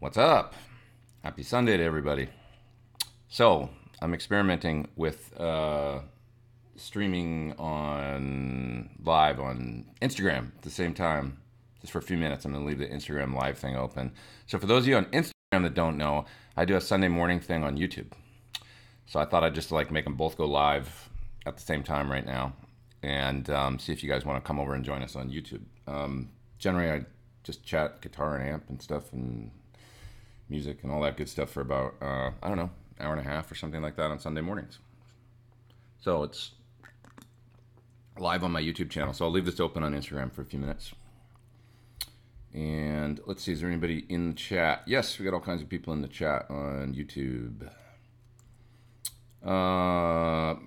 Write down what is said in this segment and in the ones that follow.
What's up? Happy Sunday to everybody. So, I'm experimenting with streaming on live on Instagram at the same time, just for a few minutes. I'm going to leave the Instagram live thing open. So, for those of you on Instagram that don't know, I do a Sunday morning thing on YouTube. So, I thought I'd just make them both go live at the same time right now and see if you guys want to come over and join us on YouTube. Generally, I just chat guitar and amp and stuff and music and all that good stuff for about, I don't know, hour and a half or something like that on Sunday mornings. So it's live on my YouTube channel. So I'll leave this open on Instagram for a few minutes. And let's see, is there anybody in the chat? Yes, we got all kinds of people in the chat on YouTube. Are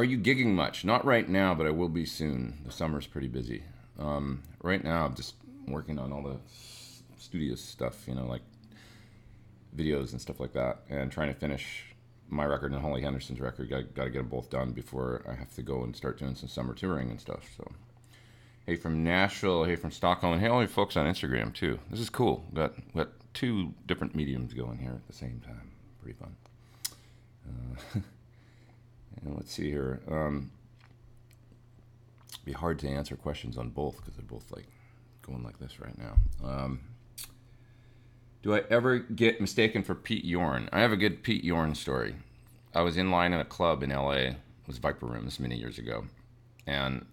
you gigging much? Not right now, but I will be soon. The summer's pretty busy. Right now, I'm just working on all the studio stuff, like videos and stuff like that, and trying to finish my record and Holly Henderson's record. Got to get them both done before I have to go and start doing some summer touring and stuff. So, hey from Nashville, hey from Stockholm, and hey all you folks on Instagram too. This is cool. Got two different mediums going here at the same time. Pretty fun. And let's see here. It'd be hard to answer questions on both because they're both going like this right now. Do I ever get mistaken for Pete Thorn? I have a good Pete Thorn story. I was in line at a club in LA. It was Viper Room, this many years ago. And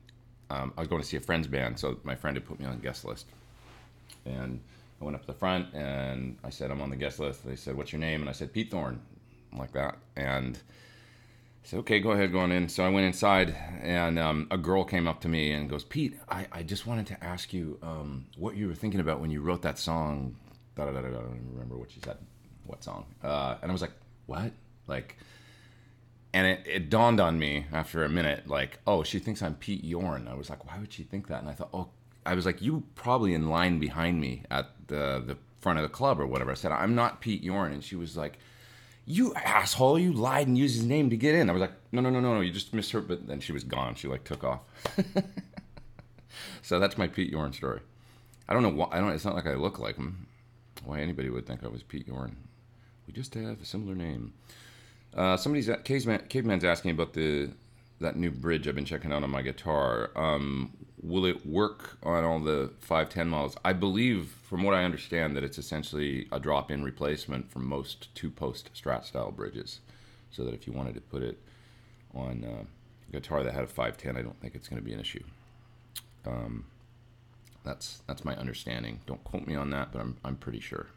I was going to see a friend's band, so my friend had put me on the guest list. And I went up to the front, and I said, I'm on the guest list. They said, what's your name? And I said, Pete Thorn, like that. And I said, okay, go ahead, go on in. So I went inside, and a girl came up to me and goes, Pete, I just wanted to ask you what you were thinking about when you wrote that song. I don't even remember what she said, what song. And I was like, what? And it dawned on me after a minute, oh, she thinks I'm Pete Thorn. I was like, why would she think that? And I thought, I was like, you probably in line behind me at the front of the club or whatever. I said, I'm not Pete Thorn. And she was like, you asshole, you lied and used his name to get in. I was like, no, you just missed her. But then she was gone. She took off. So that's my Pete Thorn story. I don't know why. It's not like I look like him. Why anybody would think I was Pete Thorn. We just have a similar name. Caveman's asking about that new bridge I've been checking out on my guitar. Will it work on all the 510 models? I believe, from what I understand, that it's essentially a drop-in replacement for most two-post Strat style bridges. So that if you wanted to put it on a guitar that had a 510, I don't think it's going to be an issue. That's my understanding. Don't quote me on that, but I'm pretty sure.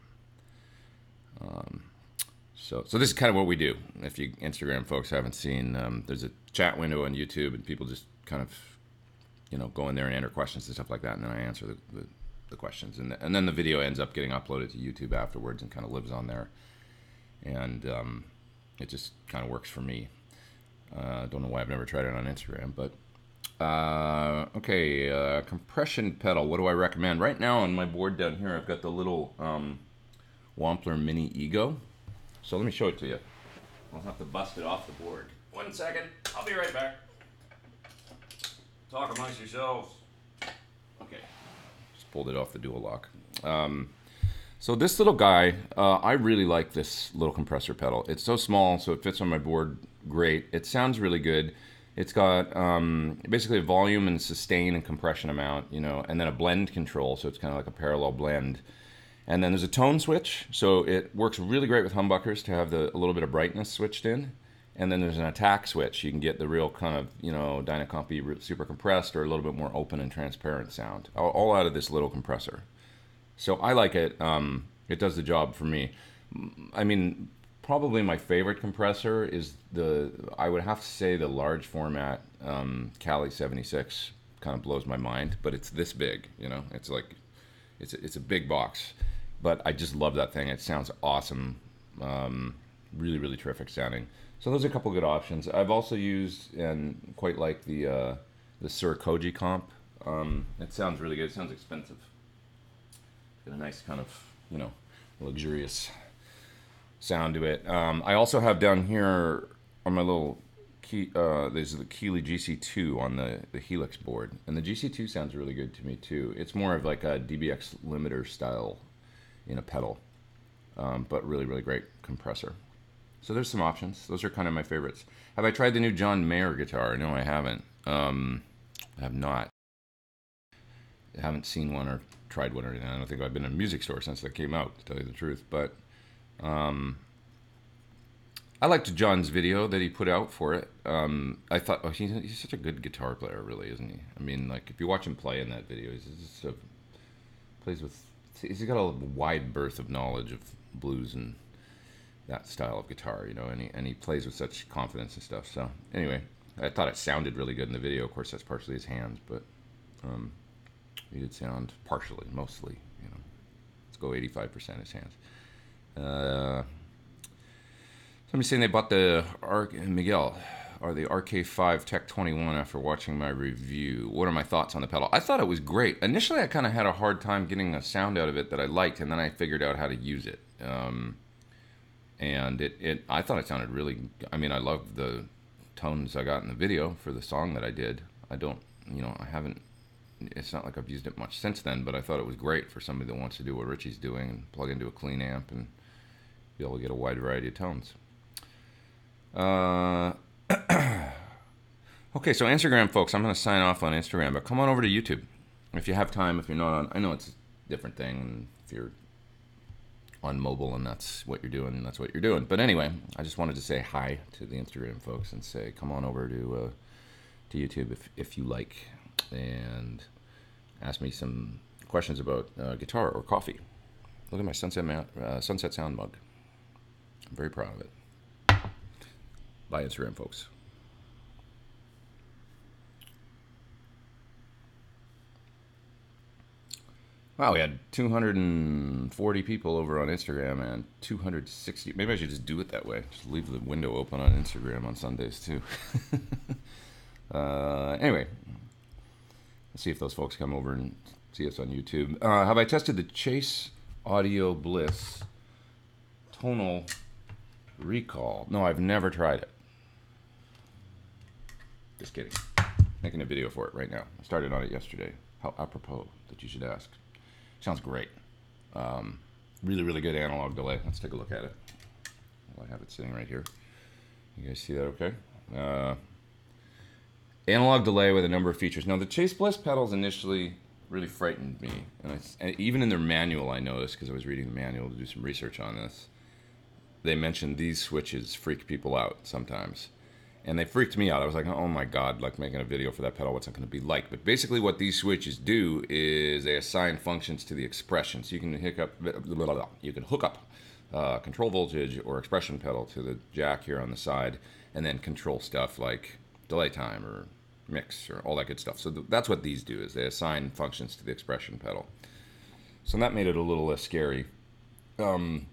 So this is kind of what we do. If you Instagram folks haven't seen, there's a chat window on YouTube, and people just kind of, go in there and enter questions and stuff like that, and then I answer the questions, and then the video ends up getting uploaded to YouTube afterwards and kind of lives on there, and it just kind of works for me. Don't know why I've never tried it on Instagram, but. Okay, compression pedal. What do I recommend? Right now on my board down here, I've got the little Wampler Mini Ego. So let me show it to you. I'll have to bust it off the board. 1 second. I'll be right back. Talk amongst yourselves. Okay. Just pulled it off the dual lock. So this little guy, I really like this little compressor pedal. It's so small, so it fits on my board great. It sounds really good. It's got basically a volume and sustain and compression amount, and then a blend control, so it's kind of like a parallel blend. And then there's a tone switch, so it works really great with humbuckers to have a little bit of brightness switched in. And then there's an attack switch. You can get the real kind of, Dynacompy super compressed or a little bit more open and transparent sound, all out of this little compressor. So I like it. It does the job for me. I mean, probably my favorite compressor is I would have to say the large format Cali 76 kind of blows my mind, but it's this big, it's a big box, but I just love that thing. It sounds awesome, really, really terrific sounding. So those are a couple good options. I've also used and quite like the Sir Koji comp. It sounds really good. It sounds expensive. Got a nice kind of, luxurious sound to it. I also have down here on my little key, there's the Keeley GC2 on the Helix board, and the GC2 sounds really good to me too. It's more of like a DBX limiter style in a pedal. but really, really great compressor. So there's some options. Those are kind of my favorites. Have I tried the new John Mayer guitar? No, I haven't. I have not. I haven't seen one or tried one or anything. I don't think I've been in a music store since that came out, to tell you the truth. But I liked John's video that he put out for it. I thought, oh, he's such a good guitar player, really, isn't he? I mean, like, if you watch him play in that video, he's got a wide berth of knowledge of blues and that style of guitar, you know, and he plays with such confidence and stuff. So anyway, I thought it sounded really good in the video. Of course, that's partially his hands, but he did sound mostly, you know. Let's go 85% his hands. Somebody's saying they bought the RK5 Tech 21 after watching my review. What are my thoughts on the pedal? I thought it was great. Initially, I kind of had a hard time getting a sound out of it that I liked, and then I figured out how to use it. And I thought it sounded really, I mean, I love the tones I got in the video for the song that I did. It's not like I've used it much since then, but I thought it was great for somebody that wants to do what Richie's doing and plug into a clean amp and be able to get a wide variety of tones. Okay, so Instagram, folks, I'm going to sign off on Instagram, but come on over to YouTube if you have time. If you're not on, I know it's a different thing, and if you're on mobile and that's what you're doing, that's what you're doing. But anyway, I just wanted to say hi to the Instagram folks and say come on over to YouTube if you like, and ask me some questions about guitar or coffee. Look at my Sunset Sound mug. I'm very proud of it. Bye, Instagram folks. Wow, we had 240 people over on Instagram and 260. Maybe I should just do it that way. Just leave the window open on Instagram on Sundays too. Anyway, let's see if those folks come over and see us on YouTube. Have I tested the Chase Audio Bliss Tonal Recall? No, I've never tried it. Just kidding. Making a video for it right now. I started on it yesterday. How apropos that you should ask. Sounds great. Really, really good analog delay. Let's take a look at it. Well, I have it sitting right here. You guys see that okay? Analog delay with a number of features. Now, the Chase Bliss pedals initially really frightened me. And even in their manual, I noticed, because I was reading the manual to do some research on this, they mentioned these switches freak people out sometimes. And they freaked me out. I was like, oh my God, like making a video for that pedal, what's it going to be like? But basically what these switches do is they assign functions to the expression. So you can hook up control voltage or expression pedal to the jack here on the side, and then control stuff like delay time or mix or all that good stuff. So that's what these do, is they assign functions to the expression pedal. So that made it a little less scary. It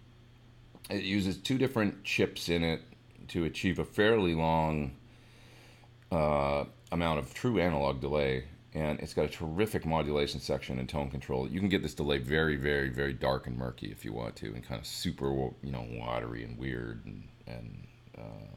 uses two different chips in it to achieve a fairly long amount of true analog delay, and it's got a terrific modulation section and tone control. You can get this delay very, very, very dark and murky if you want to, and kind of super, watery and weird,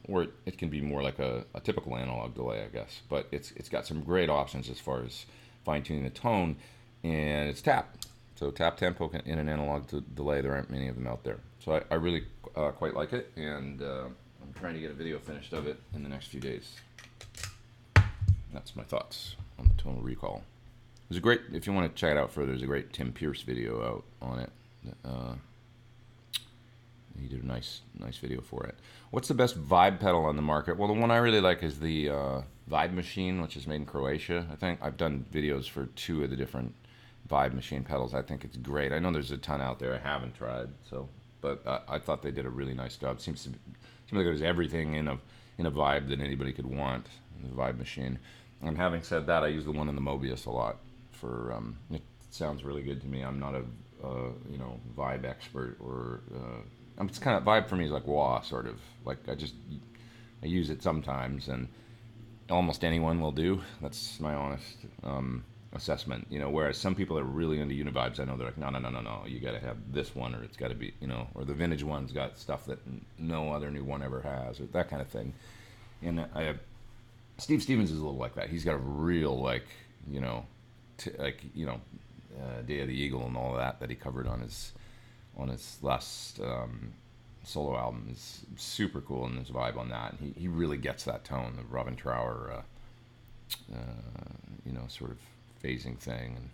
or it can be more like a typical analog delay, I guess. But it's got some great options as far as fine-tuning the tone, and it's tap. So tap tempo in an analog delay, there aren't many of them out there. So I really quite like it, and I'm trying to get a video finished of it in the next few days. That's my thoughts on the tonal recall. There's a great, if you want to check it out further, there's a great Tim Pierce video out on it. He did a nice video for it. What's the best vibe pedal on the market? Well, the one I really like is the Vibe Machine, which is made in Croatia. I think I've done videos for 2 of the different Vibe Machine pedals. I think it's great. I know there's a ton out there I haven't tried, but I thought they did a really nice job. Seems like there's everything in a Vibe that anybody could want in the Vibe Machine. And having said that, I use the one in the Mobius a lot for. It sounds really good to me. I'm not a Vibe expert, or it's kind of Vibe for me is like wah, sort of like I use it sometimes, and almost anyone will do. That's my honest assessment. Whereas some people are really into Univibes, I know they're like, no, you got to have this one, or it's got to be, or the vintage one's got stuff that no other new one ever has, or that kind of thing. And I have Steve Stevens is a little like that. He's got a real Day of the Eagle and all that he covered on on his last solo album is super cool, and his vibe on that. And he really gets that tone, the Robin Trower, sort of phasing thing.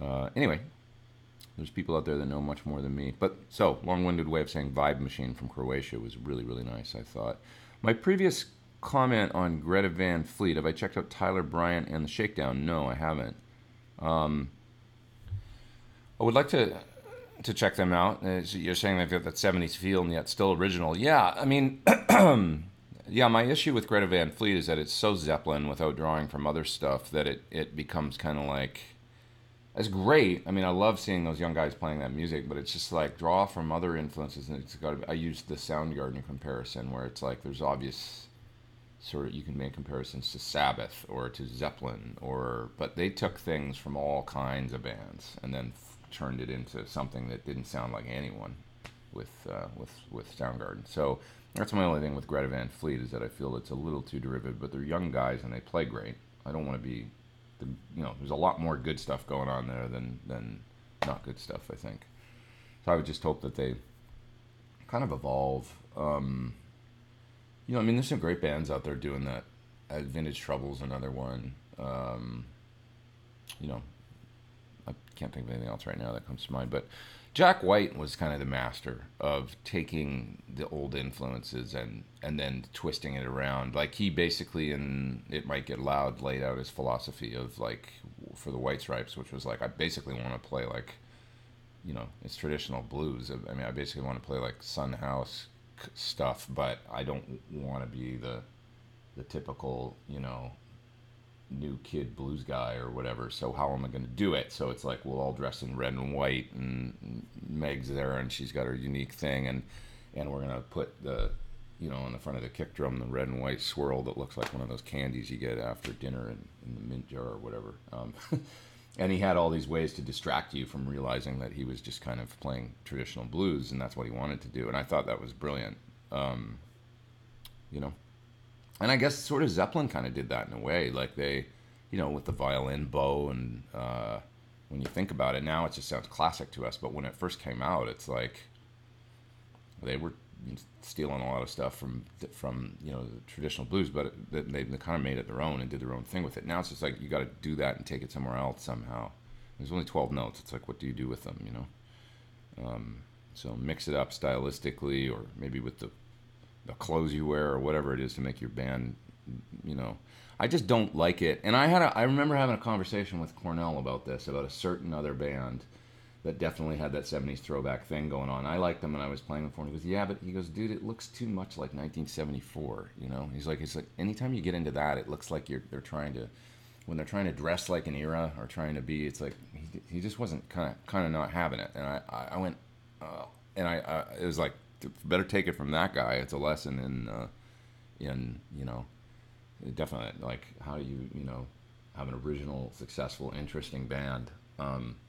And anyway, there's people out there that know much more than me. But so, long-winded way of saying Vibe Machine from Croatia was really, really nice, I thought. My previous comment on Greta Van Fleet, have I checked out Tyler Bryant and the Shakedown? No, I haven't. I would like to check them out. You're saying they've got that 70s feel and yet still original. Yeah, I mean, yeah, my issue with Greta Van Fleet is that it's so Zeppelin without drawing from other stuff that it becomes kind of like, it's great. I mean, I love seeing those young guys playing that music, but it's just like draw from other influences. And it's got. I used the Soundgarden comparison where it's like there's obvious sort of, you can make comparisons to Sabbath or to Zeppelin, but they took things from all kinds of bands and then turned it into something that didn't sound like anyone with Soundgarden. So that's my only thing with Greta Van Fleet, is that I feel it's a little too derivative, but they're young guys and they play great. I don't want to be, there's a lot more good stuff going on there than not good stuff, I think. So I would just hope that they kind of evolve. I mean, there's some great bands out there doing that. Vintage Trouble's another one. I can't think of anything else right now that comes to mind, but Jack White was kind of the master of taking the old influences and then twisting it around. Like, he basically, in It Might Get Loud, laid out his philosophy of, like, for the White Stripes, which was like, I basically want to play like, it's traditional blues. I mean, I basically want to play like Sun House stuff, but I don't want to be the typical, new kid blues guy or whatever. So how am I going to do it? So it's like, we'll all dress in red and white, and Meg's there and she's got her unique thing, and we're going to put the, on the front of the kick drum, the red and white swirl that looks like one of those candies you get after dinner in the mint jar or whatever. And he had all these ways to distract you from realizing that he was just kind of playing traditional blues, and that's what he wanted to do. And I thought that was brilliant. And I guess sort of Zeppelin kind of did that in a way, like they, with the violin bow, and when you think about it now, it just sounds classic to us. But when it first came out, it's like they were stealing a lot of stuff from the traditional blues, but they kind of made it their own and did their own thing with it. Now it's just like, you got to do that and take it somewhere else somehow. There's only 12 notes. It's like, what do you do with them? So mix it up stylistically, or maybe with the clothes you wear, or whatever it is to make your band, I just don't like it. And I remember having a conversation with Cornell about this, about a certain other band that definitely had that 70s throwback thing going on. I liked them when I was playing them for him. He goes, yeah, but he goes, dude, it looks too much like 1974, He's like, anytime you get into that, it looks like they're trying to dress like an era, or trying to be, it's like, he just wasn't kind of not having it. And I went, it was like, better take it from that guy. It's a lesson in definitely, like, how do you have an original, successful, interesting band,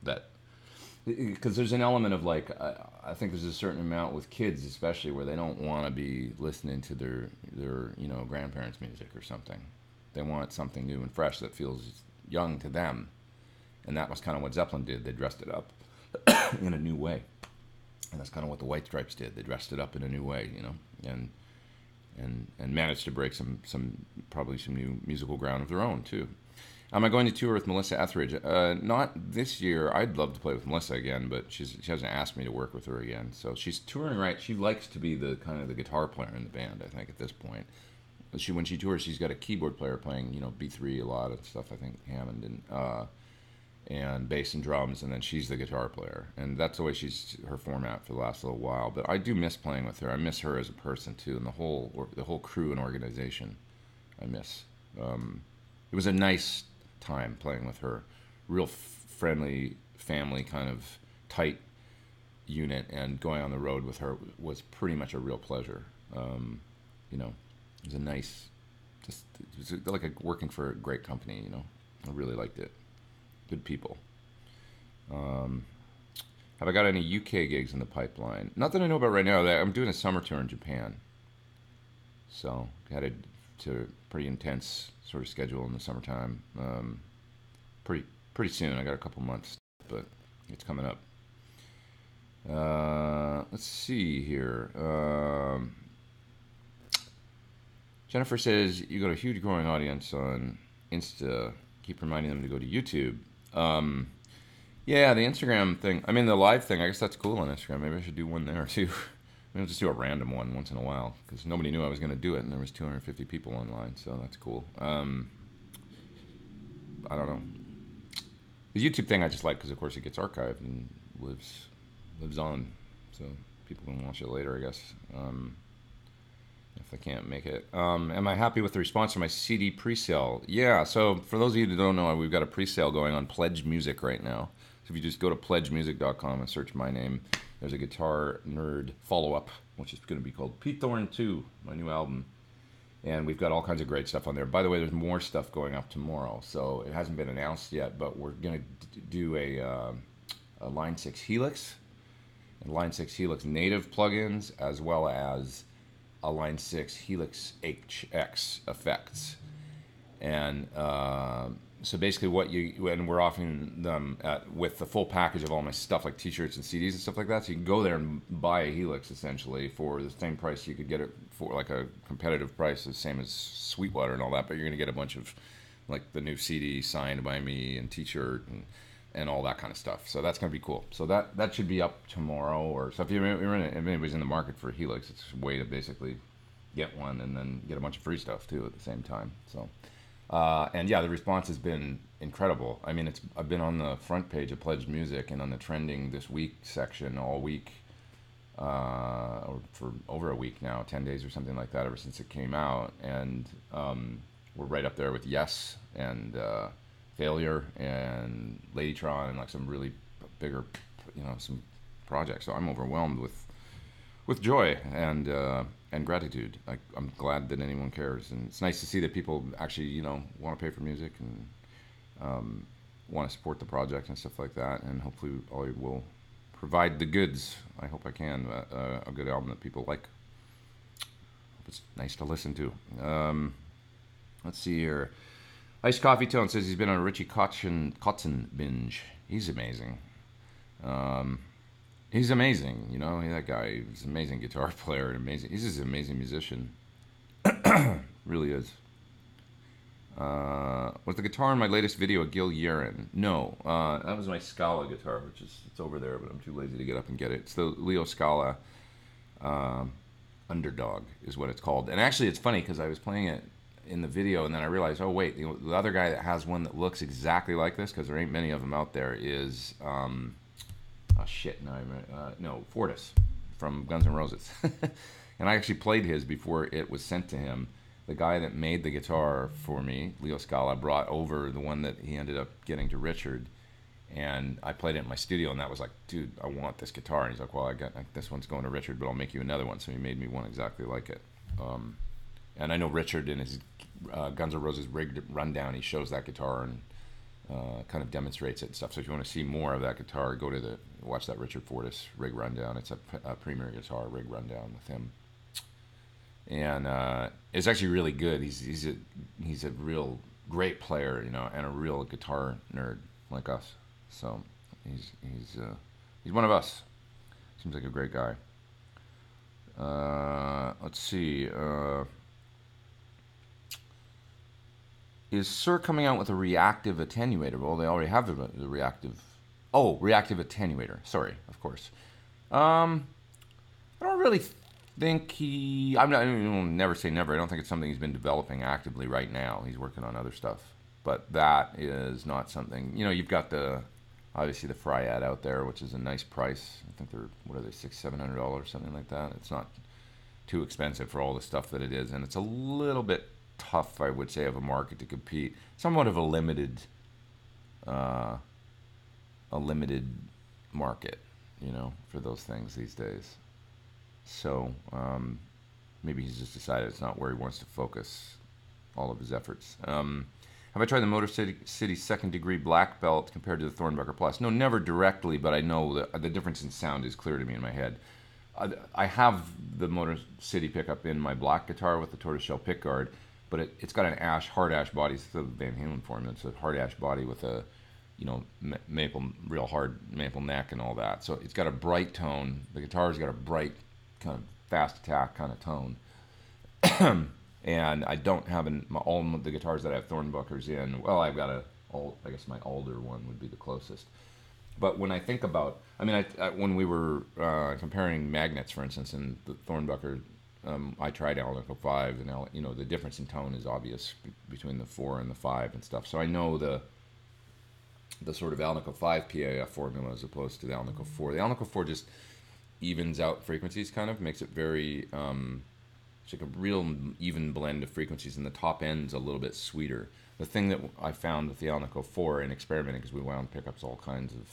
that, because there's an element of, like, I think there's a certain amount with kids especially where they don't want to be listening to their grandparents' music or something. They want something new and fresh that feels young to them, and that was kind of what Zeppelin did. They dressed it up in a new way. And that's kind of what the White Stripes did. They dressed it up in a new way, and managed to break some new musical ground of their own too. Am I going to tour with Melissa Etheridge? Not this year. I'd love to play with Melissa again, but she hasn't asked me to work with her again. So she's touring, right? She likes to be the kind of the guitar player in the band, I think, at this point. But when she tours, she's got a keyboard player playing, B3 a lot of stuff. I think Hammond and bass and drums, and then she's the guitar player, and that's the way her format for the last little while. But I do miss playing with her. I miss her as a person too, and the whole crew and organization I miss. It was a nice time playing with her, real friendly, family kind of tight unit, and going on the road with her was pretty much a real pleasure. It was a nice, it was like working for a great company. I really liked it. Good people. Have I got any UK gigs in the pipeline? Not that I know about right now. I'm doing a summer tour in Japan. So, headed to pretty intense sort of schedule in the summertime. Pretty soon. I got a couple months, but it's coming up. Let's see here. Jennifer says, you got a huge growing audience on Insta. Keep reminding them to go to YouTube. Yeah, the Instagram thing. I mean, the live thing, I guess that's cool on Instagram. Maybe I should do one there, too. Maybe I'll just do a random one once in a while, because nobody knew I was going to do it, and there was 250 people online, so that's cool. I don't know. The YouTube thing I just like, because, of course, it gets archived and lives on, so people can watch it later, I guess. If I can't make it. Am I happy with the response to my CD pre-sale? Yeah, so for those of you that don't know, we've got a pre-sale going on Pledge Music right now. So if you just go to pledgemusic.com and search my name, there's a Guitar Nerd follow-up, which is going to be called Pete Thorn 2, my new album. And we've got all kinds of great stuff on there. By the way, there's more stuff going up tomorrow, so it hasn't been announced yet, but we're going to do a Line 6 Helix, and Line 6 Helix native plugins, as well as a Line 6 Helix HX effects. And so basically and we're offering them with the full package of all my stuff, like t-shirts and CDs and stuff like that. So you can go there and buy a Helix, essentially, for the same price you could get it for, like a competitive price, the same as Sweetwater and all that, but you're going to get a bunch of, like, the new CD signed by me and t-shirt and all that kind of stuff. So that's going to be cool. So that should be up tomorrow. Or so if if anybody's in the market for a Helix, it's a way to basically get one and then get a bunch of free stuff too at the same time. So and yeah, the response has been incredible. I mean, I've been on the front page of Pledge Music and on the trending this week section all week, for over a week now, 10 days or something like that, ever since it came out. And we're right up there with Yes and Failure and Ladytron and like some really bigger, some projects. So I'm overwhelmed with joy and gratitude. I'm glad that anyone cares, and it's nice to see that people actually want to pay for music and want to support the project and stuff like that. And hopefully I will provide the goods. I hope I can, a good album that people like. Hope it's nice to listen to. Let's see here. Iced Coffee Tone says he's been on a Richie Kotzen binge. He's amazing. He's amazing, that guy is an amazing guitar player, he's just an amazing musician. Really is. Was the guitar in my latest video a Gil Yeren? No, that was my Scala guitar, it's over there, but I'm too lazy to get up and get it. It's the Leo Scala Underdog is what it's called. And actually it's funny because I was playing it in the video, and then I realized, oh wait, the other guy that has one that looks exactly like this, because there ain't many of them out there, is Fortis from Guns N' Roses. And I actually played his before it was sent to him. The guy that made the guitar for me, Leo Scala, brought over the one that he ended up getting to Richard, and I played it in my studio, and that was like, dude, I want this guitar. And he's like, well, I got this one's going to Richard, but I'll make you another one. So he made me one exactly like it. And I know Richard in his Guns N' Roses rig rundown, he shows that guitar and kind of demonstrates it and stuff. So if you want to see more of that guitar, go to watch that Richard Fortis rig rundown. It's a premier guitar rig rundown with him, and it's actually really good. He's a real great player, and a real guitar nerd like us. So he's one of us. Seems like a great guy. Let's see. Is Sir coming out with a reactive attenuator? Well, they already have the reactive. Oh, reactive attenuator. Sorry, of course. I don't really think never say never. I don't think it's something he's been developing actively right now. He's working on other stuff. But that is not something, you've got obviously the Fryad out there, which is a nice price. I think they're, $600-700, something like that. It's not too expensive for all the stuff that it is. And it's a little bit tough, I would say, of a market to compete. Somewhat of a limited market, for those things these days. So maybe he's just decided it's not where he wants to focus all of his efforts. Have I tried the Motor City second degree black belt compared to the Thornbucker Plus? No, never directly, but I know that the difference in sound is clear to me in my head. I have the Motor City pickup in my black guitar with the tortoiseshell pickguard, but it's got an hard ash body. It's the Van Halen formula. It's a hard ash body with a you know, maple, real hard maple neck and all that. So it's got a bright tone. The guitar's got a bright, kind of fast attack kind of tone. And I don't have all the guitars that I have Thornbuckers in. Well, I've got I guess my Alder one would be the closest. But when I think about, I mean, when we were comparing magnets, for instance, in the Thornbucker, I tried Alnico 5, and you know, the difference in tone is obvious between the 4 and the 5 and stuff. So I know the sort of Alnico 5 PAF formula as opposed to the Alnico 4. The Alnico 4 just evens out frequencies, kind of makes it very, it's like a real even blend of frequencies, and the top end's a little bit sweeter. The thing that I found with the Alnico 4 in experimenting, because we wound pickups all kinds of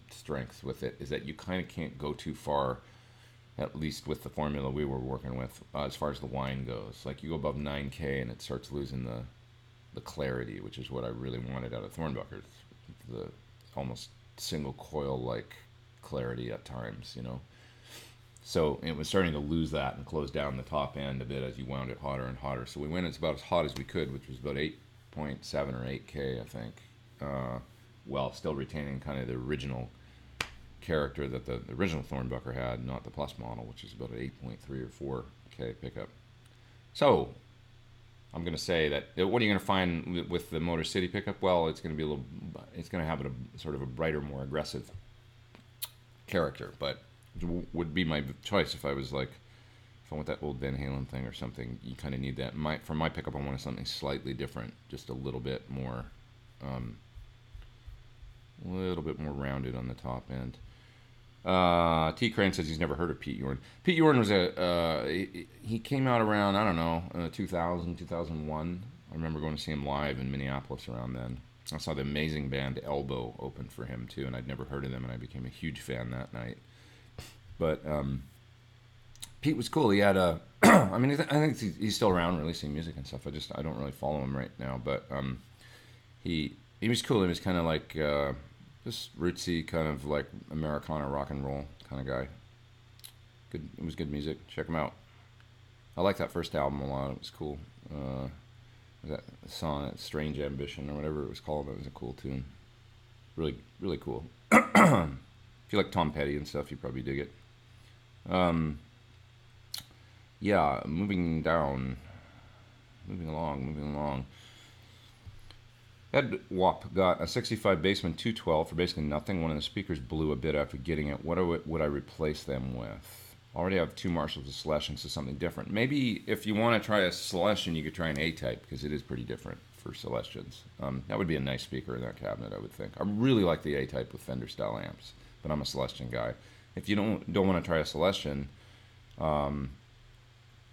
strengths with it, is that you kind of can't go too far, at least with the formula we were working with, as far as the whine goes. Like, you go above 9K and it starts losing the clarity, which is what I really wanted out of Thornbuckers. The almost single coil-like clarity at times, you know. So it was starting to lose that and close down the top end a bit as you wound it hotter and hotter. So we went as about as hot as we could, which was about 8.7 or 8K, I think, while still retaining kind of the original character that the original Thornbucker had, not the Plus model, which is about an 8.3 or 4K pickup. So I'm going to say that, what are you going to find with the Motor City pickup? Well, it's going to be it's going to have a sort of a brighter, more aggressive character, but it would be my choice if I was like, if I want that old Van Halen thing or something. You kind of need that. For my pickup, I wanted something slightly different, just a little bit more rounded on the top end. T. Crane says he's never heard of Pete Thorn. Pete Thorn was he came out around, I don't know, 2000, 2001. I remember going to see him live in Minneapolis around then. I saw the amazing band Elbow open for him too, and I'd never heard of them, and I became a huge fan that night. But Pete was cool. He had I mean, I think he's still around releasing music and stuff. I don't really follow him right now, but he was cool. He was kind of like just rootsy, kind of like Americana rock and roll kind of guy. Good. It was good music. Check him out. I like that first album a lot. It was cool. That song, Strange Ambition or whatever it was called, that was a cool tune. Really, really cool. If you like Tom Petty and stuff, you probably dig it. Yeah, moving along. Ed Wap got a 65 Bassman 212 for basically nothing. One of the speakers blew a bit after getting it. What would I replace them with? Already have two Marshalls of Celestion, so something different. Maybe if you want to try a Celestion, you could try an A-type, because it is pretty different for Celestions. That would be a nice speaker in that cabinet, I would think. I really like the A-type with Fender-style amps, but I'm a Celestion guy. If you don't want to try a Celestion,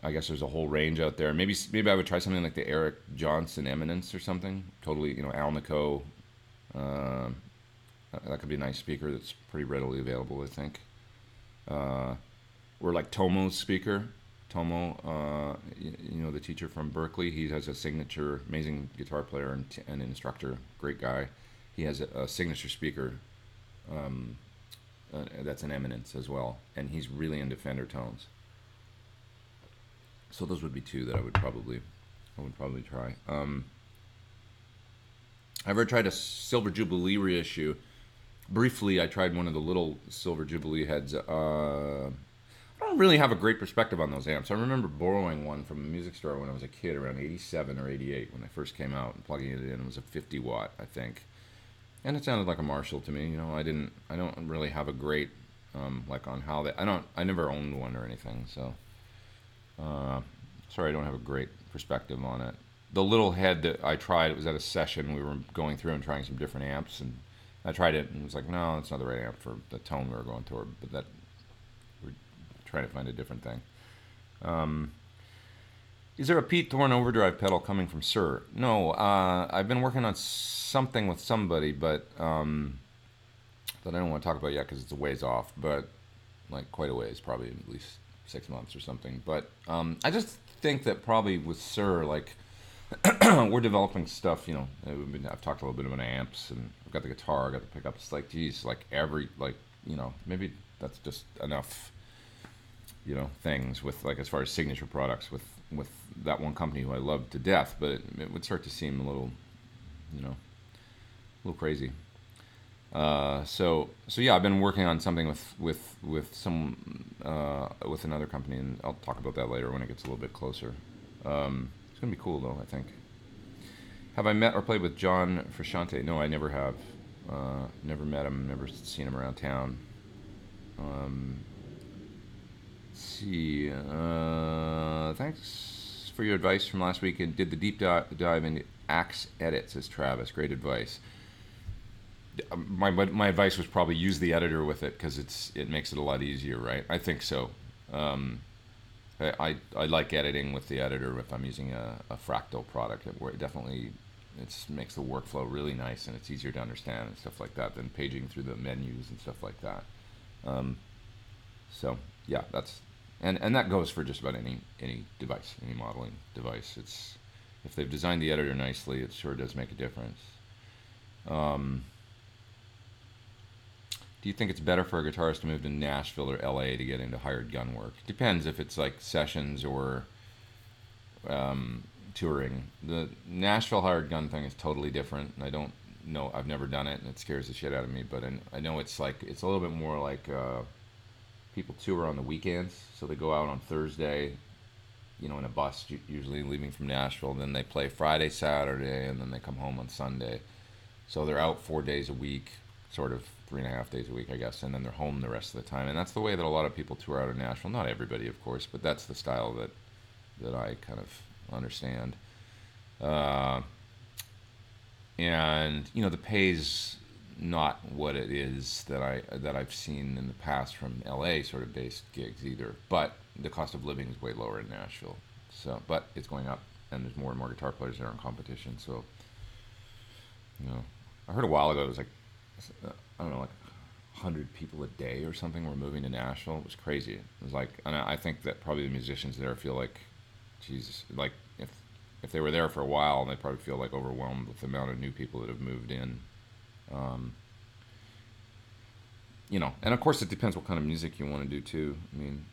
I guess there's a whole range out there. Maybe I would try something like the Eric Johnson Eminence or something. Totally, Alnico. That could be a nice speaker that's pretty readily available, I think. Or like Tomo's speaker. Tomo, the teacher from Berkeley. He has a signature, amazing guitar player and instructor, great guy. He has a signature speaker that's an Eminence as well, and he's really into Fender tones. So those would be two that I would probably try. I ever tried a Silver Jubilee reissue. Briefly, I tried one of the little Silver Jubilee heads. I don't really have a great perspective on those amps. I remember borrowing one from a music store when I was a kid, around 87 or 88 when they first came out, and plugging it in. It was a 50 watt, I think, and it sounded like a Marshall to me. I don't really have a great on how they. I never owned one or anything, so. Sorry, I don't have a great perspective on it. The little head that I tried, it was at a session. We were going through and trying some different amps, and I tried it, and it was like, no, it's not the right amp for the tone we were going toward, but that we're trying to find a different thing. Is there a Pete Thorn overdrive pedal coming from Sir? No, I've been working on something with somebody, but that I don't want to talk about yet because it's a ways off, but like quite a ways, probably at least 6 months or something. But I just think that probably with Sir, like, we're developing stuff, I've talked a little bit about amps, and I've got the guitar, I got the pickups, like, geez, like maybe that's just enough, things with, like, as far as signature products with that one company who I love to death, but it would start to seem a little crazy. So yeah, I've been working on something with another company, and I'll talk about that later when it gets a little bit closer. It's gonna be cool though, I think. Have I met or played with John Frusciante? No, I never have. Never met him. Never seen him around town. Let's see. Thanks for your advice from last week, and did the deep dive into Axe Edit, says Travis. Great advice. My advice was probably use the editor with it because it makes it a lot easier, right? I think so. I like editing with the editor if I'm using a Fractal product. It definitely makes the workflow really nice, and it's easier to understand and stuff like that than paging through the menus and stuff like that. So yeah, and that goes for just about any device, any modeling device. If they've designed the editor nicely, it sure does make a difference. Do you think it's better for a guitarist to move to Nashville or LA to get into hired gun work? Depends if it's like sessions or touring. The Nashville hired gun thing is totally different. I don't know. I've never done it, and it scares the shit out of me. But I know it's a little bit more like people tour on the weekends. So they go out on Thursday, in a bus, usually leaving from Nashville. Then they play Friday, Saturday, and then they come home on Sunday. So they're out 4 days a week, sort of 3.5 days a week, I guess, and then they're home the rest of the time. And that's the way that a lot of people tour out of Nashville. Not everybody, of course, but that's the style that I kind of understand. And the pay's not what it is that I've seen in the past from LA sort of based gigs either. But the cost of living is way lower in Nashville. So, but it's going up, and there's more and more guitar players there in competition. So, I heard a while ago it was like, I don't know, like 100 people a day or something were moving to Nashville. It was crazy. It was like, and I think that probably the musicians there feel like, Jesus, like if they were there for a while, they probably feel like overwhelmed with the amount of new people that have moved in. And of course it depends what kind of music you want to do too. I mean,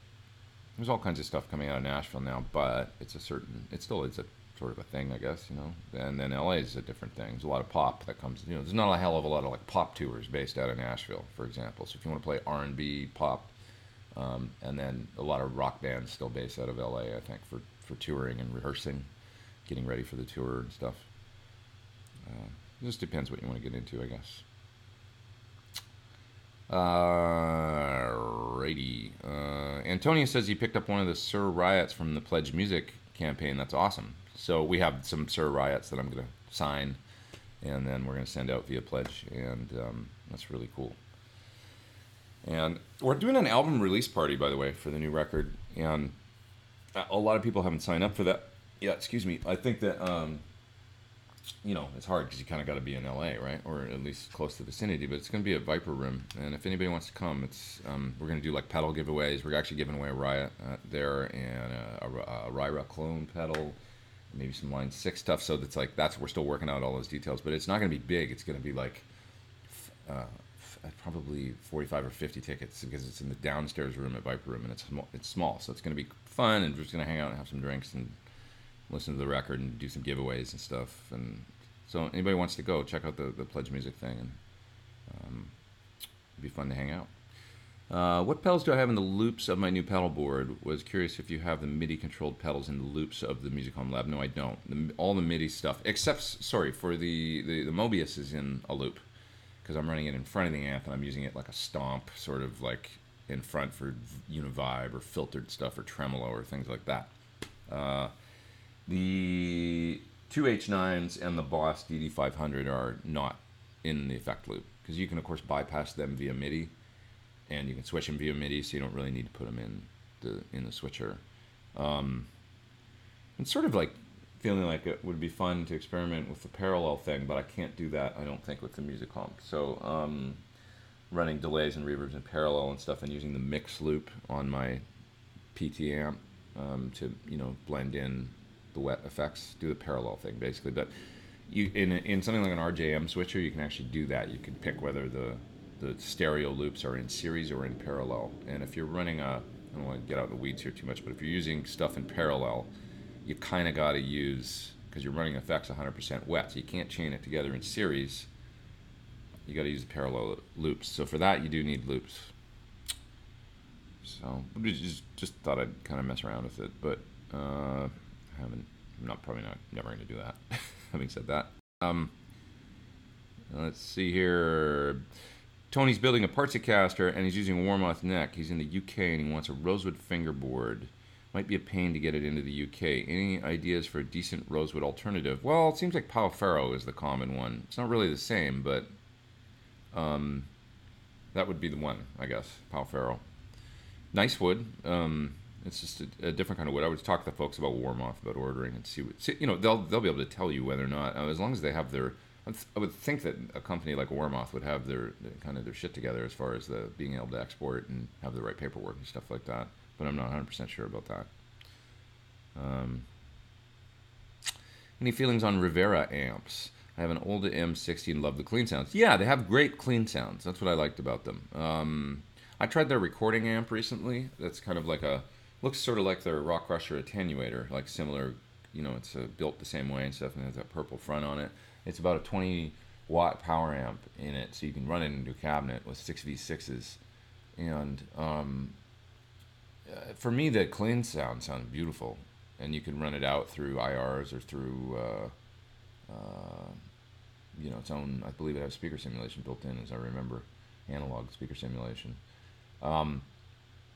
there's all kinds of stuff coming out of Nashville now, but it still is a sort of a thing, I guess, and then LA is a different thing. There's a lot of pop that comes, there's not a hell of a lot of like pop tours based out of Nashville, for example. So if you want to play R&B, pop, and then a lot of rock bands still based out of LA, I think, for touring and rehearsing, getting ready for the tour and stuff. It just depends what you want to get into, I guess. Righty. Antonio says he picked up one of the Sir Riots from the Pledge Music campaign. That's awesome. So we have some Sir Riots that I'm going to sign, and then we're going to send out via Pledge, and that's really cool. And we're doing an album release party, by the way, for the new record, and a lot of people haven't signed up for that. Yeah, excuse me. I think that, it's hard because you kind of got to be in LA, right? Or at least close to the vicinity, but it's going to be at Viper Room, and if anybody wants to come, we're going to do like pedal giveaways. We're actually giving away a Riot there, and a Rira clone pedal, maybe some Line 6 stuff. So we're still working out all those details, but it's not going to be big. It's going to be like probably 45 or 50 tickets because it's in the downstairs room at Viper Room, and it's small. So it's going to be fun, and we're just going to hang out and have some drinks and listen to the record and do some giveaways and stuff. And so anybody wants to go, check out the Pledge Music thing, and it'd be fun to hang out. What pedals do I have in the loops of my new pedal board? Was curious if you have the MIDI controlled pedals in the loops of the Music Home Lab. No, I don't. All the MIDI stuff, except, for the Mobius is in a loop because I'm running it in front of the amp, and I'm using it like a stomp, sort of like in front for Univibe or filtered stuff or tremolo or things like that. The 2H9s and the Boss DD500 are not in the effect loop because you can, of course, bypass them via MIDI, and you can switch them via MIDI, so you don't really need to put them in the switcher. It's sort of like feeling like it would be fun to experiment with the parallel thing, but I can't do that, I don't think, with the Music Home. So running delays and reverbs in parallel and stuff, and using the mix loop on my PT amp to blend in the wet effects, do the parallel thing basically. But you in something like an RJM switcher, you can actually do that. You can pick whether the stereo loops are in series or in parallel. And if you're running I don't want to get out in the weeds here too much, but if you're using stuff in parallel, you kind of got to use, because you're running effects 100% wet, so you can't chain it together in series you got to use parallel loops. So for that, you do need loops. So just thought I'd kind of mess around with it, but haven't. I'm probably never going to do that. Having said that, let's see here. Tony's building a Particicaster and he's using a Warmoth neck. He's in the UK and he wants a Rosewood fingerboard. Might be a pain to get it into the UK. Any ideas for a decent Rosewood alternative? Well, it seems like Pau Ferro is the common one. It's not really the same, but that would be the one, I guess. Pau Ferro. Nice wood. It's just a different kind of wood. I would talk to folks about Warmoth about ordering and see what they'll be able to tell you whether or not, as long as they have their. I would think that a company like Warmoth would have their kind of their shit together as far as the being able to export and have the right paperwork and stuff like that. But I'm not 100% sure about that. Any feelings on Rivera amps? I have an old M60 and love the clean sounds. Yeah, they have great clean sounds. That's what I liked about them. I tried their recording amp recently. That's kind of like looks sort of like their Rock Crusher Attenuator, like similar, it's built the same way and stuff, and it has that purple front on it. It's about a 20 watt power amp in it, so you can run it into a cabinet with 6v6s. And for me, the clean sounds beautiful, and you can run it out through IRs or through its own. I believe it has speaker simulation built in, as I remember, analog speaker simulation.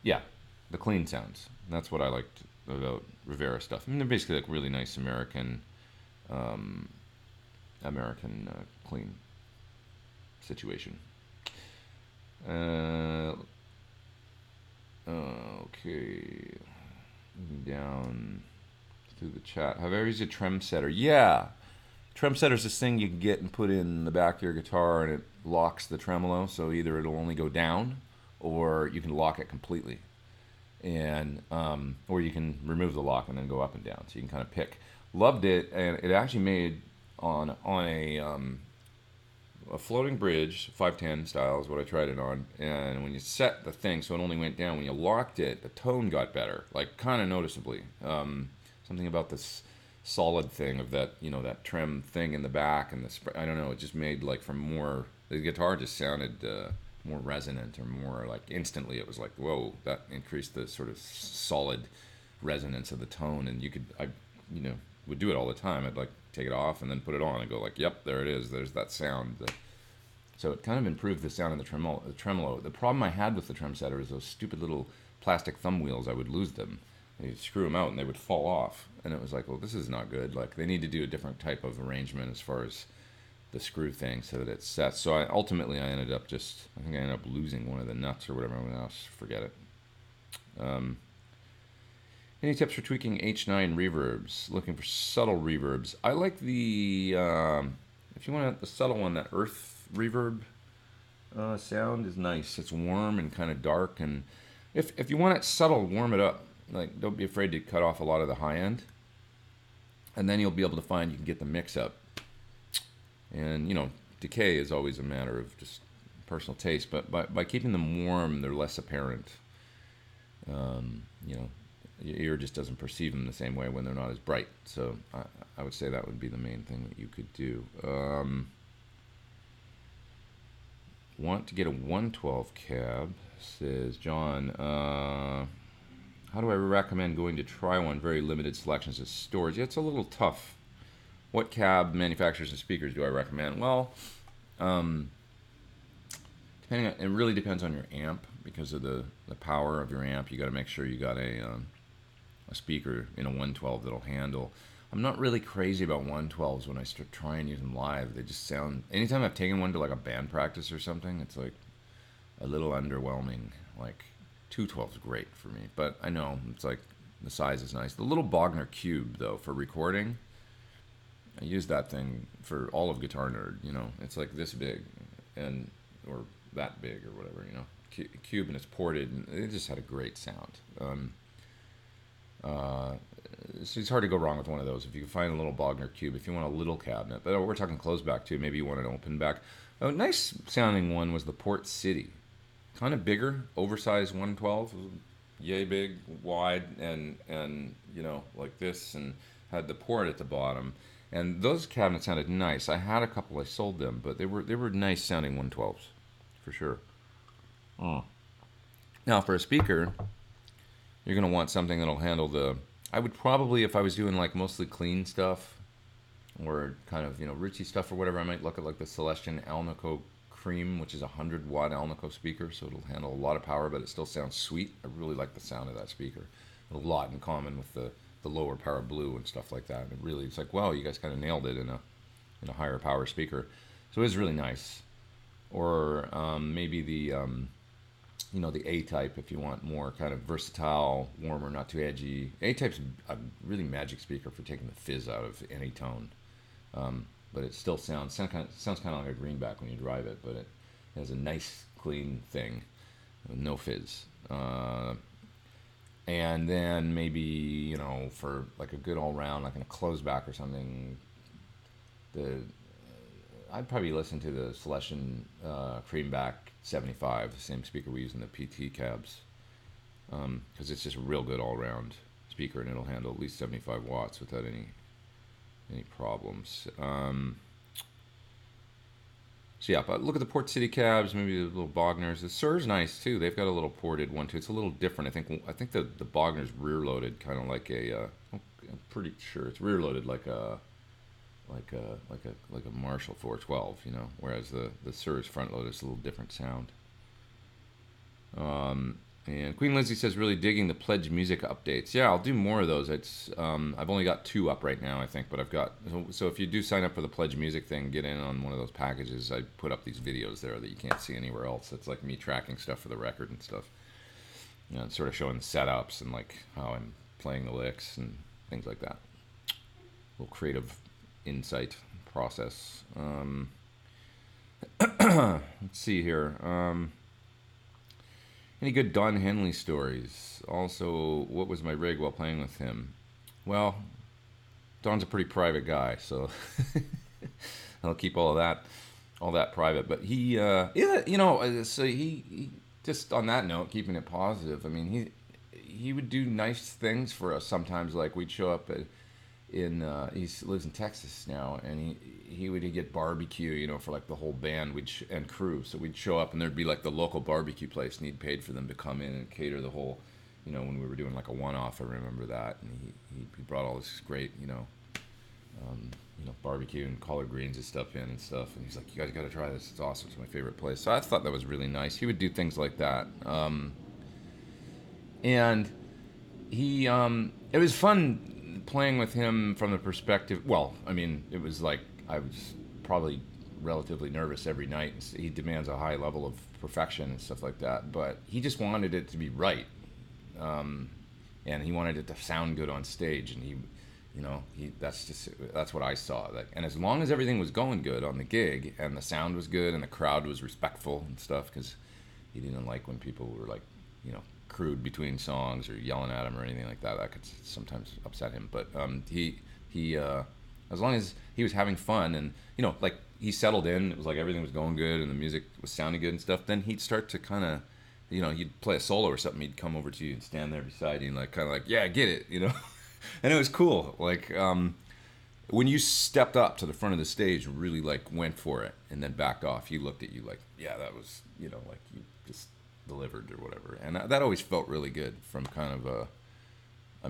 Yeah, the clean sounds. That's what I liked about Rivera stuff. I mean, they're basically like really nice American clean situation. Okay, moving down through the chat. Have I ever used a Tremsetter? Yeah, Tremsetter is this thing you can get and put in the back of your guitar, and it locks the tremolo. So either it'll only go down, or you can lock it completely, and or you can remove the lock and then go up and down. So you can kind of pick. Loved it, and it actually made on a floating bridge, 510 style is what I tried it on, and when you set the thing so it only went down, when you locked it, the tone got better, like kind of noticeably. Something about this solid thing of that, that trem thing in the back, and I don't know, it just made like the guitar just sounded more resonant, or more like instantly it was like, whoa, that increased the sort of solid resonance of the tone. And I would do it all the time. I'd like take it off and then put it on and go like, yep, there it is. There's that sound. So it kind of improved the sound of the tremolo. The problem I had with the Tremsetter is those stupid little plastic thumb wheels. I would lose them. You'd screw them out and they would fall off. And it was like, well, this is not good. Like, they need to do a different type of arrangement as far as the screw thing so that it sets. So ultimately I ended up losing one of the nuts or whatever else. Forget it. Any tips for tweaking H9 reverbs? Looking for subtle reverbs. I like the, if you want the subtle one, that earth reverb sound is nice. It's warm and kind of dark. And if you want it subtle, warm it up. Like, don't be afraid to cut off a lot of the high end. And then you'll be able to find you can get the mix up. And, decay is always a matter of just personal taste. But by keeping them warm, they're less apparent. Your ear just doesn't perceive them the same way when they're not as bright. So I would say that would be the main thing that you could do. Want to get a 112 cab, says John. How do I recommend going to try one? Very limited selections of stores. Yeah, it's a little tough. What cab manufacturers and speakers do I recommend? Well, it really depends on your amp, because of the power of your amp. You got to make sure you got a speaker in a 112 that'll handle. I'm not really crazy about 112s when I start trying to use them live. They just sound. Anytime I've taken one to like a band practice or something, it's like a little underwhelming. Like 212 is great for me, but I know it's like the size is nice. The little Bogner Cube though for recording, I use that thing for all of Guitar Nerd. It's like this big, or that big or whatever. Cube, and it's ported, and it just had a great sound. So it's hard to go wrong with one of those if you can find a little Bogner Cube. If you want a little cabinet, but we're talking closed back too. Maybe you want an open back. A nice sounding one was the Port City, kind of bigger, oversized 112, yay big, wide, and like this, and had the port at the bottom. And those cabinets sounded nice. I had a couple. I sold them, but they were nice sounding 112s, for sure. Now for a speaker, you're gonna want something that'll handle the. I would probably, if I was doing like mostly clean stuff, or kind of Ritchie stuff or whatever, I might look at like the Celestion Alnico Cream, which is a 100-watt Alnico speaker, so it'll handle a lot of power, but it still sounds sweet. I really like the sound of that speaker. A lot in common with the lower power blue and stuff like that. And it really, it's like, wow, you guys kind of nailed it in a higher power speaker. So it's really nice. Or maybe the the A-type if you want more kind of versatile, warmer, not too edgy. A-type's a really magic speaker for taking the fizz out of any tone. But it still sounds kind of like a greenback when you drive it, but it has a nice, clean thing, no fizz. And then maybe, for like a good all-round, like in a closeback or something, I'd probably listen to the Celestion Creamback 75, the same speaker we use in the PT cabs, because it's just a real good all-round speaker, and it'll handle at least 75 watts without any problems. So yeah, but look at the Port City cabs, maybe the little Bogners. The Sss's nice too. They've got a little ported one too. It's a little different. I think the Bogner's rear loaded, kind of like I'm pretty sure it's rear loaded like a Marshall 412, whereas the Sss's front loaded is a little different sound. And Queen Lizzie says, really digging the Pledge Music updates. Yeah, I'll do more of those. It's I've only got 2 up right now, I think, but I've got... So if you do sign up for the Pledge Music thing, get in on one of those packages. I put up these videos there that you can't see anywhere else. It's like me tracking stuff for the record and stuff. And sort of showing the setups and like how I'm playing the licks and things like that. A little creative insight process. Let's see here. Any good Don Henley stories? Also, what was my rig while playing with him? Well, Don's a pretty private guy, so I'll keep all that private. But he, so he just on that note, keeping it positive. I mean, he would do nice things for us sometimes. Like we'd show up he lives in Texas now, and he'd get barbecue, for like the whole band and crew. So we'd show up, and there'd be like the local barbecue place, and he'd paid for them to come in and cater the whole, when we were doing like a one-off. I remember that, and he brought all this great, barbecue and collard greens and stuff in and stuff. And he's like, you guys got to try this. It's awesome. It's my favorite place. So I thought that was really nice. He would do things like that, and he it was fun playing with him from the perspective, well, I mean, it was like I was probably relatively nervous every night. He demands a high level of perfection and stuff like that, but he just wanted it to be right, and he wanted it to sound good on stage, and that's what I saw. And as long as everything was going good on the gig, and the sound was good, and the crowd was respectful and stuff, because he didn't like when people were like, crude between songs or yelling at him or anything like that. That could sometimes upset him. But he as long as he was having fun and like he settled in, it was like everything was going good and the music was sounding good and stuff, then he'd start to kind of you'd play a solo or something, he'd come over to you and stand there beside you and like kind of like, yeah, get it, and it was cool. Like when you stepped up to the front of the stage and really like went for it and then backed off, he looked at you like, yeah, that was like you just delivered or whatever. And that always felt really good from kind of I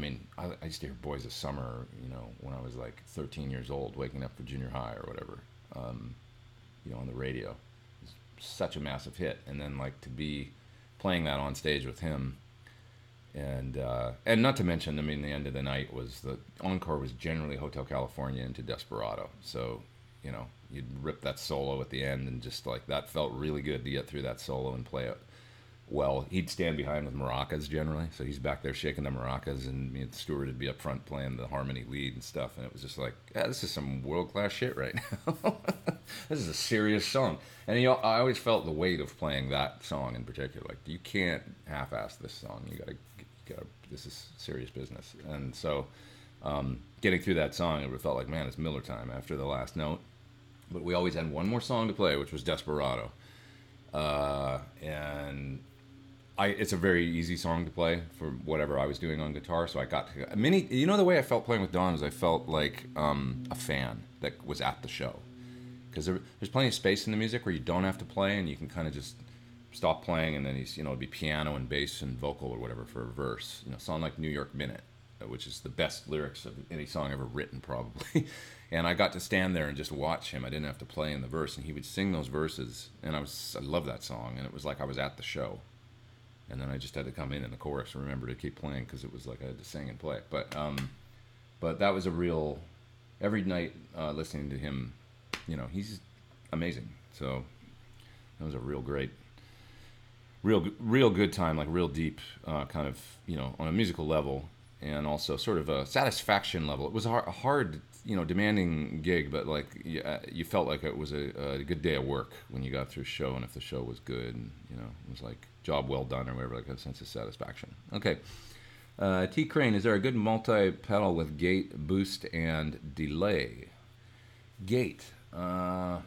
used to hear Boys of Summer, when I was like 13 years old, waking up for junior high or whatever, on the radio. It was such a massive hit. And then like to be playing that on stage with him, and not to mention, the end of the night was the encore was generally Hotel California into Desperado. So, you'd rip that solo at the end, and just like that felt really good to get through that solo and play it. Well, he'd stand behind with maracas generally, so he's back there shaking the maracas, and me and Stuart would be up front playing the harmony lead and stuff, and it was just like, yeah, this is some world-class shit right now. This is a serious song. And I always felt the weight of playing that song in particular. Like, you can't half-ass this song. You gotta, this is serious business. And so, getting through that song, it felt like, man, it's Miller time after the last note. But we always had one more song to play, which was Desperado. And it's a very easy song to play for whatever I was doing on guitar. So I got to many. You know, the way I felt playing with Don is I felt like a fan that was at the show, because there's plenty of space in the music where you don't have to play and you can kind of just stop playing, and then it'd be piano and bass and vocal or whatever for a verse. A song like New York Minute, which is the best lyrics of any song ever written, probably. And I got to stand there and just watch him. I didn't have to play in the verse, and he would sing those verses, and I love that song, and it was like I was at the show. And then I just had to come in the chorus and remember to keep playing, because it was like I had to sing and play. But that was a real, every night listening to him, he's amazing. So that was a real great, real good time, like real deep, kind of, on a musical level, and also sort of a satisfaction level. It was a hard, demanding gig, but like you felt like it was a good day of work when you got through a show, and if the show was good, and it was like job well done or whatever, like a sense of satisfaction. Okay. T Crane, is there a good multi-pedal with gate, boost, and delay? Gate. The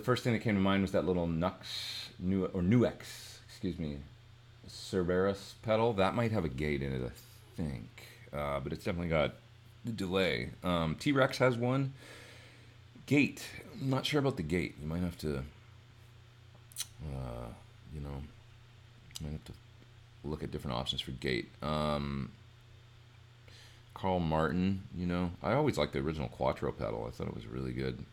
first thing that came to mind was that little Nuex, Cerberus pedal. That might have a gate in it, I think. But it's definitely got the delay. T-Rex has one. Gate. I'm not sure about the gate. You might have to, might have to look at different options for gate. Carl Martin, I always liked the original Quattro pedal. I thought it was really good.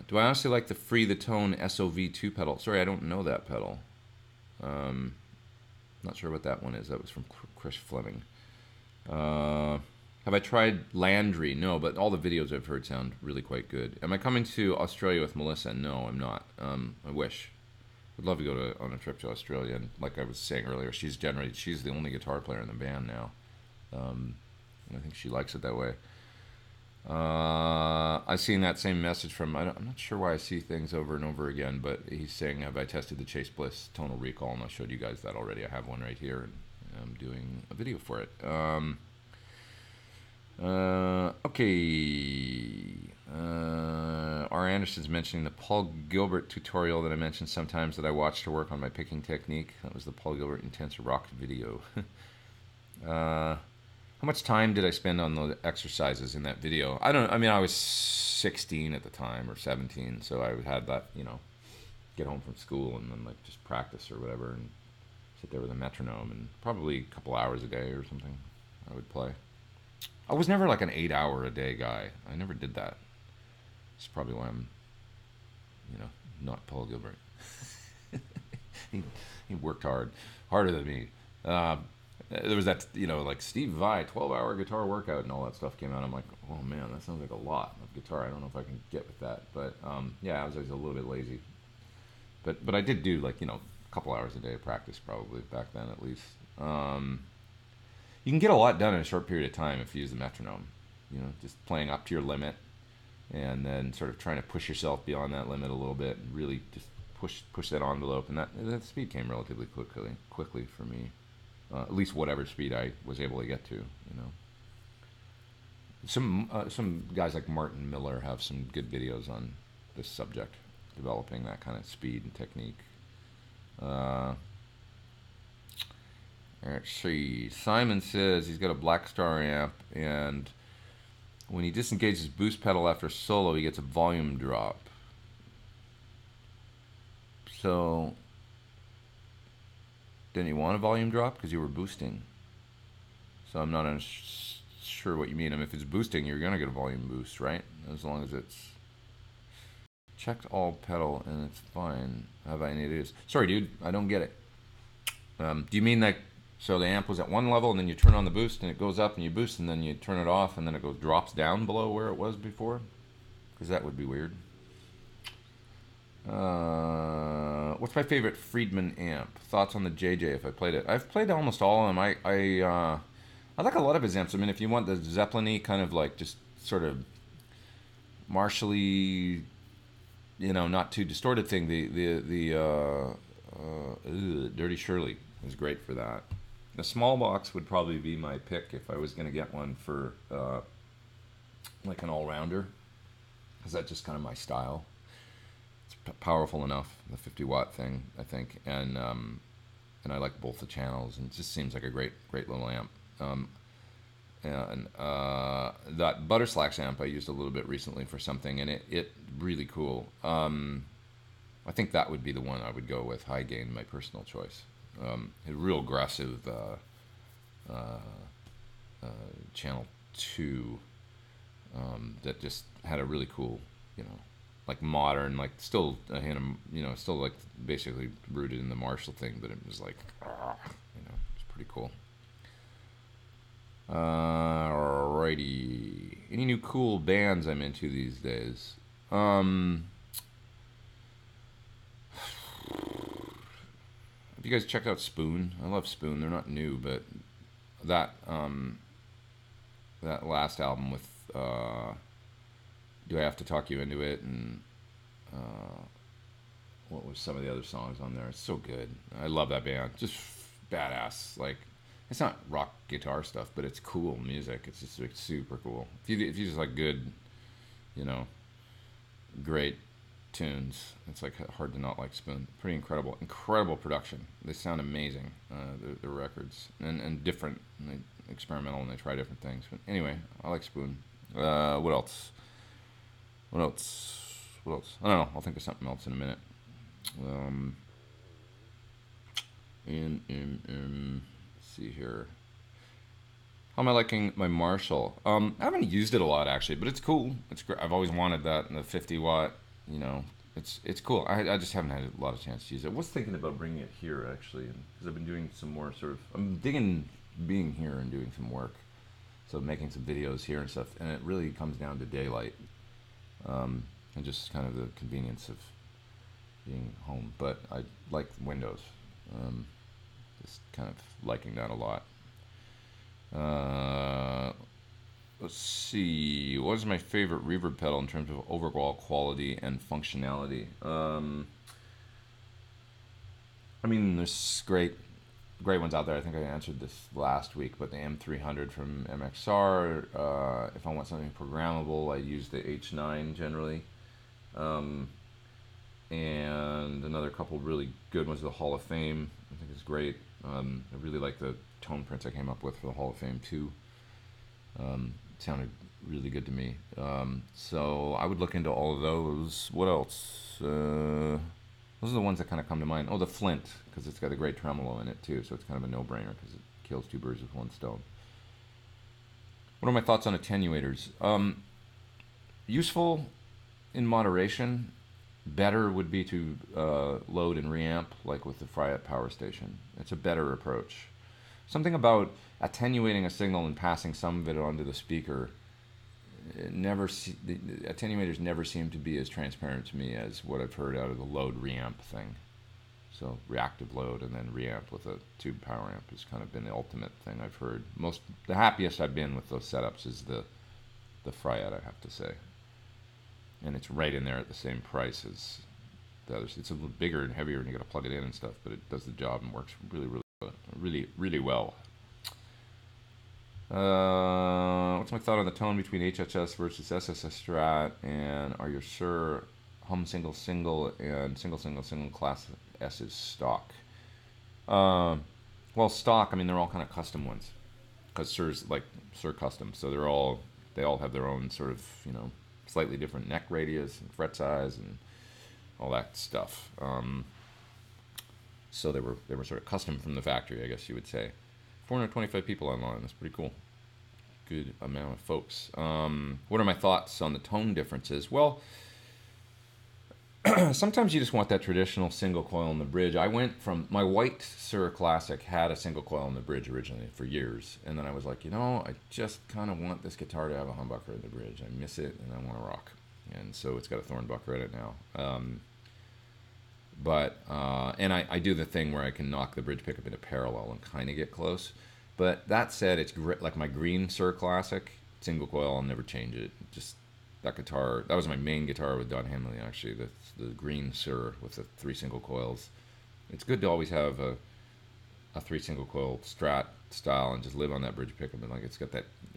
Do I honestly like the Free the Tone SOV2 pedal? Sorry, I don't know that pedal. Not sure what that one is. That was from Chris Fleming. Have I tried Landry? No, but all the videos I've heard sound really quite good. Am I coming to Australia with Melissa? No, I'm not. I wish. I'd love to go on a trip to Australia. And like I was saying earlier, she's the only guitar player in the band now. And I think she likes it that way. I've seen that same message from, I'm not sure why I see things over and over again, but he's saying, have I tested the Chase Bliss Tonal Recall? And I showed you guys that already. I have one right here, and I'm doing a video for it. Okay. R. Anderson's mentioning the Paul Gilbert tutorial that I mentioned sometimes that I watched to work on my picking technique. That was the Paul Gilbert Intense Rock video. How much time did I spend on the exercises in that video? I was 16 at the time, or 17, so I had that, get home from school and then like just practice or whatever, and sit there with a metronome, and probably a couple hours a day or something I would play. I was never like an 8-hour-a-day guy. I never did that. That's probably why I'm, not Paul Gilbert. he worked harder than me. There was that, like Steve Vai, 12-hour guitar workout and all that stuff came out. I'm like, oh man, that sounds like a lot of guitar. I don't know if I can get with that. But yeah, I was always a little bit lazy. But I did do like, a couple hours a day of practice probably back then at least. You can get a lot done in a short period of time if you use the metronome. Just playing up to your limit, and then sort of trying to push yourself beyond that limit a little bit, and really just push that envelope. And that speed came relatively quickly for me. At least whatever speed I was able to get to, Some guys like Martin Miller have some good videos on this subject, developing that kind of speed and technique. Let's see. Simon says he's got a Black Star amp, and when he disengages his boost pedal after solo, he gets a volume drop. So then you want a volume drop because you were boosting. So I'm not sure what you mean. If it's boosting, you're going to get a volume boost, right? As long as it's checked all pedal and it's fine. Have I any ideas? Sorry, dude, I don't get it. Do you mean like, so the amp was at one level and then you turn on the boost and it goes up and you boost and then you turn it off and then it drops down below where it was before? Because that would be weird. What's my favorite Freedman amp? Thoughts on the JJ if I played it? I've played almost all of them. I like a lot of his amps. I mean, if you want the Zeppelin-y kind of like just sort of Marshall-y, not too distorted thing, the Dirty Shirley is great for that. The small box would probably be my pick if I was going to get one for like an all-rounder, because that's just kind of my style. powerful enough, the 50-watt thing, I think, and I like both the channels, and it just seems like a great little amp. And that Butterslacks amp I used a little bit recently for something, and it really cool. I think that would be the one I would go with, high gain, my personal choice. A real aggressive channel 2 that just had a really cool, like modern, like still a hint of, still like basically rooted in the Marshall thing, but it was like, it's pretty cool. Alrighty. Any new cool bands I'm into these days? Have you guys checked out Spoon? I love Spoon. They're not new, but that last album with Do I Have to Talk You Into It, and what was some of the other songs on there? It's so good. I love that band. Just badass. Like, it's not rock guitar stuff, but it's cool music. It's just like super cool. If you just like good, great tunes, it's like hard to not like Spoon. Pretty incredible production. They sound amazing. The records and different, and they experimental, and they try different things. But anyway, I like Spoon. What else? I don't know. I'll think of something else in a minute. Let's see here. How am I liking my Marshall? I haven't used it a lot actually, but it's cool. It's great. I've always wanted that, and the 50-watt. It's cool. I just haven't had a lot of chance to use it. I was thinking about bringing it here actually, because I've been doing some more I'm digging being here and doing some work, so making some videos here and stuff. And it really comes down to daylight, and just kind of the convenience of being home. But I like Windows. Just kind of liking that a lot. Let's see. What is my favorite reverb pedal in terms of overall quality and functionality? There's great ones out there. I think I answered this last week, but the M300 from MXR. If I want something programmable, I use the H9 generally. And another couple really good ones, the Hall of Fame. I think is great. I really like the tone prints I came up with for the Hall of Fame too. Sounded really good to me. So I would look into all of those. What else? Those are the ones that kind of come to mind. Oh, the Flint, because it's got a great tremolo in it too, so it's kind of a no-brainer because it kills two birds with one stone. What are my thoughts on attenuators? Useful in moderation. Better would be to load and reamp, like with the Fryette power station. It's a better approach. Something about attenuating a signal and passing some of it onto the speaker. The attenuators never seem to be as transparent to me as what I've heard out of the load reamp thing. So reactive load and then reamp with a tube power amp has kind of been the ultimate thing I've heard. The happiest I've been with those setups is the Fryette, I have to say. And it's right in there at the same price as the others. It's a little bigger and heavier, and you got to plug it in and stuff, but it does the job and works really well. What's my thought on the tone between Hhs versus Sss Strat, and are you sure hum single and single class S is stock? Well, stock. They're all kind of custom ones, because Sir custom, so they all have their own sort of slightly different neck radius and fret size and all that stuff. So they were sort of custom from the factory, I guess you would say. 425 people online. That's pretty cool. Good amount of folks. What are my thoughts on the tone differences? Well, sometimes you just want that traditional single coil in the bridge. I went from my white Sir Classic had a single coil in the bridge originally for years, and then I was like, I just kind of want this guitar to have a humbucker in the bridge. I miss it, and I want to rock. And so it's got a Thornbucker in it now. And I do the thing where I can knock the bridge pickup into parallel and kind of get close. But that said, it's great. Like my green Sir Classic single coil, I'll never change it. Just that guitar, that was my main guitar with Don Henley, actually, the green Sir with the 3 single coils. It's good to always have a 3 single coil Strat style and just live on that bridge pickup. And it's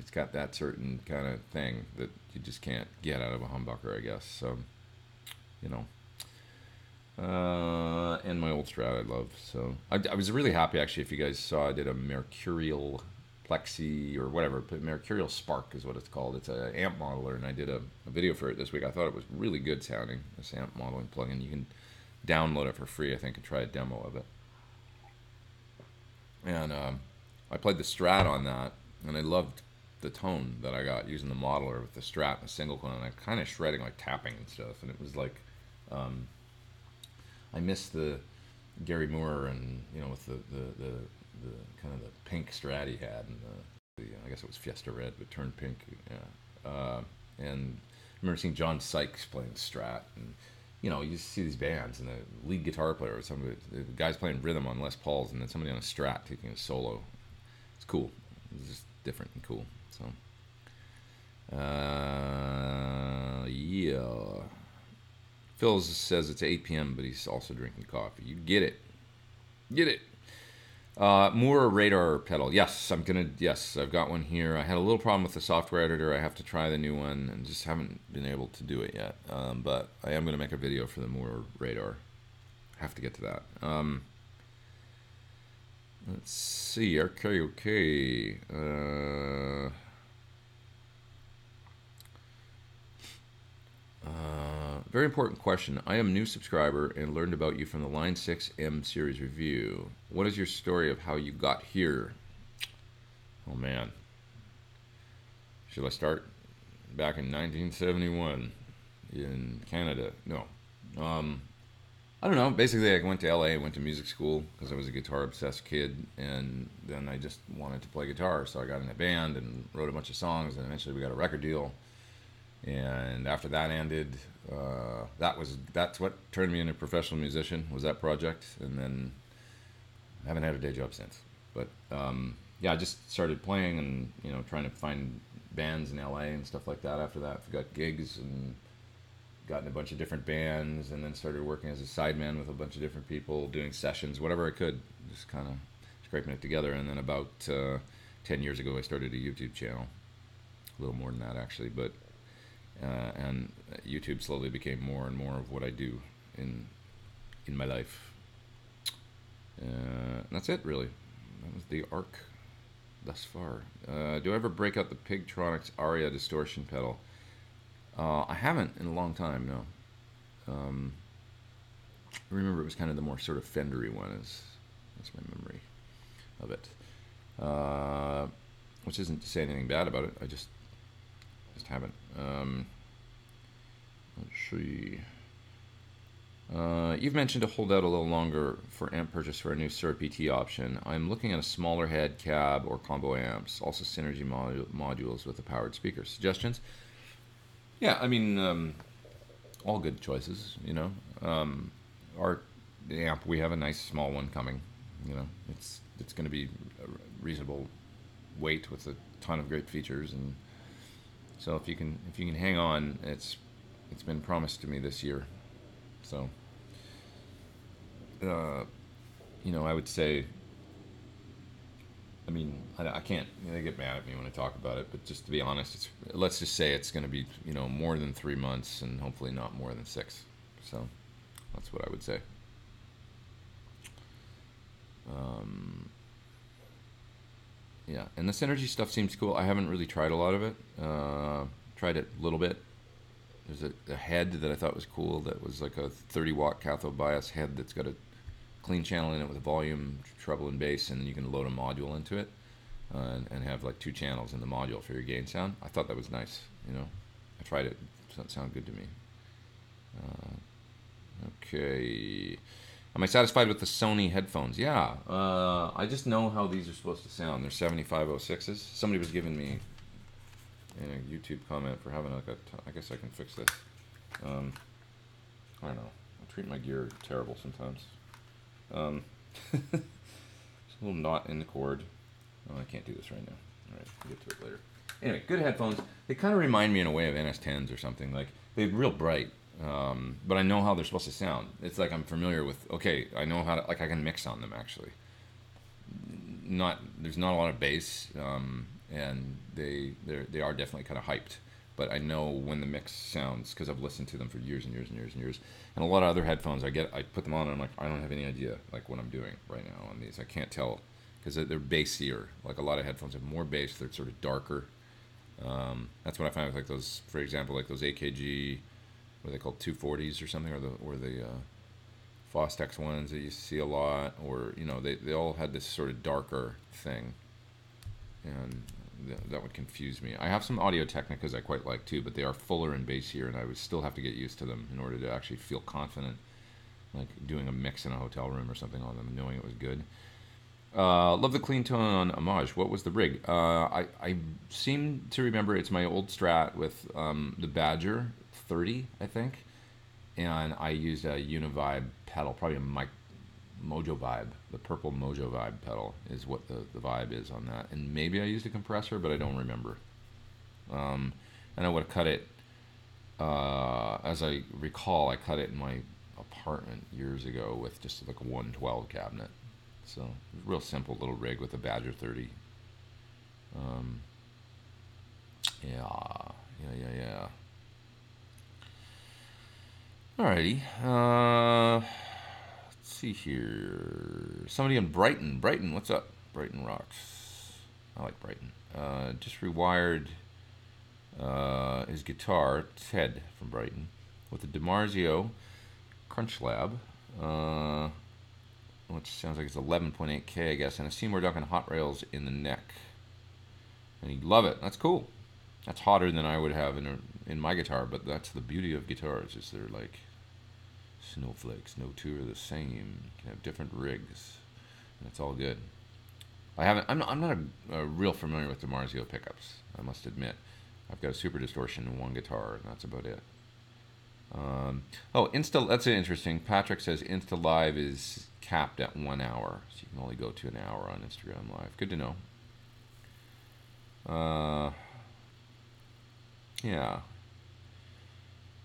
got that certain kind of thing that you just can't get out of a humbucker, I guess. So, And my old Strat I love. So I was really happy, actually, if you guys saw, I did a Mercurial Plexi or whatever, but Mercurial Spark is what it's called. It's an amp modeler, and I did a video for it this week. I thought it was really good sounding, this amp modeling plugin. You can download it for free, I think, and try a demo of it. And I played the Strat on that, and I loved the tone that I got using the modeler with the Strat and the single coil, and I kind of shredding, like tapping and stuff, and it was like, I missed the Gary Moore and, you know, with the kind of the pink Strat he had, and the I guess it was Fiesta Red, but turned pink, yeah. And I remember seeing John Sykes playing Strat, and you know, you see these bands, and the lead guitar player, or somebody, the guy's playing rhythm on Les Pauls, and then somebody on a Strat taking a solo. It's cool. It's just different and cool. So, yeah. Phil says it's 8 p.m., but he's also drinking coffee. You get it. Get it. More radar pedal. Yes, yes, I've got one here. I had a little problem with the software editor. I have to try the new one and just haven't been able to do it yet. But I am going to make a video for the more radar. Have to get to that. Let's see. Okay. Very important question. I am a new subscriber and learned about you from the Line 6M series review. What is your story of how you got here? Oh man. Should I start back in 1971 in Canada? No. I don't know. Basically, I went to LA, went to music school because I was a guitar obsessed kid, and then I just wanted to play guitar, so I got in a band and wrote a bunch of songs, and eventually we got a record deal. And after that ended, that's what turned me into a professional musician, was that project. And then I haven't had a day job since. But yeah, I just started playing and, you know, trying to find bands in LA and stuff like that. After that, I got gigs and got in a bunch of different bands, and then started working as a sideman with a bunch of different people, doing sessions, whatever I could, just kind of scraping it together. And then about 10 years ago, I started a YouTube channel. A little more than that, actually, but and YouTube slowly became more and more of what I do in my life. And that's it, really. That was the arc thus far. Do I ever break out the Pigtronics Aria distortion pedal? I haven't in a long time, no. I remember it was kind of the more sort of Fendery one. That's my memory of it. Which isn't to say anything bad about it. I just haven't. Let's see. You've mentioned to hold out a little longer for amp purchase for a new Sur PT option. I'm looking at a smaller head cab or combo amps, also synergy modules with a powered speaker. Suggestions? Yeah, I mean, all good choices, you know. The amp, we have a nice small one coming. You know, it's going to be a reasonable weight with a ton of great features, and so if you can hang on, it's been promised to me this year. So, you know, I would say, I mean, I can't, you know, they get mad at me when I talk about it, but just to be honest, let's just say it's going to be, you know, more than 3 months and hopefully not more than 6. So that's what I would say. Yeah, and the synergy stuff seems cool. I haven't really tried a lot of it. Tried it a little bit. There's a head that I thought was cool that was like a 30-watt cathode bias head that's got a clean channel in it with a volume, treble, and bass, and then you can load a module into it and have like 2 channels in the module for your gain sound. I thought that was nice, you know. I tried it. It sounded good to me. Okay. Am I satisfied with the Sony headphones? Yeah. I just know how these are supposed to sound. They're 7506s. Somebody was giving me in a YouTube comment for having like I guess I can fix this. I don't know. I treat my gear terrible sometimes. There's a little knot in the cord. Oh, I can't do this right now. All right, we'll get to it later. Anyway, good headphones. They kind of remind me in a way of NS10s or something. Like, they're real bright. But I know how they're supposed to sound. It's like I'm familiar with, okay, I know how to, like I can mix on them actually. There's not a lot of bass, and they are definitely kind of hyped, but I know when the mix sounds because I've listened to them for years and years and years and years. And a lot of other headphones, I put them on and I'm like, I don't have any idea like what I'm doing right now on these. I can't tell because they're bassier. Like a lot of headphones have more bass. They're sort of darker. That's what I find with like those, for example, like those AKG, what are they called, 240s or something, or the Fostex ones that you see a lot, or you know, they all had this sort of darker thing, and that would confuse me. I have some Audio Technicas I quite like too, but they are fuller and bassier, and I would still have to get used to them in order to actually feel confident, like doing a mix in a hotel room or something on them, and knowing it was good. Love the clean tone on Homage. What was the rig? I seem to remember it's my old Strat with the Badger 30, I think, and I used a Univibe pedal, probably a Mojo Vibe. The purple Mojo Vibe pedal is what the vibe is on that, and maybe I used a compressor, but I don't remember. And I would have cut it, as I recall, I cut it in my apartment years ago with just like a 112 cabinet. So, real simple little rig with a Badger 30. Yeah. Alrighty. Let's see here. Somebody in Brighton. Brighton, what's up? Brighton rocks. I like Brighton. Just rewired his guitar, Ted from Brighton, with a DiMarzio Crunch Lab. Which sounds like it's 11.8K, I guess, and a Seymour Duncan hot rails in the neck. And he'd love it. That's cool. That's hotter than I would have in my guitar, but that's the beauty of guitars, is they're like snowflakes. No two are the same. You can have different rigs, and it's all good. I'm not a real familiar with DiMarzio pickups, I must admit. I've got a Super Distortion and one guitar, and that's about it. That's interesting. Patrick says Insta Live is capped at 1 hour, so you can only go to an hour on Instagram Live. Good to know. Yeah.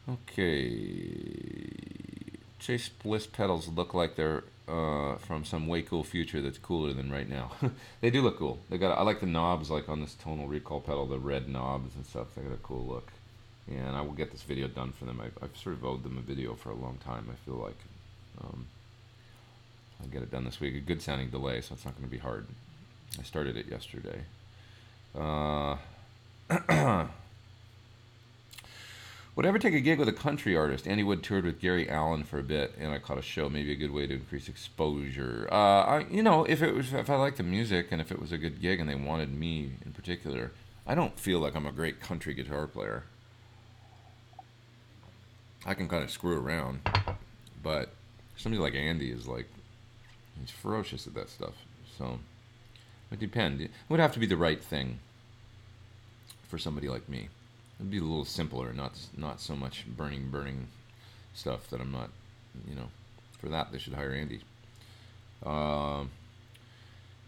Okay. Chase Bliss pedals look like they're from some way cool future that's cooler than right now. They do look cool. I like the knobs, like on this Tonal Recall pedal, the red knobs and stuff. They got a cool look. And I will get this video done for them. I've sort of owed them a video for a long time, I feel like. I'll get it done this week. A good sounding delay, so it's not going to be hard. I started it yesterday. Would I ever take a gig with a country artist? Andy Wood toured with Gary Allan for a bit, and I caught a show. Maybe a good way to increase exposure. If I liked the music and if it was a good gig and they wanted me in particular, I don't feel like I'm a great country guitar player. I can kind of screw around, but somebody like Andy is like, he's ferocious at that stuff. So it depends. It would have to be the right thing for somebody like me. It'd be a little simpler, not so much burning stuff that I'm not, for that they should hire Andy.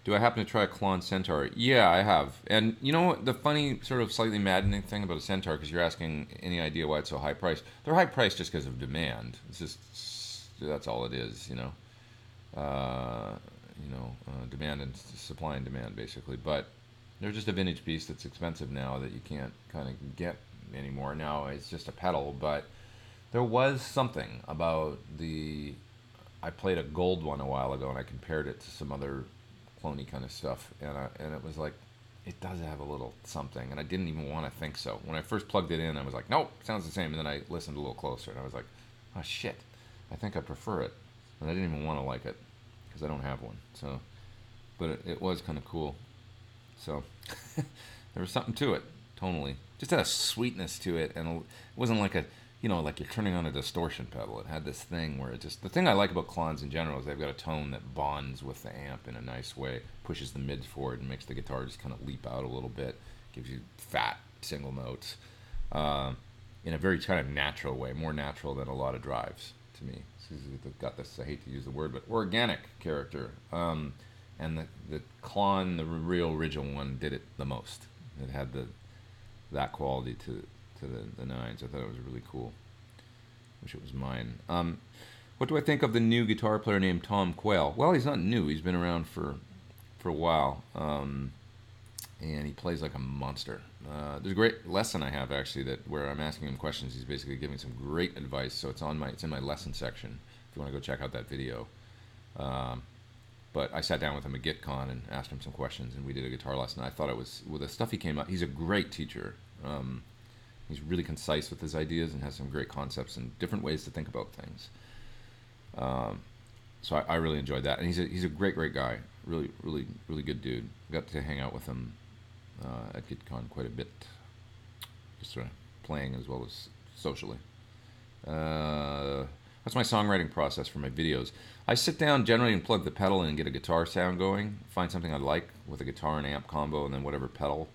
Do I happen to try a Klon Centaur? Yeah, I have. And you know what, the funny, sort of slightly maddening thing about a Centaur, because you're asking any idea why it's so high priced. They're high priced just because of demand. It's just, that's all it is, demand and supply and demand, basically. But they're just a vintage piece that's expensive now that you can't kind of get anymore. Now it's just a pedal, but there was something about I played a gold one a while ago, and I compared it to some other cloney kind of stuff, and it was like, it does have a little something, and I didn't even want to think so. When I first plugged it in, I was like, nope, sounds the same, and then I listened a little closer, and I was like, oh shit, I think I prefer it, and I didn't even want to like it, because I don't have one, so, but it was kind of cool, so, there was something to it, tonally, just had a sweetness to it, and it wasn't like like you're turning on a distortion pedal. It had this thing where the thing I like about Klons in general is they've got a tone that bonds with the amp in a nice way, pushes the mids forward and makes the guitar just kind of leap out a little bit, gives you fat single notes, in a very kind of natural way, more natural than a lot of drives to me. They've got this, I hate to use the word, but organic character. And the Klon, the real original one, did it the most. It had that quality to the nines. I thought it was really cool. Wish it was mine. What do I think of the new guitar player named Tom Quayle? Well, he's not new. He's been around for a while. and he plays like a monster. There's a great lesson I have actually where I'm asking him questions. He's basically giving some great advice. So it's in my lesson section. If you want to go check out that video. But I sat down with him at GitCon and asked him some questions, and we did a guitar lesson. I thought it was, with the stuff he came up, he's a great teacher. He's really concise with his ideas and has some great concepts and different ways to think about things. So I really enjoyed that, and he's a great guy. Really good dude. Got to hang out with him at GitCon quite a bit, just sort of playing as well as socially. That's my songwriting process for my videos. I sit down generally and plug the pedal in and get a guitar sound going, find something I like with a guitar and amp combo, and then whatever pedal.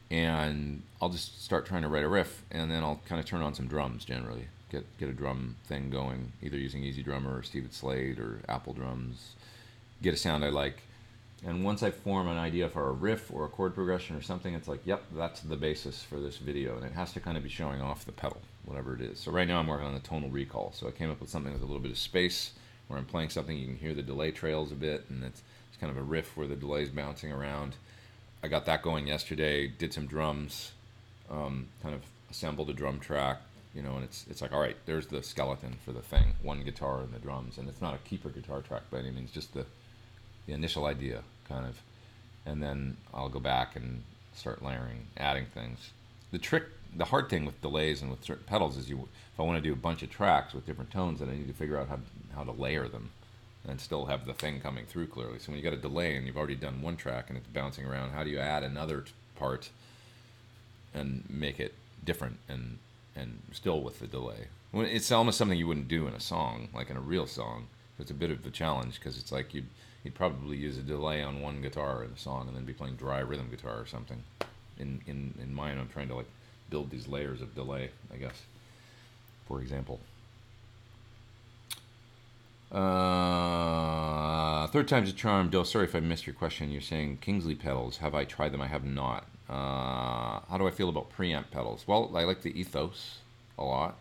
And I'll just start trying to write a riff, and then I'll kind of turn on some drums generally. Get a drum thing going, either using Easy Drummer or Steve Slade or Apple drums. Get a sound I like. And once I form an idea for a riff or a chord progression or something, it's like, yep, that's the basis for this video. And it has to kind of be showing off the pedal, whatever it is. So right now I'm working on the tonal recall. So I came up with something with a little bit of space, where I'm playing something, you can hear the delay trails a bit, and it's kind of a riff where the delay is bouncing around. I got that going yesterday, did some drums, kind of assembled a drum track, you know, and it's like, all right, there's the skeleton for the thing, one guitar and the drums. And it's not a keeper guitar track by any means, just the initial idea, kind of. And then I'll go back and start layering, adding things. The hard thing with delays and with certain pedals is if I want to do a bunch of tracks with different tones, then I need to figure out how to layer them and still have the thing coming through clearly. So when you got a delay and you've already done one track and it's bouncing around, how do you add another part and make it different and still with the delay? Well, it's almost something you wouldn't do in a song, like in a real song. It's a bit of a challenge because it's like you'd probably use a delay on one guitar in a song and then be playing dry rhythm guitar or something. In mine, I'm trying to like build these layers of delay, I guess, for example. Third time's a charm. Bill, sorry if I missed your question. You're saying Kingsley pedals. Have I tried them? I have not. How do I feel about preamp pedals? Well, I like the Ethos a lot.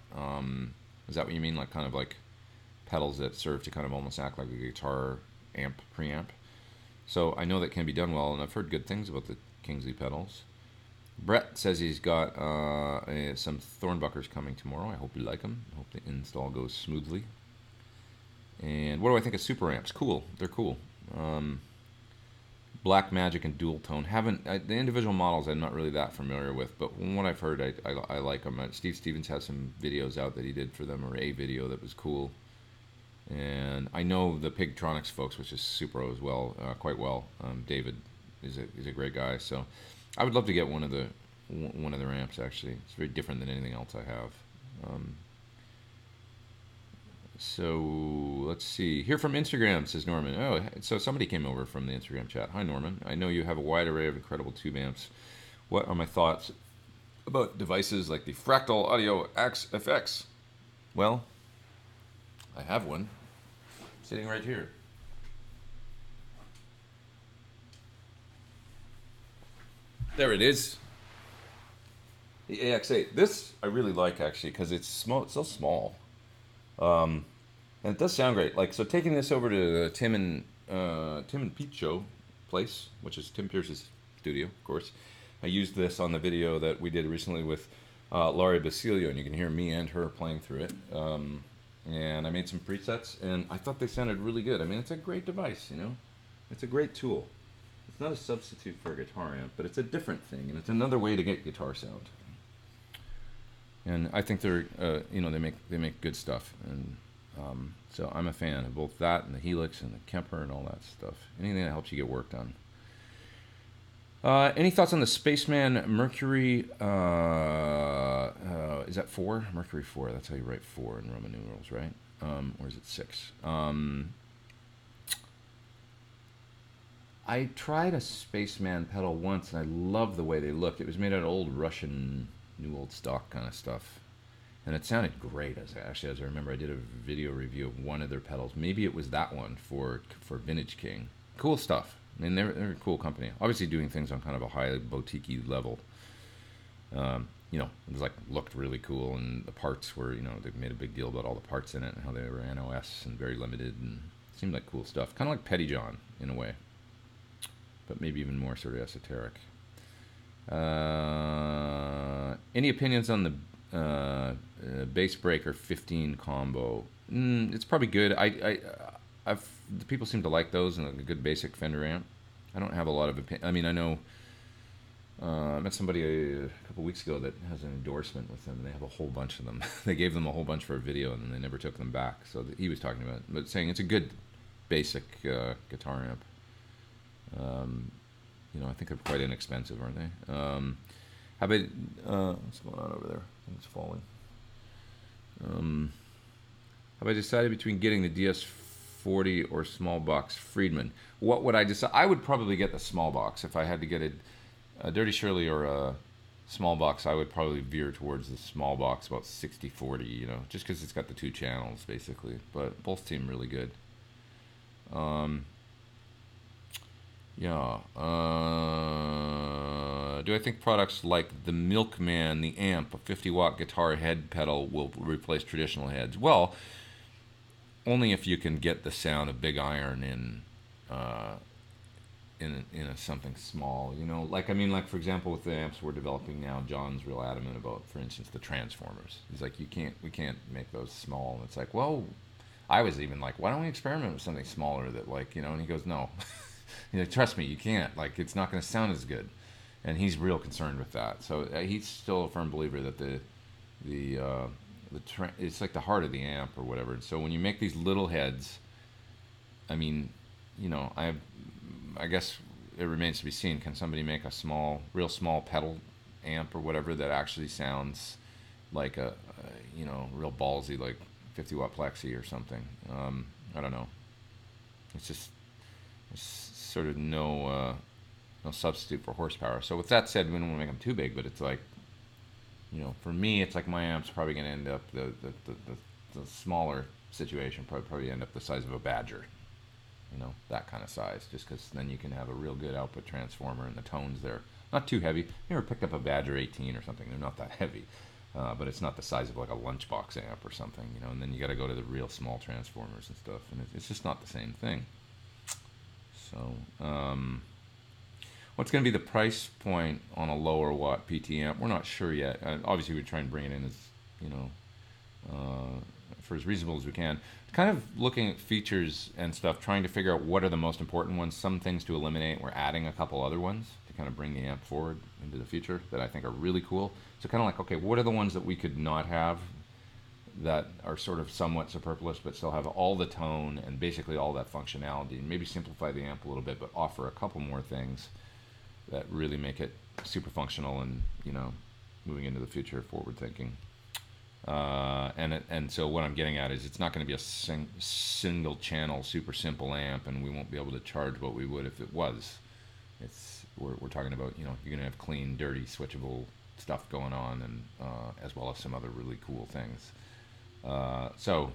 Is that what you mean? Like kind of like pedals that serve to kind of almost act like a guitar amp preamp. So I know that can be done well, and I've heard good things about the Kingsley pedals. Brett says he's got some Thornbuckers coming tomorrow. I hope you like them. I hope the install goes smoothly. And what do I think of super amps? Cool. They're cool. Black Magic and Dual Tone. The individual models I'm not really that familiar with, but from what I've heard, I like them. Steve Stevens has some videos out that he did for them, or a video that was cool. And I know the Pigtronics folks, which is super as well, quite well. David is a great guy, so I would love to get one of their amps. Actually, it's very different than anything else I have. So let's see. Here from Instagram, says Norman. Oh, so somebody came over from the Instagram chat. Hi, Norman. I know you have a wide array of incredible tube amps. What are my thoughts about devices like the Fractal Audio Axe FX? Well, I have one sitting right here. There it is. The AX8. This I really like actually because it's small. It's so small. And it does sound great. Like, so taking this over to the Tim and Pete show place, which is Tim Pierce's studio, of course. I used this on the video that we did recently with Laurie Basilio, and you can hear me and her playing through it. And I made some presets, and I thought they sounded really good. I mean, it's a great device, you know? It's a great tool. It's not a substitute for a guitar amp, but it's a different thing, and it's another way to get guitar sound. And I think they're, they make good stuff, and so I'm a fan of both that and the Helix and the Kemper and all that stuff. Anything that helps you get work done. Any thoughts on the Spaceman Mercury? Is that 4? Mercury 4. That's how you write 4 in Roman numerals, right? Or is it 6? I tried a Spaceman pedal once, and I loved the way they looked. It was made out of old Russian, new old stock kind of stuff. And it sounded great. As I remember, I did a video review of one of their pedals. Maybe it was that one for Vintage King. Cool stuff. I mean, they're a cool company. Obviously doing things on kind of a high boutique-y level. It was like, looked really cool, and the parts were, they made a big deal about all the parts in it and how they were NOS and very limited, and seemed like cool stuff. Kind of like Petty John, in a way. but maybe even more sort of esoteric. Any opinions on the Bass Breaker 15 combo? It's probably good. The people seem to like those and a good basic Fender amp. I don't have a lot of opinion. I mean, I know I met somebody a couple weeks ago that has an endorsement with them, and they have a whole bunch of them. They gave them a whole bunch for a video, and then they never took them back. So he was talking about it, but saying it's a good basic guitar amp. You know, I think they're quite inexpensive, aren't they? How about what's going on over there? I think it's falling. Have I decided between getting the DS40 or small box Freedman? What would I decide? I would probably get the small box if I had to get a Dirty Shirley or a small box. I would probably veer towards the small box, about 60-40, you know, just because it's got the 2 channels basically. But both seem really good. Yeah. Do I think products like the Milkman, the amp, a 50-watt guitar head pedal will replace traditional heads? Well, only if you can get the sound of big iron in something small. You know, like, I mean, like, for example, with the amps we're developing now, John's real adamant about, for instance, the transformers. He's like, we can't make those small. And it's like, well, I was even like, why don't we experiment with something smaller that, like, you know, and he goes, no. You know, trust me, you can't. Like, it's not going to sound as good, and he's real concerned with that. So he's still a firm believer that it's like the heart of the amp or whatever. So when you make these little heads, I mean, you know, I guess it remains to be seen. Can somebody make a real small pedal amp or whatever that actually sounds like a you know, real ballsy, like 50-watt plexi or something? I don't know. It's sort of no substitute for horsepower. So with that said, we don't want to make them too big, but it's like, you know, for me, it's like my amp's probably going to end up the smaller situation, probably end up the size of a Badger, you know, that kind of size, just because then you can have a real good output transformer and the tones there. Not too heavy. You ever picked up a Badger 18 or something? They're not that heavy, but it's not the size of like a lunchbox amp or something, you know, and then you got to go to the real small transformers and stuff, and it's just not the same thing. So, what's going to be the price point on a lower watt PT amp? We're not sure yet. Obviously, we try and bring it in as, you know, for as reasonable as we can. Kind of looking at features and stuff, trying to figure out what are the most important ones. Some things to eliminate. We're adding a couple other ones to kind of bring the amp forward into the future that I think are really cool. So kind of like, okay, what are the ones that we could not have that are sort of somewhat superfluous but still have all the tone and basically all that functionality, and maybe simplify the amp a little bit but offer a couple more things that really make it super functional and, you know, moving into the future, forward thinking. And so what I'm getting at is it's not going to be a single channel super simple amp, and we won't be able to charge what we would if it was. We're talking about, you know, you're going to have clean, dirty, switchable stuff going on, and as well as some other really cool things. So,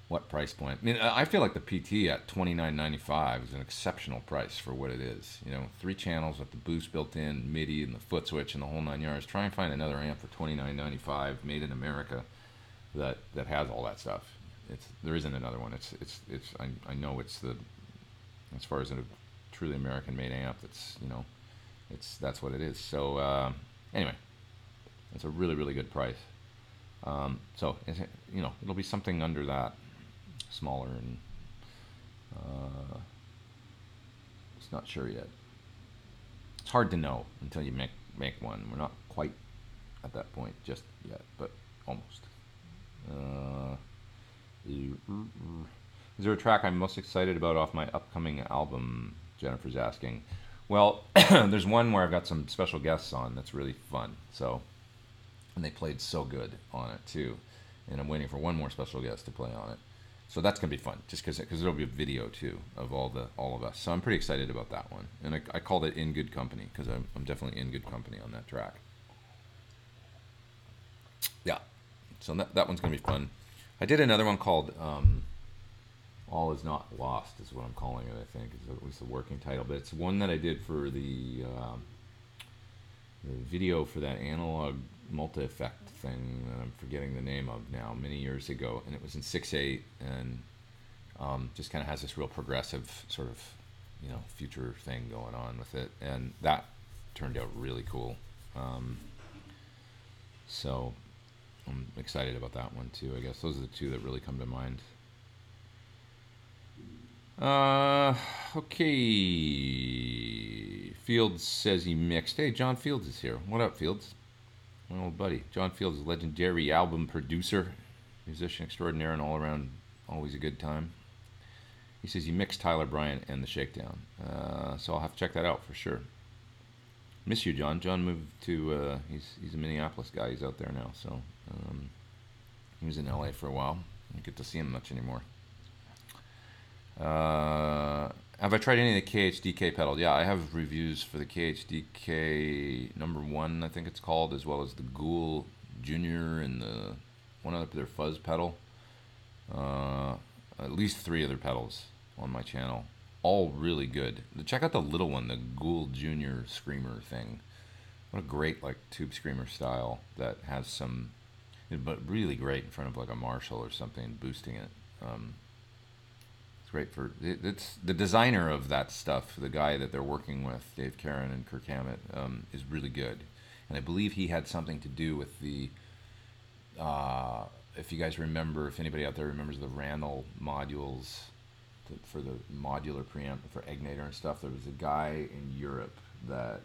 what price point? I mean, I feel like the PT at $29.95 is an exceptional price for what it is. You know, 3 channels with the boost built in, MIDI, and the foot switch, and the whole 9 yards. Try and find another amp for $29.95 made in America that has all that stuff. There isn't another one. I know it's the, as far as a truly American made amp, that's, you know, that's what it is. So anyway, it's a really, really good price. So, you know, it'll be something under that, smaller, and it's not sure yet. It's hard to know until you make one. We're not quite at that point just yet, but almost. Is there a track I'm most excited about off my upcoming album? Jennifer's asking. Well, there's one where I've got some special guests on that's really fun. So, and they played so good on it too, and I'm waiting for one more special guest to play on it. So that's gonna be fun, just because there'll be a video too of all of us. So I'm pretty excited about that one, and I called it "In Good Company" because I'm definitely in good company on that track. Yeah, so that one's gonna be fun. I did another one called "All Is Not Lost" is what I'm calling it. I think is at least the working title, but it's one that I did for the video for that analog multi-effect thing that I'm forgetting the name of now, many years ago, and it was in 6/8, and just kind of has this real progressive sort of you know, future thing going on with it, and that turned out really cool. So I'm excited about that one too. I guess those are the two that really come to mind. Okay. Fields says he mixed. Hey, John Fields is here. What up, Fields? My old buddy. John Fields is a legendary album producer, musician extraordinaire, and all around always a good time. He says he mixed Tyler Bryant and the Shakedown. So I'll have to check that out for sure. Miss you, John. John moved to, he's a Minneapolis guy. He's out there now. So he was in LA for a while. I don't get to see him much anymore. Have I tried any of the KHDK pedals? Yeah, I have reviews for the KHDK #1, I think it's called, as well as the Ghoul Junior and the one other, their fuzz pedal. At least 3 other pedals on my channel, all really good. Check out the little one, the Ghoul Junior Screamer thing. What a great like tube screamer style that has some, but really great in front of like a Marshall or something, boosting it. It's great for it's the designer of that stuff, the guy that they're working with, Dave Caron and Kirk Hammett, is really good, and I believe he had something to do with the. If you guys remember, if anybody out there remembers the Randall modules for the modular preamp for Egnator and stuff, there was a guy in Europe that,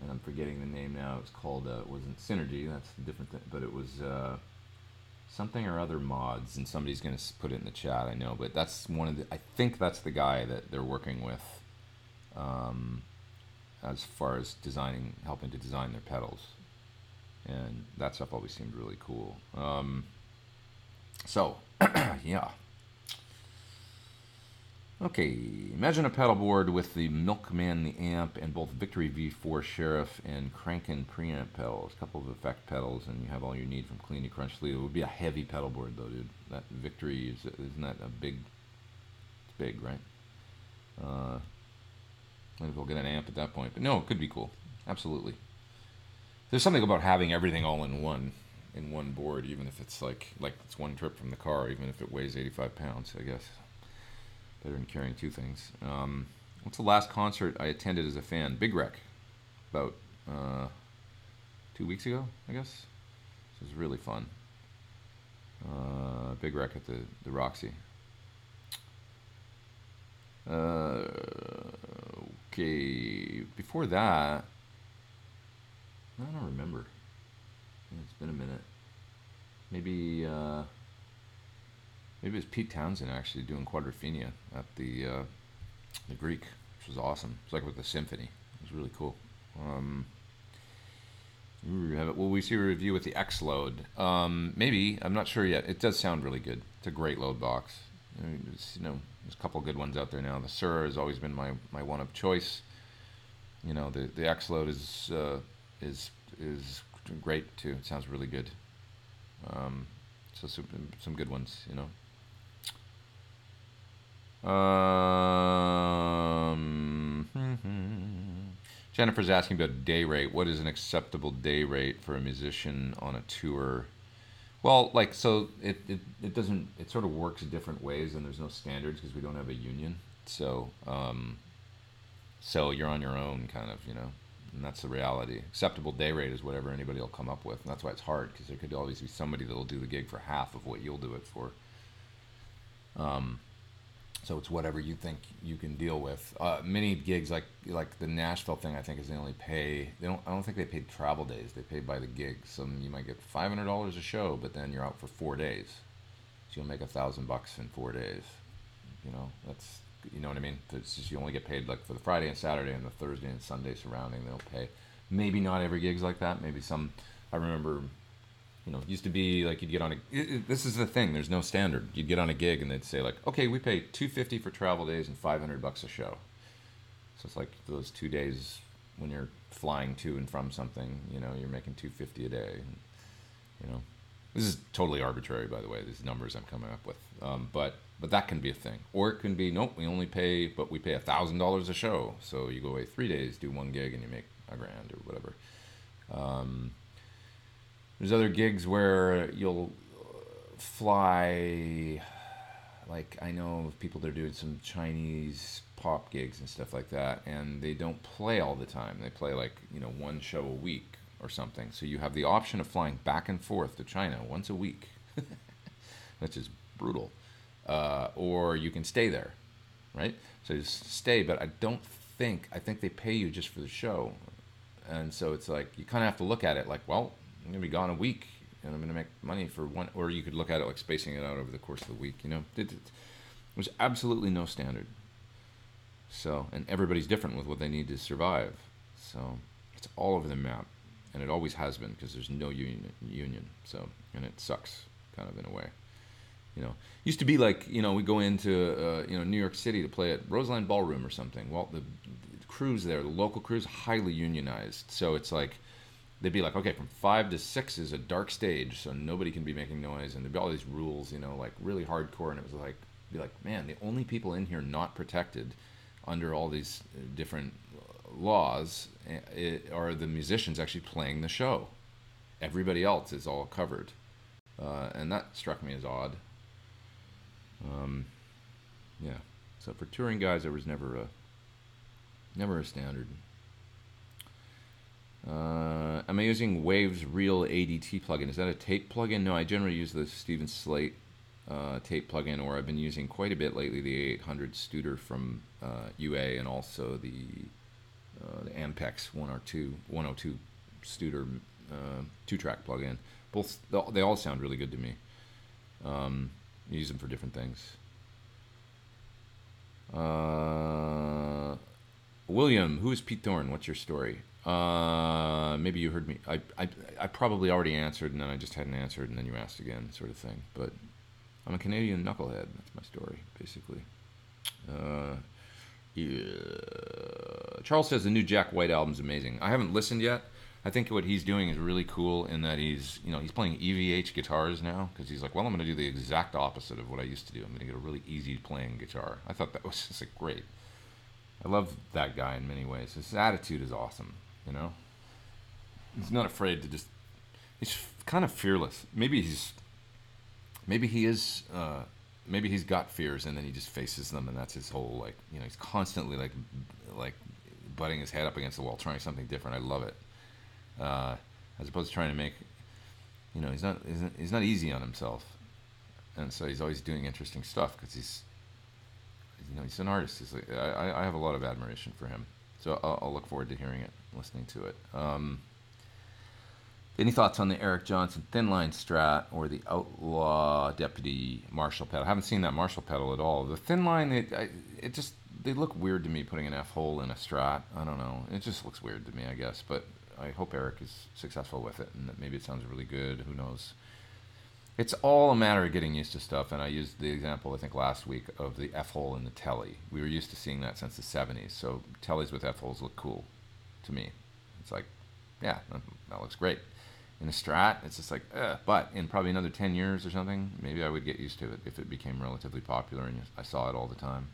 and I'm forgetting the name now. It was called it wasn't Synergy. That's a different thing, but it was. Something or other mods, and somebody's going to put it in the chat, I know, but that's one of the, I think that's the guy that they're working with as far as designing, helping to design their pedals, and that stuff always seemed really cool. So, yeah. Okay, imagine a pedal board with the Milkman, the amp, and both Victory V4 Sheriff and Kranken preamp pedals, a couple of effect pedals, and you have all you need from clean to crunch. It would be a heavy pedal board, though, dude. That Victory, isn't that a big, it's big, right? Might as well get an amp at that point. But no, it could be cool. Absolutely. There's something about having everything all in one board, even if it's like it's one trip from the car, even if it weighs 85 pounds, I guess. Better than carrying 2 things. What's the last concert I attended as a fan? Big Wreck. About 2 weeks ago, I guess. This was really fun. Big Wreck at the Roxy. Okay. Before that, I don't remember. It's been a minute. Maybe it was Pete Townsend actually doing Quadrophenia at the Greek, which was awesome. It was like with the symphony. It was really cool. Will we see a review with the X-Load? Maybe. I'm not sure yet. It does sound really good. It's a great load box. There's a couple good ones out there now. The Sur has always been my one of choice. You know, the X-Load is great too. It sounds really good. So some good ones, you know. Jennifer's asking about day rate. What is an acceptable day rate for a musician on a tour? Well, like, so it doesn't, it sort of works different ways, and there's no standards because we don't have a union. So so you're on your own, kind of, you know, and that's the reality. Acceptable day rate is whatever anybody will come up with, and that's why it's hard, because there could always be somebody that'll do the gig for half of what you'll do it for. So it's whatever you think you can deal with. Many gigs, like the Nashville thing, I think is they only pay. I don't think they paid travel days. They pay by the gig. So you might get $500 a show, but then you're out for 4 days. So you'll make $1,000 in 4 days. You know, that's, you know what I mean. It's just you only get paid like for the Friday and Saturday and the Thursday and Sunday surrounding. They'll pay. Maybe not every gig's like that. Maybe some. I remember. You know, it used to be like you'd get on a. This is the thing. There's no standard. You'd get on a gig and they'd say like, okay, we pay $250 for travel days and $500 a show. So it's like those 2 days when you're flying to and from something. You know, you're making $250 a day. You know, this is totally arbitrary, by the way. These numbers I'm coming up with. But that can be a thing, or it can be nope. We only pay, but we pay $1,000 a show. So you go away 3 days, do 1 gig, and you make $1,000 or whatever. There's other gigs where you'll fly, like I know of people that are doing some Chinese pop gigs and stuff like that, and they don't play all the time. They play like, you know, one show a week or something. So you have the option of flying back and forth to China once a week, which is brutal. Or you can stay there, right? So you stay, but I think they pay you just for the show. And so it's like, you kind of have to look at it like, well, I'm going to be gone a week and I'm going to make money for one, or you could look at it like spacing it out over the course of the week, you know. There's absolutely no standard. So, and everybody's different with what they need to survive. So it's all over the map, and it always has been, because there's no union. So, and it sucks kind of in a way. You know, used to be like, you know, we go into you know, New York City to play at Roseland Ballroom or something. Well, the crews there, the local crews, highly unionized. So it's like, they'd be like, okay, from 5 to 6 is a dark stage, so nobody can be making noise, and there'd be all these rules, you know, like really hardcore. And it was like, be like, man, the only people in here not protected under all these different laws are the musicians actually playing the show. Everybody else is all covered, and that struck me as odd. Yeah. So for touring guys, there was never a standard. Am I using Wave's Real ADT plugin? Is that a tape plugin? No, I generally use the Steven Slate tape plugin, or I've been using quite a bit lately the 800 Studer from UA, and also the Ampex 102 Studer 2-track plugin. Both, they all sound really good to me. Use them for different things. William, who is Pete Thorn? What's your story? Maybe you heard me. I probably already answered, and then I just hadn't answered, and then you asked again, sort of thing. But I'm a Canadian knucklehead. That's my story, basically. Yeah. Charles says the new Jack White album's amazing. I haven't listened yet. I think what he's doing is really cool in that he's playing EVH guitars now, because he's like, well, I'm going to do the exact opposite of what I used to do. I'm going to get a really easy playing guitar. I thought that was just like great. I love that guy in many ways. His attitude is awesome, you know? He's not afraid to just, he's kind of fearless. Maybe he's got fears and then he just faces them, and that's his whole, like, you know, he's constantly like butting his head up against the wall, trying something different. I love it. As opposed to trying to make, you know, he's not easy on himself, and so he's always doing interesting stuff because he's an artist. He's like, I have a lot of admiration for him, so I'll look forward to hearing it, listening to it. Any thoughts on the Eric Johnson Thinline Strat or the Outlaw Deputy Marshall pedal? I haven't seen that Marshall pedal at all. The Thinline, they look weird to me, putting an F-hole in a Strat. I don't know. It just looks weird to me, I guess, but I hope Eric is successful with it, and that maybe it sounds really good. Who knows? It's all a matter of getting used to stuff, and I used the example, I think, last week of the F-hole in the Telly. We were used to seeing that since the 70s, so Tellys with F-holes look cool to me. It's like, yeah, that looks great. In a Strat, it's just like, but in probably another 10 years or something, maybe I would get used to it if it became relatively popular and I saw it all the time.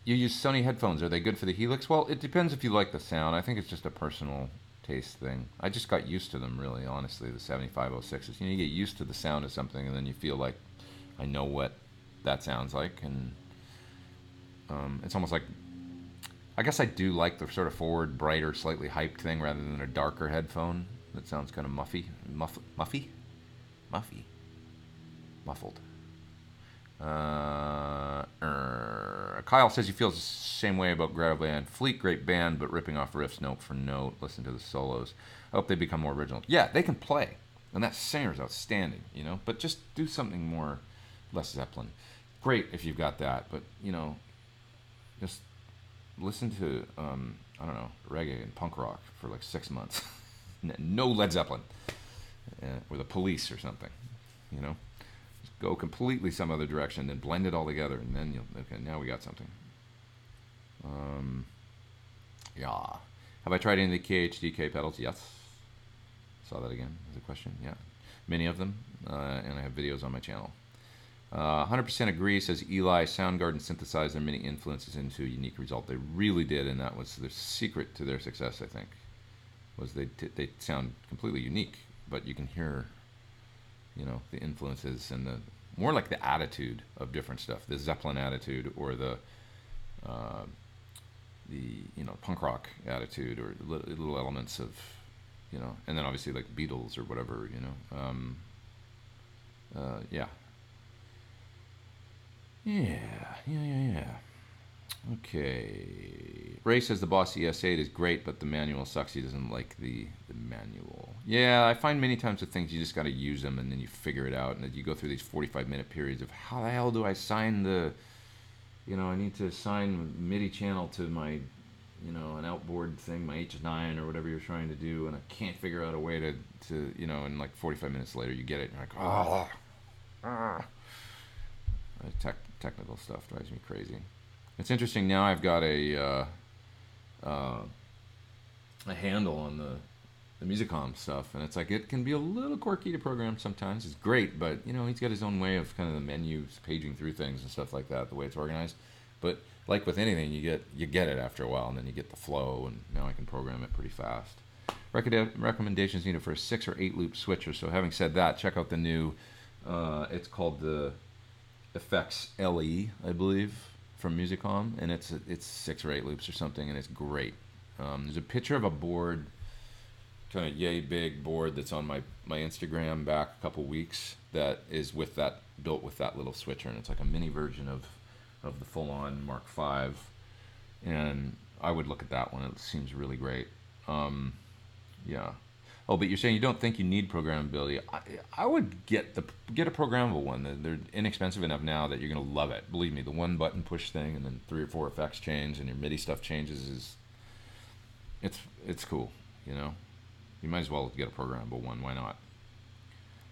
You use Sony headphones. Are they good for the Helix? Well, it depends if you like the sound. I think it's just a personal taste thing. I just got used to them, really, honestly, the 7506s. You know, you get used to the sound of something, and then you feel like, I know what that sounds like, and it's almost like, I guess I do like the sort of forward, brighter, slightly hyped thing rather than a darker headphone that sounds kind of muffled. Kyle says he feels the same way about Greta Van Fleet. Great band, but ripping off riffs note for note. Listen to the solos. I hope they become more original. Yeah, they can play, and that singer's outstanding, you know. But just do something more, less Zeppelin. Great if you've got that, but you know, just listen to I don't know, reggae and punk rock for like 6 months. No Led Zeppelin, or the Police or something, you know. Go completely some other direction, then blend it all together, and then okay, now we got something. Yeah. Have I tried any of the KHDK pedals? Yes. Saw that again as a question. Yeah. Many of them, and I have videos on my channel. 100% agree, says Eli. Soundgarden synthesized their many influences into a unique result. They really did, and that was the secret to their success, I think, was they sound completely unique, but you can hear, you know, the influences and the more like the attitude of different stuff, the Zeppelin attitude, or the punk rock attitude, or little elements of, and then obviously like Beatles or whatever, yeah. Okay. Ray says the Boss ES8 is great, but the manual sucks. He doesn't like the manual. Yeah, I find many times with things you just got to use them, and then you figure it out, and then you go through these 45-minute periods of how the hell do I sign the, I need to assign MIDI channel to my, an outboard thing, my Hhs or whatever you're trying to do, and I can't figure out a way to and like 45 minutes later you get it, and you're like, technical stuff drives me crazy. It's interesting now. I've got a handle on the Musicom stuff, and it's like it can be a little quirky to program sometimes. It's great, but he's got his own way of kind of the menus, paging through things and stuff like that, the way it's organized. But like with anything, you get it after a while, and then you get the flow, and now I can program it pretty fast. Recommendations needed for a 6 or 8 loop switcher. So having said that, check out the new. It's called the Effects LE, I believe, from Musicom, and it's 6 or 8 loops or something, and it's great. There's a picture of a board, kind of yay big board that's on my Instagram back a couple weeks that is built with that little switcher, and it's like a mini version of the full-on Mark V, and I would look at that one. It seems really great. Yeah. Oh, but you're saying you don't think you need programmability. I would get a programmable one. They're inexpensive enough now that you're going to love it. Believe me, the one button push thing and then 3 or 4 effects change and your MIDI stuff changes it's cool, You might as well get a programmable one. Why not?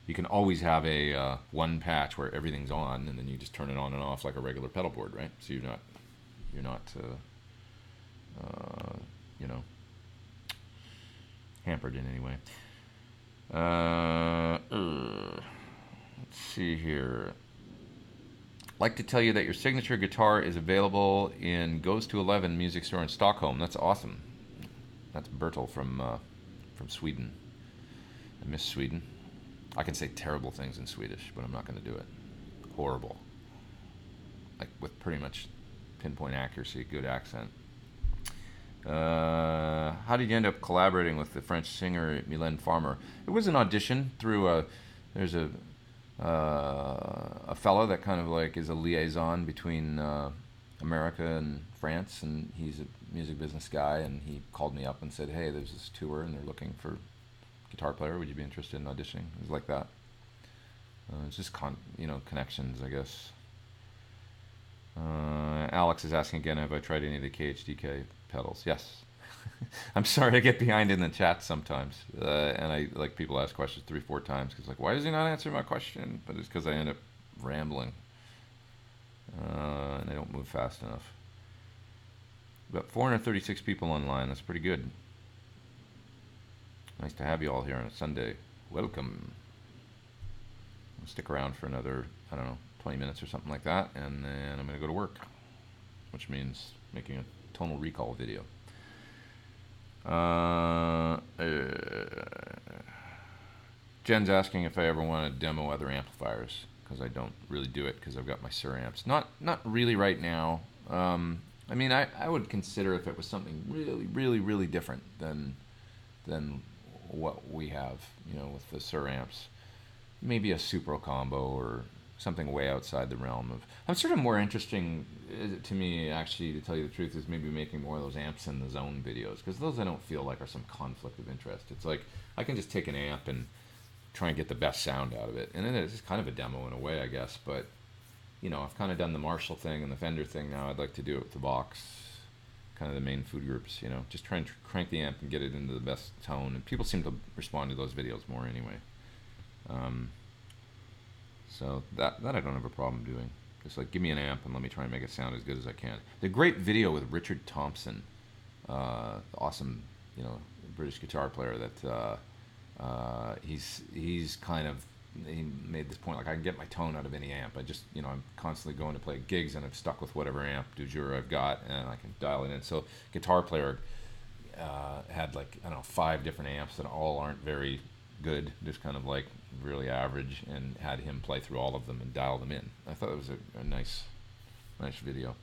You can always have a one patch where everything's on, and then you just turn it on and off like a regular pedal board, right? So you're not hampered in any way. Let's see here. Like to tell you that your signature guitar is available in Goes to 11 music store in Stockholm. That's awesome. That's Bertil from Sweden. I miss Sweden. I can say terrible things in Swedish, but I'm not going to do it. Horrible. Like with pretty much pinpoint accuracy, good accent. How did you end up collaborating with the French singer Mylène Farmer? It was an audition through there's a fellow that kind of like is a liaison between America and France, and he's a music business guy, and he called me up and said, hey, there's this tour and they're looking for a guitar player. Would you be interested in auditioning? It was like that. It's just connections, I guess. Alex is asking again, have I tried any of the KHDK pedals? Yes. I'm sorry I get behind in the chat sometimes, and I like people ask questions 3-4 times because like, why does he not answer my question? But it's because I end up rambling, and I don't move fast enough. About 436 people online. That's pretty good. Nice to have you all here on a Sunday. Welcome. I'll stick around for another, 20 minutes or something like that, and then I'm going to go to work, which means making a tonal recall video. Jen's asking if I ever want to demo other amplifiers, because I don't really do it because I've got my Sur amps. Not really right now. I would consider if it was something really, really, really different than what we have, with the Sur amps. Maybe a Supro combo or something way outside the realm of. I'm sort of more interesting to me, actually, to tell you the truth, is maybe making more of those amps in the zone videos, because those I don't feel like are some conflict of interest. It's like I can just take an amp and try and get the best sound out of it, and then it's just kind of a demo in a way, I guess. But I've kind of done the Marshall thing and the Fender thing. Now I'd like to do it with the Vox, kind of the main food groups. Just try and crank the amp and get it into the best tone, and people seem to respond to those videos more anyway. So that I don't have a problem doing. Just like give me an amp and let me try and make it sound as good as I can. The great video with Richard Thompson, awesome, British guitar player that he's kind of, he made this point, like I can get my tone out of any amp. I just, I'm constantly going to play gigs and I'm stuck with whatever amp du jour I've got, and I can dial it in. So guitar player had like, 5 different amps that all aren't very good, just kind of like really average, and had him play through all of them and dial them in. I thought it was a nice video.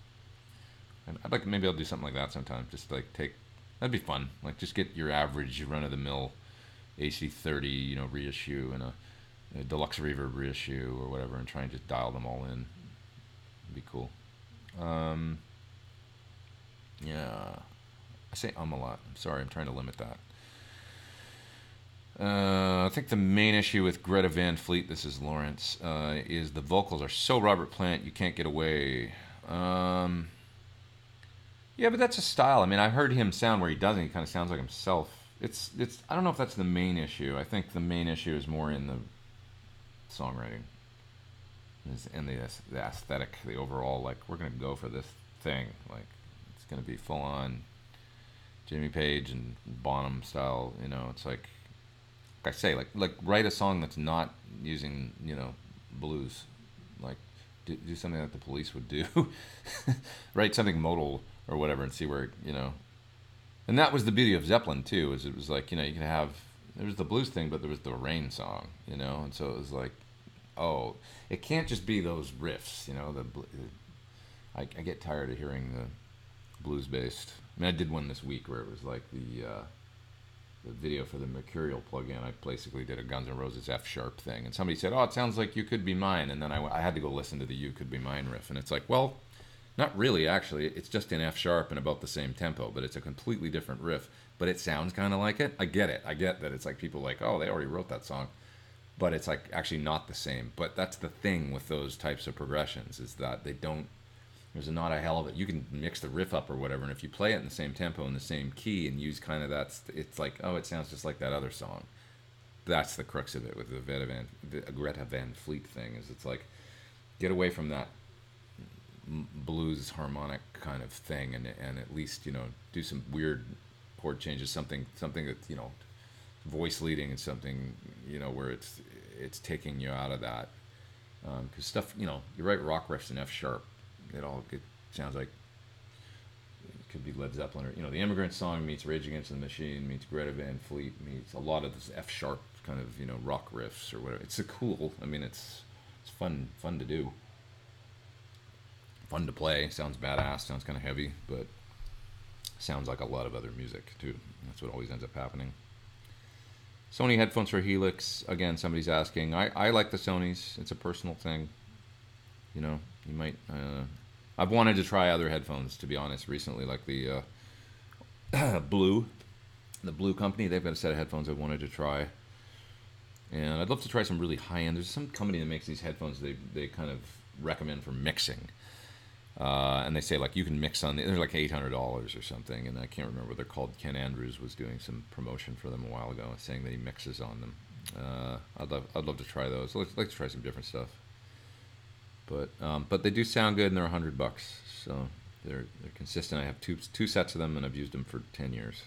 And I'd like, maybe I'll do something like that sometime. Just like that'd be fun. Like just get your average run-of-the-mill AC30, you know, reissue and a deluxe reverb reissue or whatever, and try and just dial them all in. It'd be cool. Yeah, I say a lot. I'm sorry, I'm trying to limit that. I think the main issue with Greta Van Fleet, this is Lawrence, is the vocals are so Robert Plant, you can't get away. Yeah, but that's a style. I mean, I've heard him sound where he doesn't. He kind of sounds like himself. It's. I don't know if that's the main issue. I think the main issue is more in the songwriting and the aesthetic, the overall, like, we're going to go for this thing. Like, it's going to be full on Jimmy Page and Bonham style, you know. It's like I say, like write a song that's not using, you know, blues. Like, do something that the Police would do. Write something modal or whatever and see where, you know. And that was the beauty of Zeppelin too, is it was like, you know, you could have, there was the blues thing, but there was the Rain song, you know. And so it was like, oh, it can't just be those riffs, you know. I get tired of hearing the blues based. I mean, I did one this week where it was like the video for the Mercurial plugin. I basically did a Guns N' Roses F sharp thing, and somebody said, "Oh, it sounds like You Could Be Mine," and then I had to go listen to the You Could Be Mine riff, and it's like, well, not really, actually. It's just in F sharp and about the same tempo, but it's a completely different riff, but it sounds kind of like it. I get it. I get that it's like people like, oh, they already wrote that song, but it's like actually not the same. But that's the thing with those types of progressions, is that they don't, there's not a hell of it. You can mix the riff up or whatever, and if you play it in the same tempo and the same key and use kind of that, it's like, oh, it sounds just like that other song. That's the crux of it with the Greta Van Fleet thing, is it's like, get away from that blues harmonic kind of thing, and at least, you know, do some weird chord changes, something that, you know, voice leading and something, you know, where it's taking you out of that, because stuff, you know, you write rock riffs in F sharp, it sounds like it could be Led Zeppelin, or, you know, the Immigrant Song meets Rage Against the Machine meets Greta Van Fleet meets a lot of this F sharp kind of, you know, rock riffs or whatever. It's cool. I mean, it's fun to do, fun to play. Sounds badass. Sounds kind of heavy, but sounds like a lot of other music too. That's what always ends up happening. Sony headphones for Helix. Again, somebody's asking. I like the Sonys. It's a personal thing. You know, you might. I've wanted to try other headphones, to be honest, recently, like the Blue company. They've got a set of headphones I wanted to try, and I'd love to try some really high end. There's some company that makes these headphones. They kind of recommend for mixing, and they say, like, you can mix on. They're like $800 or something, and I can't remember what they're called. Ken Andrews was doing some promotion for them a while ago, saying that he mixes on them. I'd love to try those. I'd like to try some different stuff. But they do sound good, and they're $100, so they're consistent. I have two sets of them, and I've used them for 10 years.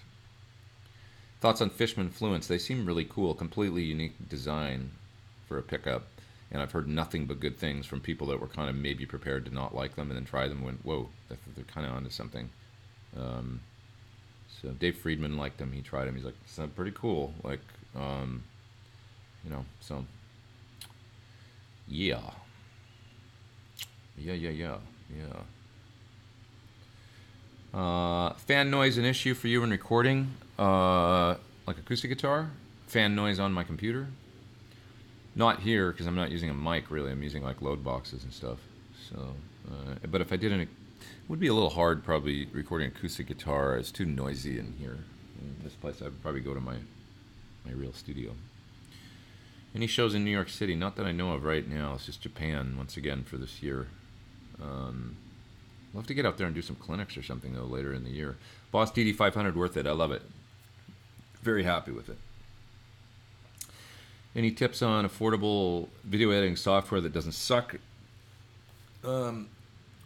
Thoughts on Fishman Fluence? They seem really cool, completely unique design for a pickup, and I've heard nothing but good things from people that were kind of maybe prepared to not like them, and then try them and went, whoa, they're kind of onto something. So Dave Freedman liked them. He tried them. He's like, sound pretty cool. Like, you know, so yeah. Yeah. Fan noise an issue for you in recording? Like acoustic guitar? Fan noise on my computer? Not here, because I'm not using a mic, really. I'm using, like, load boxes and stuff. So, but if I did it would be a little hard, probably, recording acoustic guitar. It's too noisy in here. In this place, I'd probably go to my real studio. Any shows in New York City? Not that I know of right now. It's just Japan, once again, for this year. I'll have to get out there and do some clinics or something, though, later in the year. Boss DD500, worth it. I love it. Very happy with it. Any tips on affordable video editing software that doesn't suck? I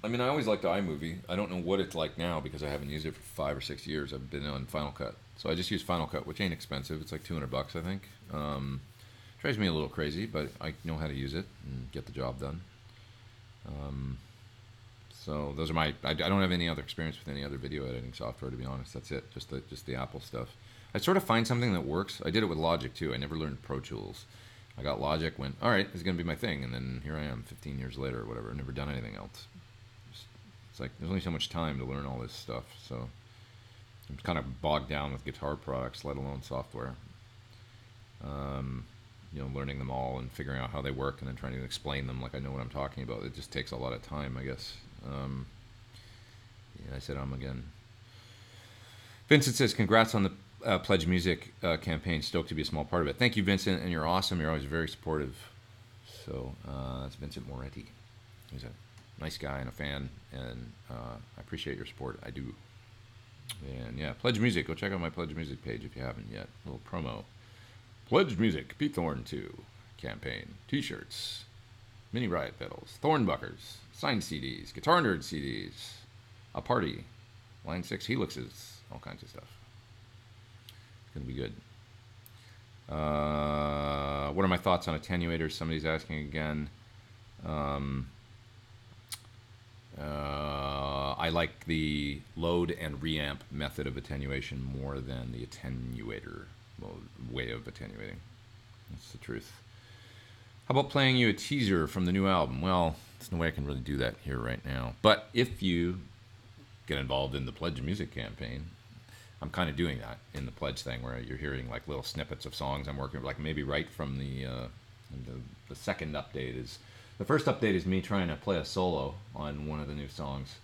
mean, I always liked iMovie. I don't know what it's like now, because I haven't used it for 5 or 6 years. I've been on Final Cut. So I just use Final Cut, which ain't expensive. It's like $200, I think. Drives me a little crazy, but I know how to use it and get the job done. So those are I don't have any other experience with any other video editing software, to be honest. That's it, just the Apple stuff. I sort of find something that works. I did it with Logic too. I never learned Pro Tools. I got Logic, went, all right, it's going to be my thing. And then here I am 15 years later or whatever. I've never done anything else. It's like there's only so much time to learn all this stuff. So I'm kind of bogged down with guitar products, let alone software. You know, learning them all and figuring out how they work and then trying to explain them like I know what I'm talking about. It just takes a lot of time, I guess. Yeah, I said again. Vincent says, congrats on the Pledge Music campaign. Stoked to be a small part of it. Thank you, Vincent, and you're awesome. You're always very supportive. So that's Vincent Moretti. He's a nice guy and a fan, and I appreciate your support. I do. And yeah, Pledge Music. Go check out my Pledge Music page if you haven't yet. A little promo. Pledge Music, Pete Thorn 2 campaign. T-shirts, mini riot pedals, thornbuckers, signed CDs, Guitar Nerd CDs, a party, Line 6 helixes, all kinds of stuff. It's going to be good. What are my thoughts on attenuators? Somebody's asking again. I like the load and reamp method of attenuation more than the attenuator way of attenuating. That's the truth. How about playing you a teaser from the new album? Well, there's no way I can really do that here right now. But if you get involved in the Pledge Music campaign, I'm kind of doing that in the Pledge thing where you're hearing like little snippets of songs I'm working with, like maybe right from the second update is... The first update is me trying to play a solo on one of the new songs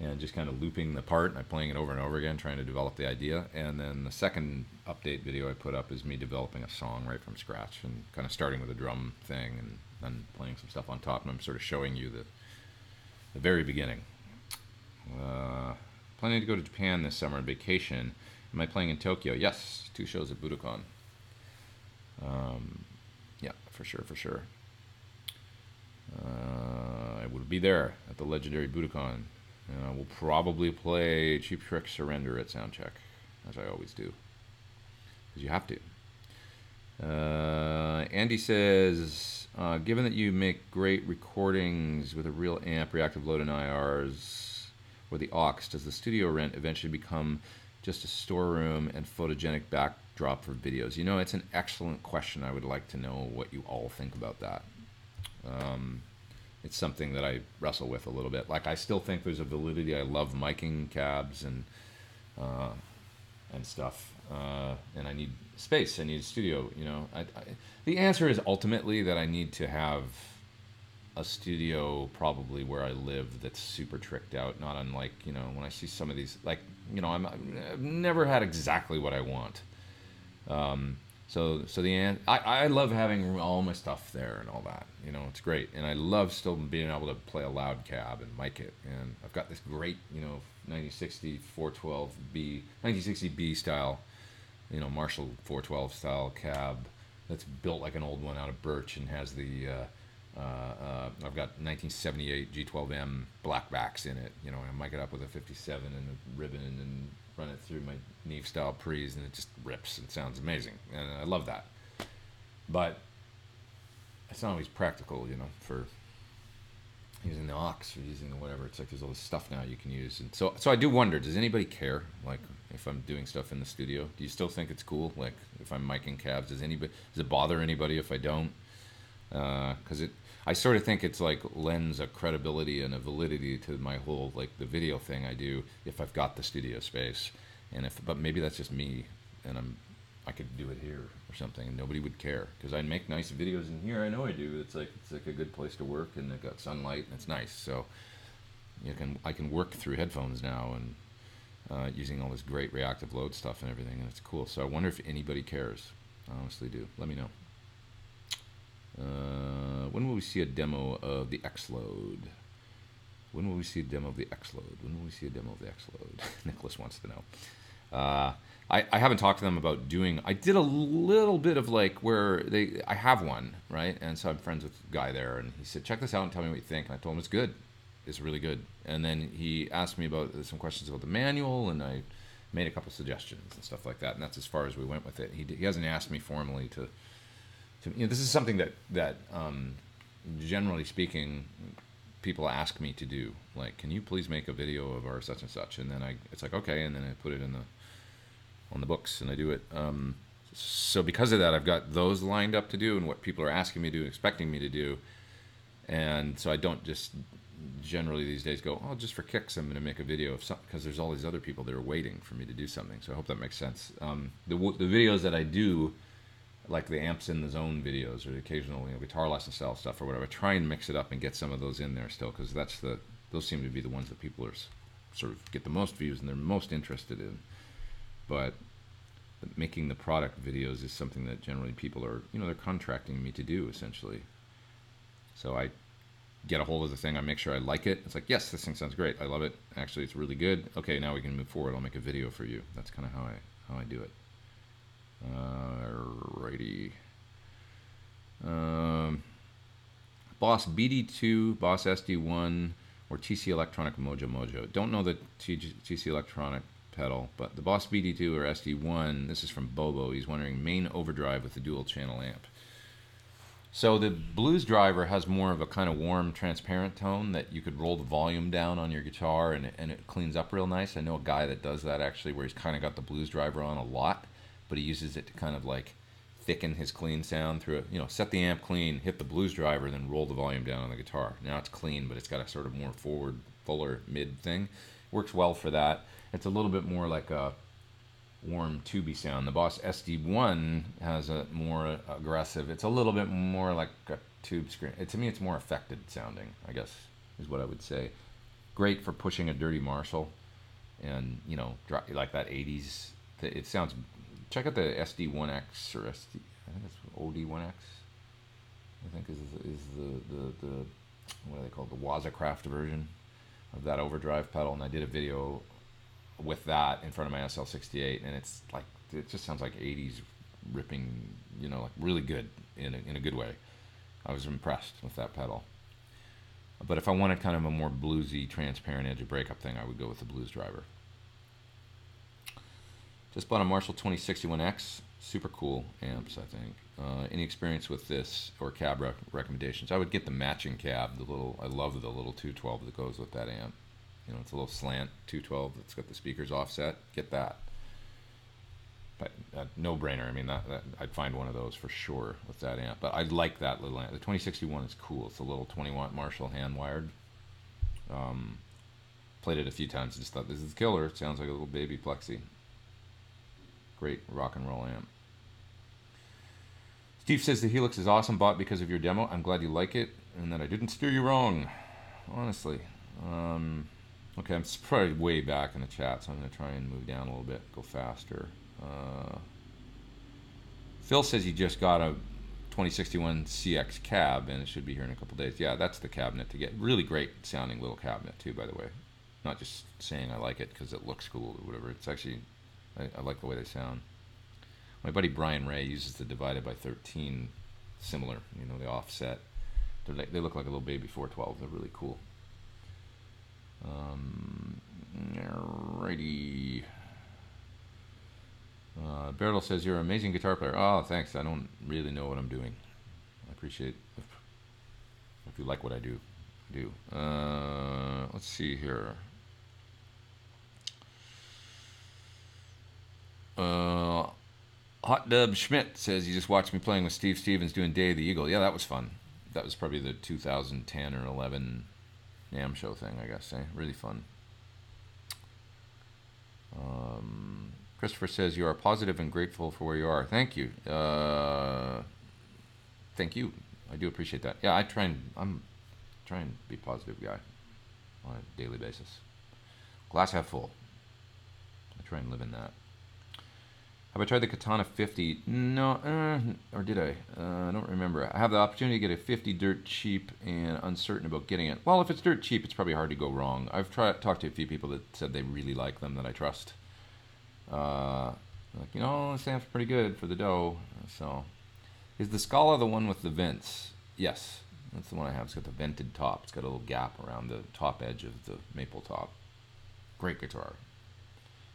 and just kind of looping the part and I'm playing it over and over again, trying to develop the idea. And then the second update video I put up is me developing a song right from scratch and kind of starting with a drum thing and then playing some stuff on top. And I'm sort of showing you the very beginning. Planning to go to Japan this summer on vacation. Am I playing in Tokyo? Yes, 2 shows at Budokan. Yeah, for sure. I will be there at the legendary Budokan. We'll probably play Cheap Trick Surrender at Soundcheck, as I always do. Because you have to. Andy says, given that you make great recordings with a real amp, reactive load, and IRs, or the aux, does the studio rent eventually become just a storeroom and photogenic backdrop for videos? You know, it's an excellent question. I would like to know what you all think about that. It's something that I wrestle with a little bit. Like, I still think there's a validity. I love miking cabs and stuff, and I need space. I need a studio. You know, the answer is ultimately that I need to have a studio probably where I live that's super tricked out. Not unlike, you know, when I see some of these, like, you know, I've never had exactly what I want. So I love having all my stuff there and all that, you know, it's great. And I love still being able to play a loud cab and mic it. And I've got this great, you know, 1960 412B style, you know, Marshall 412 style cab that's built like an old one out of birch and has the, I've got 1978 G12M blackbacks in it, you know, and I mic it up with a 57 and a ribbon and run it through my Neve style pre's and it just rips and sounds amazing, and I love that. But it's not always practical, you know, for using the aux or using the whatever. It's like there's all this stuff now you can use, and so I do wonder, does anybody care, like, if I'm doing stuff in the studio? Do you still think it's cool, like, if I'm miking cabs? Does it bother anybody if I don't? Because I sort of think it's like lends a credibility and a validity to my whole, like, the video thing I do if I've got the studio space, and but maybe that's just me, and I could do it here or something, and nobody would care because I make nice videos in here. I know I do. It's like a good place to work, and I've got sunlight, and it's nice. So I can work through headphones now and using all this great reactive load stuff and everything, and it's cool. So I wonder if anybody cares. I honestly do. Let me know. When will we see a demo of the X-Load? When will we see a demo of the X-Load? When will we see a demo of the X-Load? Nicholas wants to know. I haven't talked to them about doing... I did a little bit of, like, where I have one, right? And so I'm friends with the guy there, and he said, check this out and tell me what you think. And I told him it's good. It's really good. And then he asked me about some questions about the manual, and I made a couple suggestions and stuff like that, and that's as far as we went with it. He hasn't asked me formally to you know, this is something that generally speaking, people ask me to do. Like, can you please make a video of our such and such? And then it's like, okay, and then I put it in on the books, and I do it. So because of that, I've got those lined up to do and what people are asking me to do, expecting me to do. And so I don't just generally these days go, oh, just for kicks, I'm going to make a video of something, because there's all these other people that are waiting for me to do something. So I hope that makes sense. The videos that I do, like the amps in the zone videos or the occasional guitar lesson style stuff or whatever, I try and mix it up and get some of those in there still, because those seem to be the ones that people are sort of get the most views and they're most interested in. But making the product videos is something that generally people are, they're contracting me to do essentially. So I get a hold of the thing, I make sure I like it. It's like, yes, this thing sounds great, I love it, actually it's really good. Okay, now we can move forward, I'll make a video for you. That's kind of how I do it. Righty. Boss BD2, Boss SD1, or TC Electronic Mojo. Don't know the TC Electronic pedal, but the Boss BD2 or SD1, this is from Bobo. He's wondering, main overdrive with the dual channel amp. So the blues driver has more of a kind of warm, transparent tone that you could roll the volume down on your guitar and it cleans up real nice. I know a guy that does that actually, where he's kind of got the blues driver on a lot, but he uses it to kind of like thicken his clean sound through it. Set the amp clean, hit the blues driver, then roll the volume down on the guitar. Now it's clean, but it's got a sort of more forward, fuller mid thing. Works well for that. It's a little bit more like a warm tubey sound. The Boss SD1 has a more aggressive, it's a little bit more like a tube screen. To me, it's more affected sounding, I guess, is what I would say. Great for pushing a dirty Marshall and, like that 80s. It sounds, check out the SD1X or I think it's OD1X, I think is the what are they called? The Wazacraft version of that overdrive pedal. And I did a video with that in front of my SL68, and it's like, it just sounds like 80s ripping, like really good in a good way. I was impressed with that pedal. But if I wanted kind of a more bluesy, transparent edge of breakup thing, I would go with the blues driver. Just bought a Marshall 2061X, super cool amps, I think. Any experience with this or cab recommendations? I would get the matching cab. I love the little 212 that goes with that amp. It's a little slant 212 that's got the speakers offset. Get that. But no brainer. I mean, that I'd find one of those for sure with that amp. But I like that little amp. The 2061 is cool. It's a little 20-watt Marshall hand wired. Played it a few times. Just thought, this is killer. It sounds like a little baby Plexi. Great rock and roll amp. Steve says the Helix is awesome. Bought because of your demo. I'm glad you like it and that I didn't steer you wrong. Honestly. Okay, I'm probably way back in the chat, so I'm going to try and move down a little bit, go faster. Phil says he just got a 2061 CX cab, and it should be here in a couple days. Yeah, that's the cabinet to get. Really great sounding little cabinet, too, by the way. Not just saying I like it because it looks cool or whatever. It's actually, I like the way they sound. My buddy Brian Ray uses the divided by 13, similar, the offset. They look like a little baby 412. They're really cool. Righty. Bertel says you're an amazing guitar player. Oh, thanks. I don't really know what I'm doing. I appreciate if you like what I do. Let's see here. Hot Dub Schmidt says you just watched me playing with Steve Stevens doing Day of the Eagle. Yeah, that was fun. That was probably the 2010 or 11 NAMM show thing, I guess. Really fun. Christopher says you are positive and grateful for where you are. Thank you. Thank you. I do appreciate that. Yeah, I'm trying to be a positive guy on a daily basis. Glass half full. I try and live in that. Have I tried the Katana 50? No, or did I? I don't remember. I have the opportunity to get a 50 dirt cheap and uncertain about getting it. Well, if it's dirt cheap, it's probably hard to go wrong. I've talked to a few people that said they really like them that I trust. This amp's pretty good for the dough. So, is the Scala the one with the vents? Yes, that's the one I have. It's got the vented top. It's got a little gap around the top edge of the maple top. Great guitar.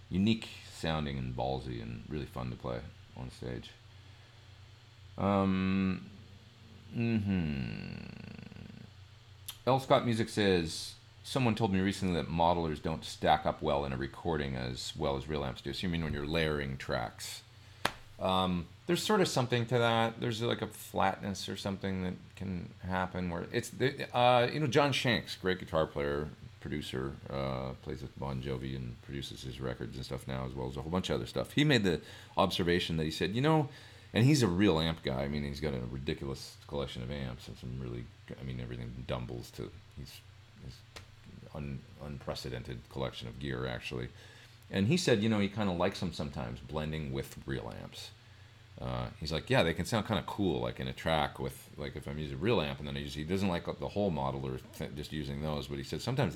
Unique sounding and ballsy and really fun to play on stage. L. Scott Music says someone told me recently that modelers don't stack up well in a recording as well as real amps do. So you mean when you're layering tracks? There's sort of something to that. There's like a flatness or something that can happen where it's, you know, John Shanks, great guitar player, producer, plays with Bon Jovi and produces his records and stuff now, as well as a whole bunch of other stuff. He made the observation that he said, you know, and he's a real amp guy. I mean, he's got a ridiculous collection of amps and some really, I mean, everything dumbles to, he's unprecedented collection of gear, actually. And he said, you know, he kind of likes them sometimes blending with real amps. He's like, yeah, they can sound kind of cool, like in a track with, like if I'm using a real amp, and then he doesn't like the whole model or just using those, but he said sometimes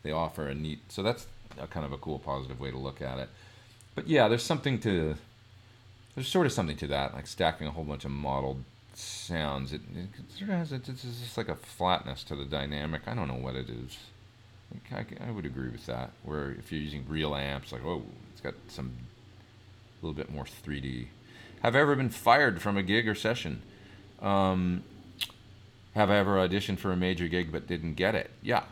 they offer a neat, so that's a kind of a cool positive way to look at it. But yeah, there's sort of something to that, like stacking a whole bunch of modeled sounds. It sort of has, it's just like a flatness to the dynamic. I don't know what it is. I would agree with that, where if you're using real amps, like, oh, it's got some, a little bit more 3D. Have I ever been fired from a gig or session? Have I ever auditioned for a major gig but didn't get it? Yeah.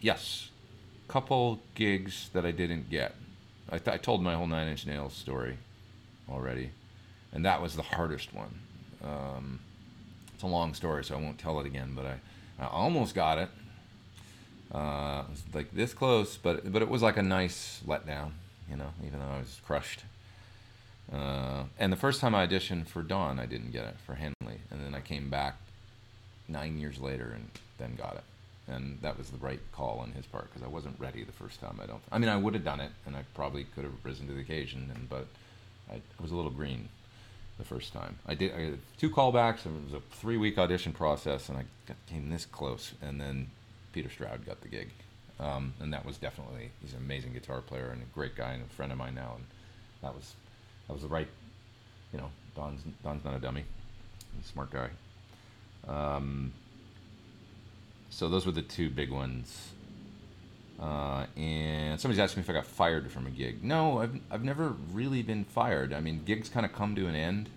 Yes. Couple gigs that I didn't get. I told my whole Nine Inch Nails story already, and that was the hardest one. It's a long story, so I won't tell it again, but I almost got it. It was like this close, but it was like a nice letdown, you know, even though I was crushed. And the first time I auditioned for Dawn, I didn't get it, for Henley. And then I came back 9 years later and then got it. And that was the right call on his part, because I wasn't ready the first time. I mean, I would have done it, and I probably could have risen to the occasion, but I was a little green the first time. I had 2 callbacks, and it was a 3-week audition process, and I came this close. And then Peter Stroud got the gig. And that was definitely, he's an amazing guitar player and a great guy and a friend of mine now. And that was the right, you know, Don's not a dummy. He's a smart guy. So those were the 2 big ones. And somebody's asking me if I got fired from a gig. No, I've never really been fired. I mean, gigs kind of come to an end.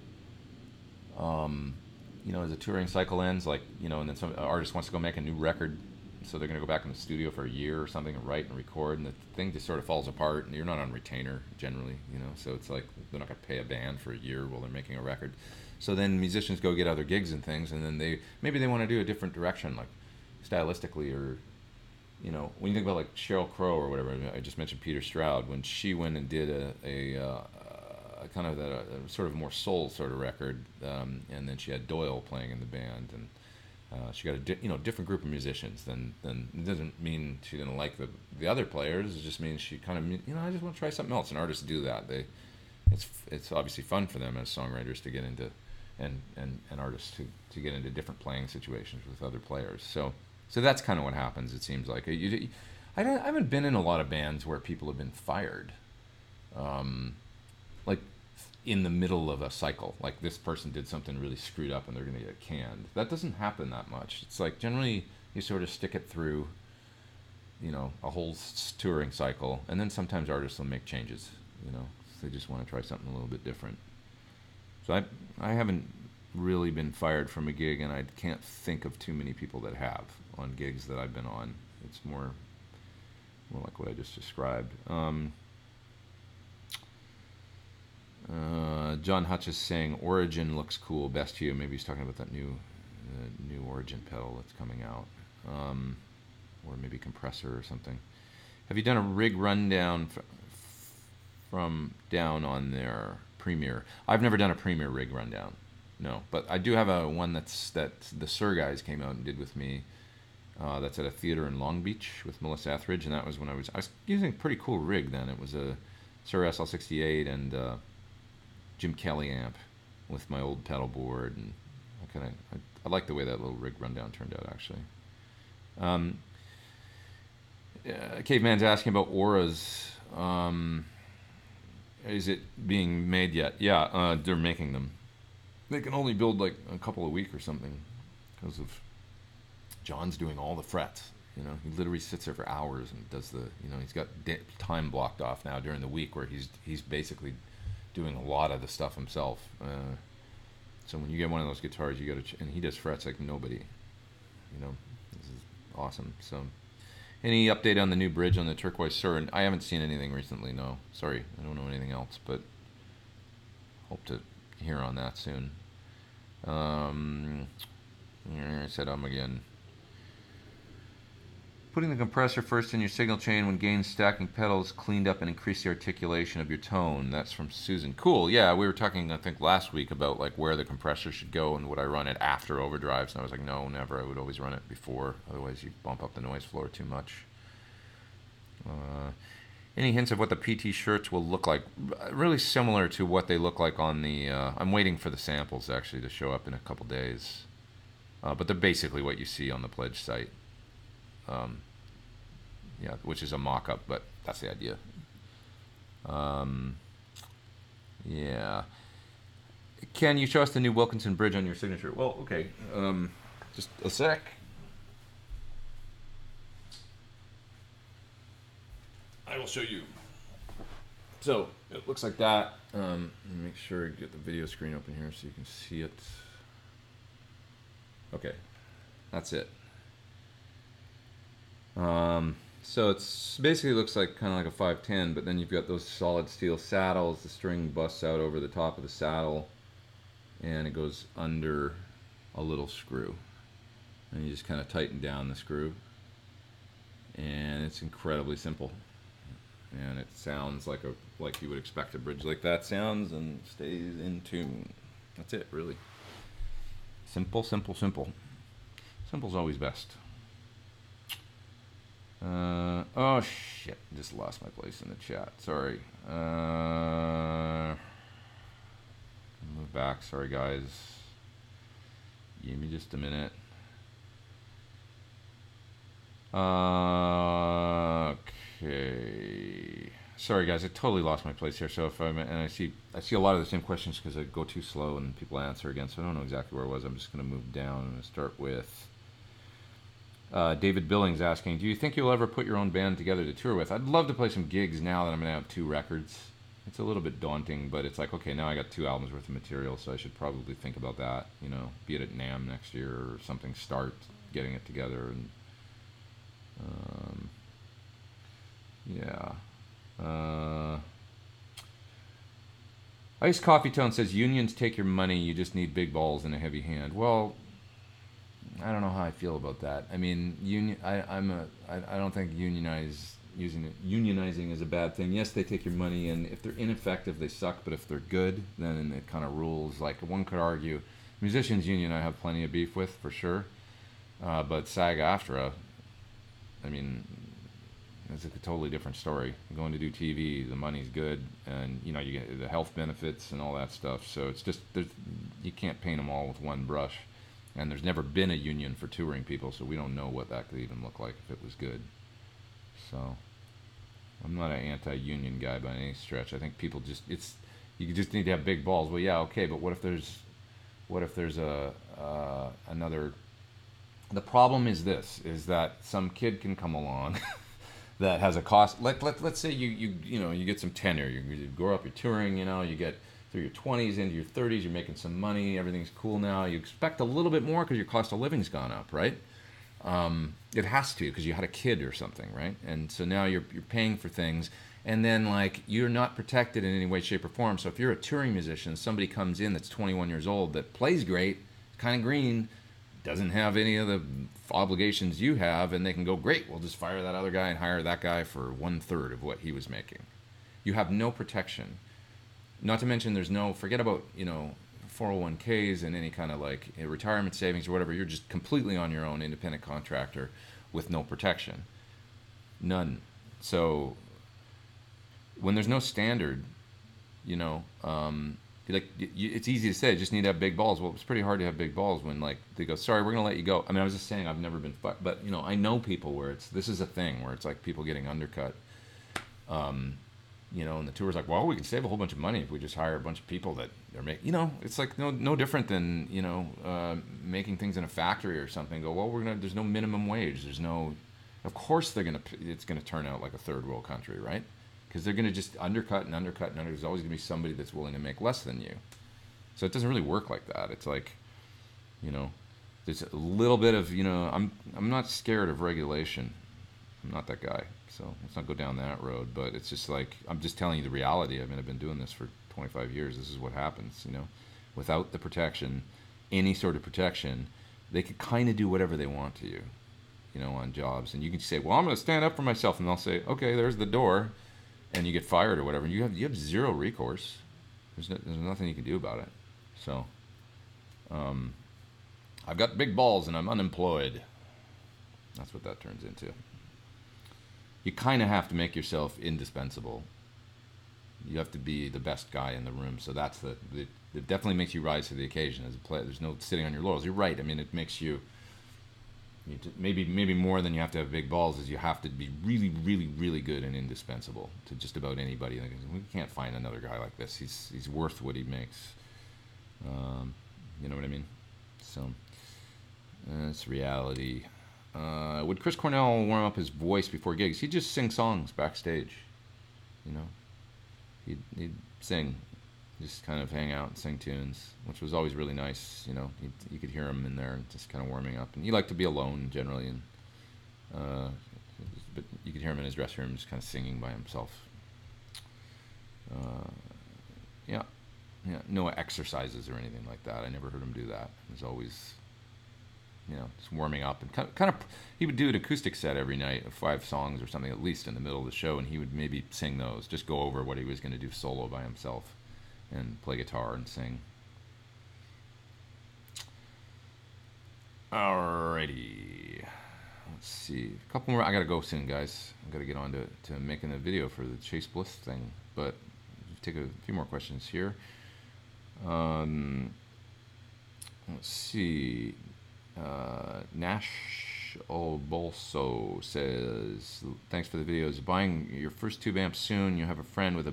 You know, as a touring cycle ends, like, you know, and then some artist wants to go make a new record, so they're going to go back in the studio for a year or something and write and record, and the thing just sort of falls apart, and you're not on retainer generally, you know, so it's like they're not going to pay a band for a year while they're making a record. So then musicians go get other gigs and things, and then maybe they want to do a different direction, like stylistically, or, you know, when you think about like Sheryl Crow or whatever, I just mentioned Peter Stroud, when she went and did a kind of a sort of more soul sort of record, and then she had Doyle playing in the band, and she got a different group of musicians. Then it doesn't mean she didn't like the other players. It just means she kind of, you know, I just want to try something else. And artists do that. It's obviously fun for them as songwriters to get into, and artists to get into different playing situations with other players. So that's kind of what happens. It seems like I haven't been in a lot of bands where people have been fired, like in the middle of a cycle, like this person did something really screwed up and they're going to get canned. That doesn't happen that much. It's like generally you sort of stick it through, you know, a whole touring cycle, and then sometimes artists will make changes, you know, they just want to try something a little bit different. So I haven't really been fired from a gig, and I can't think of too many people that have on gigs that I've been on. It's more like what I just described. John Hutch is saying Origin looks cool, best to you. Maybe he's talking about that new Origin pedal that's coming out, or maybe Compressor or something. Have you done a rig rundown from down on their Premiere? I've never done a Premiere rig rundown, no, but I do have one that the Sir guys came out and did with me. That's at a theater in Long Beach with Melissa Etheridge, and that was when I was using a pretty cool rig then. It was a Sir SL68 and Jim Kelly amp with my old pedal board, and I like the way that little rig rundown turned out, actually. Caveman's asking about auras. Is it being made yet? Yeah, they're making them. They can only build like a couple a week or something because of John's doing all the frets. You know, he literally sits there for hours and does he's got time blocked off now during the week where he's basically doing a lot of the stuff himself. So when you get one of those guitars, you got to, and he does frets like nobody. You know, awesome. So, any update on the new bridge on the Turquoise Sur? I haven't seen anything recently. No, sorry, I don't know anything else, but hope to hear on that soon. I said again. Putting the compressor first in your signal chain when gain stacking pedals cleaned up and increase the articulation of your tone. That's from Susan. Cool. Yeah, we were talking, I think, last week about like where the compressor should go and would I run it after overdrives. And I was like, no, never. I would always run it before. Otherwise, you bump up the noise floor too much. Any hints of what the PT shirts will look like? Really similar to what they look like on the... I'm waiting for the samples, actually, to show up in a couple days. But they're basically what you see on the Pledge site. Yeah, which is a mock-up, but that's the idea. Yeah. Can you show us the new Wilkinson bridge on your signature? Well, okay. Just a sec. I will show you. So, it looks like that. Let me make sure I get the video screen open here so you can see it. Okay. That's it. So it's basically looks like kind of like a 510, but then you've got those solid steel saddles. The string busts out over the top of the saddle, and it goes under a little screw. And you just kind of tighten down the screw, and it's incredibly simple. And it sounds like you would expect a bridge like that sounds, and stays in tune. That's it, really. Simple, simple, simple. Simple's always best. Oh shit, just lost my place in the chat. Sorry. Move back. Sorry, guys. Give me just a minute. Okay. Sorry, guys. I totally lost my place here. So if I see a lot of the same questions because I go too slow and people answer again. So I don't know exactly where it was. I'm just going to move down. I'm going to start with. David Billings asking, do you think you'll ever put your own band together to tour with? I'd love to play some gigs now that I'm going to have 2 records. It's a little bit daunting, but it's like, okay, now I got 2 albums worth of material, so I should probably think about that, you know, be it at NAMM next year or something, start getting it together. And yeah. Iced Coffee Tone says, unions take your money, you just need big balls and a heavy hand. Well, I don't know how I feel about that. I mean, I don't think unionizing is a bad thing. Yes, they take your money, and if they're ineffective, they suck. But if they're good, then it kind of rules. Like one could argue, musicians union I have plenty of beef with for sure, but SAG-AFTRA, I mean, it's a totally different story. You're going to do TV, the money's good, and you know you get the health benefits and all that stuff. So it's just you can't paint them all with one brush. And there's never been a union for touring people, so we don't know what that could even look like if it was good. So I'm not an anti-union guy by any stretch. I think people just you just need to have big balls. Well, yeah, okay, but what if there's another? The problem is this: is that some kid can come along that has a cost. Let's say you get some tenure. You grow up, you're touring. You get through your 20s into your 30s, you're making some money, everything's cool now. You expect a little bit more because your cost of living's gone up, right? It has to because you had a kid or something, right? And so now you're paying for things, and then like you're not protected in any way, shape, or form. So if you're a touring musician, somebody comes in that's 21 years old that plays great, kind of green, doesn't have any of the obligations you have, and they can go, great, we'll just fire that other guy and hire that guy for 1/3 of what he was making. You have no protection. Not to mention there's no, forget about, 401ks and any kind of like retirement savings or whatever. You're just completely on your own, independent contractor with no protection. None. So when there's no standard, it's easy to say, just need to have big balls. Well, it's pretty hard to have big balls when like they go, sorry, we're going to let you go. I mean, I was just saying I've never been, but I know people where this is a thing where it's like people getting undercut. And the tour's like, well, we can save a whole bunch of money if we just hire a bunch of people that are making, it's like no different than, making things in a factory or something. Go, well, there's no minimum wage. There's no, of course it's going to turn out like a third world country, right? Because they're going to just undercut. There's always going to be somebody that's willing to make less than you. So it doesn't really work like that. It's like, there's a little bit of, I'm not scared of regulation. I'm not that guy, so let's not go down that road. But it's just like, I'm just telling you the reality. I mean, I've been doing this for 25 years. This is what happens, without the protection, any sort of protection, they could kind of do whatever they want to you, on jobs. And you can say, well, I'm going to stand up for myself, and they'll say, okay, there's the door, and you get fired or whatever. And you have zero recourse. There's nothing you can do about it. So, I've got big balls and I'm unemployed. That's what that turns into. You kind of have to make yourself indispensable. You have to be the best guy in the room. So that's it definitely makes you rise to the occasion as a player. There's no sitting on your laurels. You're right. I mean, it makes you maybe more than you have to have big balls is you have to be really, really, really good and indispensable to just about anybody. We can't find another guy like this. He's worth what he makes. You know what I mean? So that's reality. Would Chris Cornell warm up his voice before gigs? He'd just sing songs backstage. He'd sing, just kind of hang out and sing tunes, which was always really nice. You could hear him in there just kind of warming up. And he liked to be alone generally, and but you could hear him in his dressing room just kind of singing by himself. Yeah, no exercises or anything like that. I never heard him do that. It was always, just warming up and kind of. He would do an acoustic set every night of 5 songs or something at least in the middle of the show, and he would maybe sing those, just go over what he was going to do solo by himself, and play guitar and sing. Alrighty, let's see, a couple more. I gotta go soon, guys. I gotta get on to making a video for the Chase Bliss thing, but take a few more questions here. Let's see. Nash Bolso says, thanks for the videos. Buying your first tube amp soon. You have a friend with a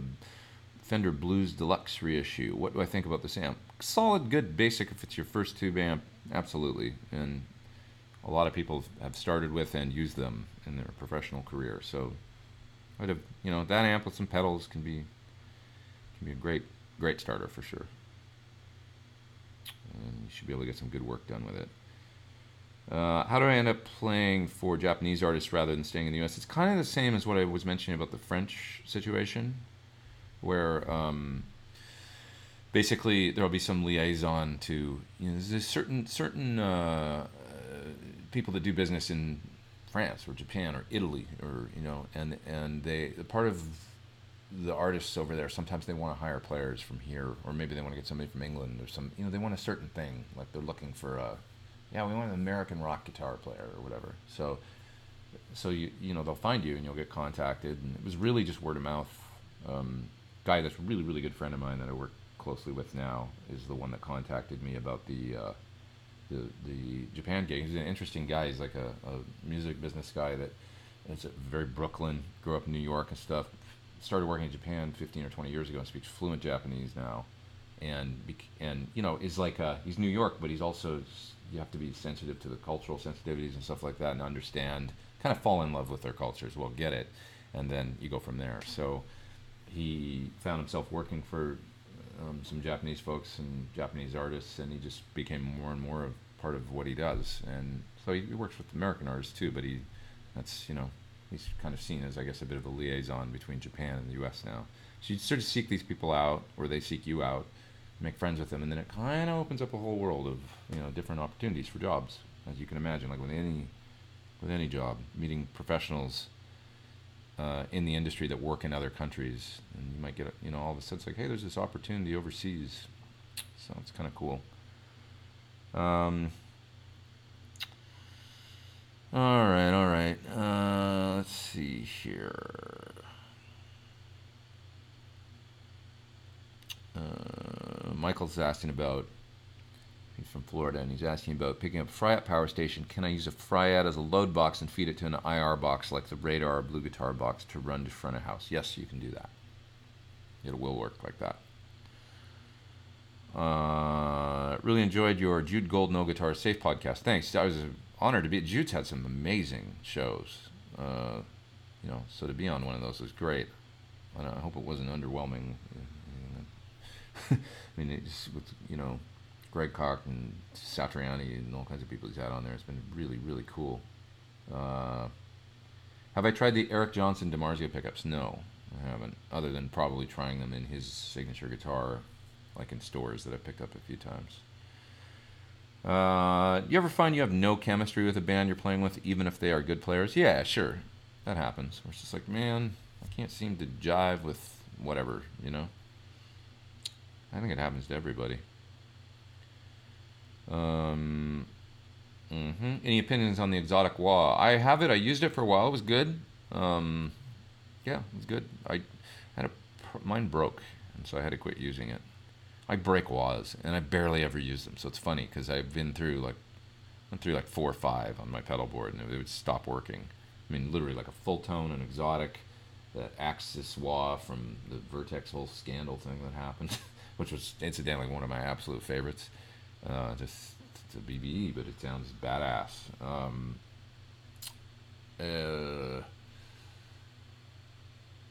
Fender Blues Deluxe reissue. What do I think about this amp? Solid, good, basic if it's your first tube amp. Absolutely. And a lot of people have started with and used them in their professional career. So I'd have, that amp with some pedals can be a great starter for sure. And you should be able to get some good work done with it. How do I end up playing for Japanese artists rather than staying in the U.S.? It's kind of the same as what I was mentioning about the French situation, where basically there will be some liaison to, there's certain people that do business in France or Japan or Italy, or and they, part of the artists over there, sometimes they want to hire players from here, or maybe they want to get somebody from England or some, they want a certain thing, like they're looking for we want an American rock guitar player or whatever. So they'll find you and you'll get contacted. And it was really just word of mouth. Guy that's a really, really good friend of mine that I work closely with now is the one that contacted me about the Japan gig. He's an interesting guy. He's like a music business guy that is very Brooklyn, grew up in New York and stuff. Started working in Japan 15 or 20 years ago and speaks fluent Japanese now. And is like he's New York, but he's also, you have to be sensitive to the cultural sensitivities and stuff like that, and understand, kind of fall in love with their cultures. Well, get it, and then you go from there. So he found himself working for some Japanese folks and Japanese artists, and he just became more and more of part of what he does. And so he works with American artists too, but he's kind of seen as, I guess, a bit of a liaison between Japan and the U.S. now. So you sort of seek these people out, or they seek you out, make friends with them, and then it kind of opens up a whole world of different opportunities for jobs, as you can imagine. Like with any job, meeting professionals in the industry that work in other countries, and you might get all of a sudden it's like, hey, there's this opportunity overseas, so it's kind of cool. All right. Let's see here. Michael's asking about, he's from Florida, and he's asking about picking up Fryat power station. Can I use a Fryat as a load box and feed it to an IR box like the Radar or Blue Guitar box to run to front of house? Yes, you can do that. It will work like that. Really enjoyed your Jude Gold No Guitar Safe podcast. Thanks. I was honored to be. Jude's had some amazing shows. So to be on one of those was great. I hope it wasn't underwhelming. I mean, it just, Greg Koch and Satriani and all kinds of people he's had on there. It's been really, really cool. Have I tried the Eric Johnson DiMarzio pickups? No, I haven't. Other than probably trying them in his signature guitar, like in stores that I've picked up a few times. You ever find you have no chemistry with a band you're playing with, even if they are good players? Yeah, sure. That happens. It's just like, man, I can't seem to jive with whatever, you know? I think it happens to everybody. Any opinions on the exotic wah? I have it. I used it for a while. It was good. Yeah, it was good. I had mine broke, and so I had to quit using it. I break wahs, and I barely ever use them. So it's funny because I've went through like 4 or 5 on my pedal board, and it would stop working. I mean, literally like a full tone, an exotic, the Axis wah from the Vertex whole scandal thing that happened, which was incidentally one of my absolute favorites. Just it's a BBE, but it sounds badass.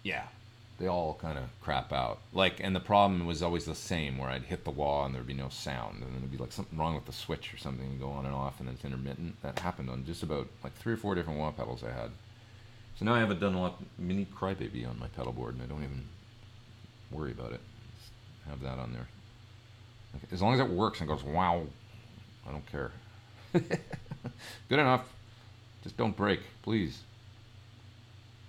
Yeah, they all kind of crap out. Like, and the problem was always the same, where I'd hit the wall and there'd be no sound, and then there'd be like something wrong with the switch or something, and go on and off, and then it's intermittent. That happened on just about like 3 or 4 different wah pedals I had. So now I have a Dunlop Mini Crybaby on my pedal board, and I don't even worry about it. Just have that on there. Like, as long as it works and goes wow, I don't care. Good enough. Just don't break, please.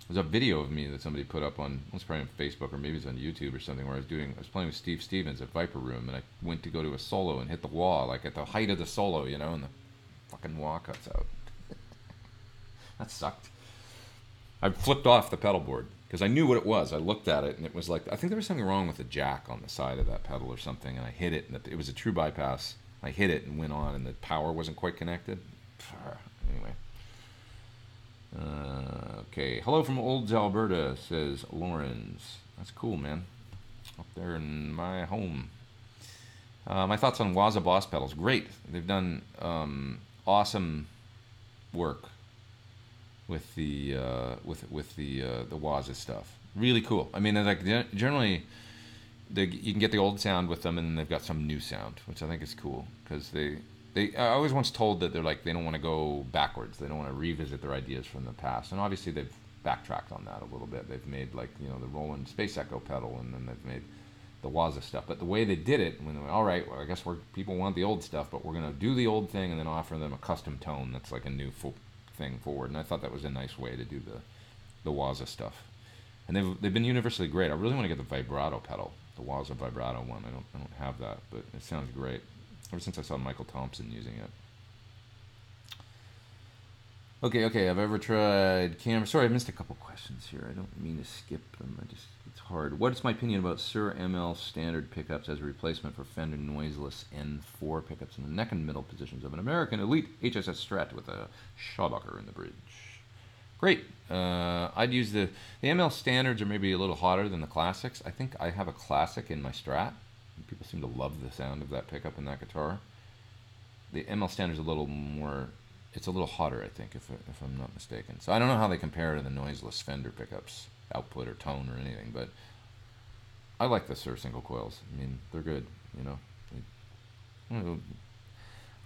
There's a video of me that somebody put up on, it's probably on Facebook or maybe it's on YouTube or something, where I was playing with Steve Stevens at Viper Room, and I went to go to a solo and hit the wall, like at the height of the solo, you know, and the fucking wah cuts out. That sucked. I flipped off the pedal board because I knew what it was. I looked at it and it was like, I think there was something wrong with the jack on the side of that pedal or something, and I hit it, and it was a true bypass. I hit it and went on, and the power wasn't quite connected. Anyway. Okay. Hello from Olds, Alberta, says Lawrence. That's cool, man. Up there in my home. My thoughts on Waza Boss pedals. Great. They've done awesome work with the Waza stuff. Really cool. I mean, like generally, you can get the old sound with them, and then they've got some new sound, which I think is cool, because I was once told that they don't want to go backwards. They don't want to revisit their ideas from the past. And obviously they've backtracked on that a little bit. They've made, like, you know, the Roland Space Echo pedal, and then they've made the Waza stuff. But the way they did it, when they went, all right, well, I guess people want the old stuff, but we're going to do the old thing and then offer them a custom tone that's like a new thing forward. And I thought that was a nice way to do the Waza stuff. And they've been universally great. I really want to get the vibrato pedal, the Waza vibrato one. I don't have that, but it sounds great. Ever since I saw Michael Thompson using it. Okay. I've ever tried camera. Sorry, I missed a couple questions here. I don't mean to skip them. It's hard. What is my opinion about Sir ML standard pickups as a replacement for Fender noiseless N4 pickups in the neck and middle positions of an American Elite HSS Strat with a Schaubacher in the bridge? Great. I'd use the ML standards are maybe a little hotter than the classics. I think I have a classic in my Strat. People seem to love the sound of that pickup in that guitar. The ML standard's a little more, it's a little hotter, I think, if I'm not mistaken. So I don't know how they compare to the noiseless Fender pickups, output or tone or anything, but I like the Sir single coils. I mean, they're good, you know.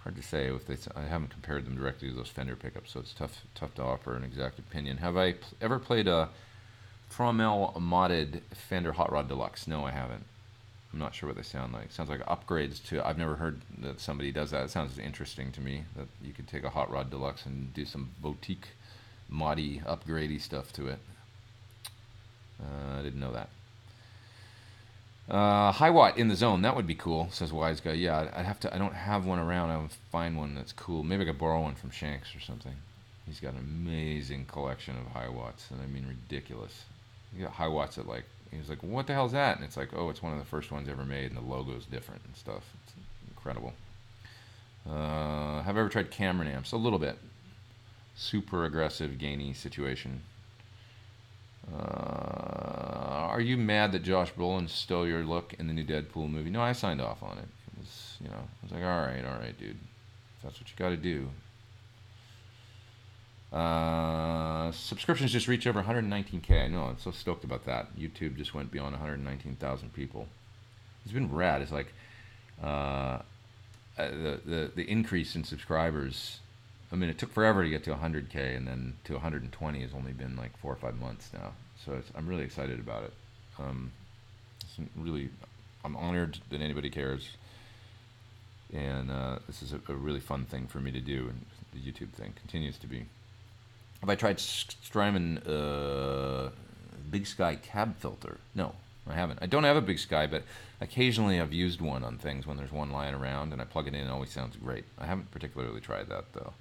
Hard to say I haven't compared them directly to those Fender pickups, so it's tough to offer an exact opinion. Have I ever played a Fromel modded Fender Hot Rod Deluxe? No, I haven't. I'm not sure what they sound like. It sounds like upgrades to. I've never heard that somebody does that. It sounds interesting to me that you could take a Hot Rod Deluxe and do some boutique, moddy, upgradey stuff to it. I didn't know that. High watt in the zone. That would be cool, says Wise Guy. Yeah, I don't have one around. I'll find one that's cool. Maybe I could borrow one from Shanks or something. He's got an amazing collection of high watts, and I mean ridiculous. You got high watts at like. He was like, what the hell's that? And it's like, oh, it's one of the first ones ever made, and the logo's different and stuff. It's incredible. Have I ever tried Cameron amps? A little bit. Super aggressive, gainy situation. Are you mad that Josh Brolin stole your look in the new Deadpool movie? No, I signed off on it. It was, you know, I was like, all right, dude. If that's what you got to do. Subscriptions just reached over 119K. I know, I'm so stoked about that. YouTube just went beyond 119,000 people. It's been rad. It's like, the increase in subscribers. I mean, it took forever to get to 100K, and then to 120 has only been like 4 or 5 months now. So I'm really excited about it. Really, I'm honored that anybody cares, and this is a really fun thing for me to do, and the YouTube thing continues to be. Have I tried Strymon Big Sky cab filter? No, I haven't. I don't have a Big Sky, but occasionally I've used one on things when there's one lying around, and I plug it in, and it always sounds great. I haven't particularly tried that, though.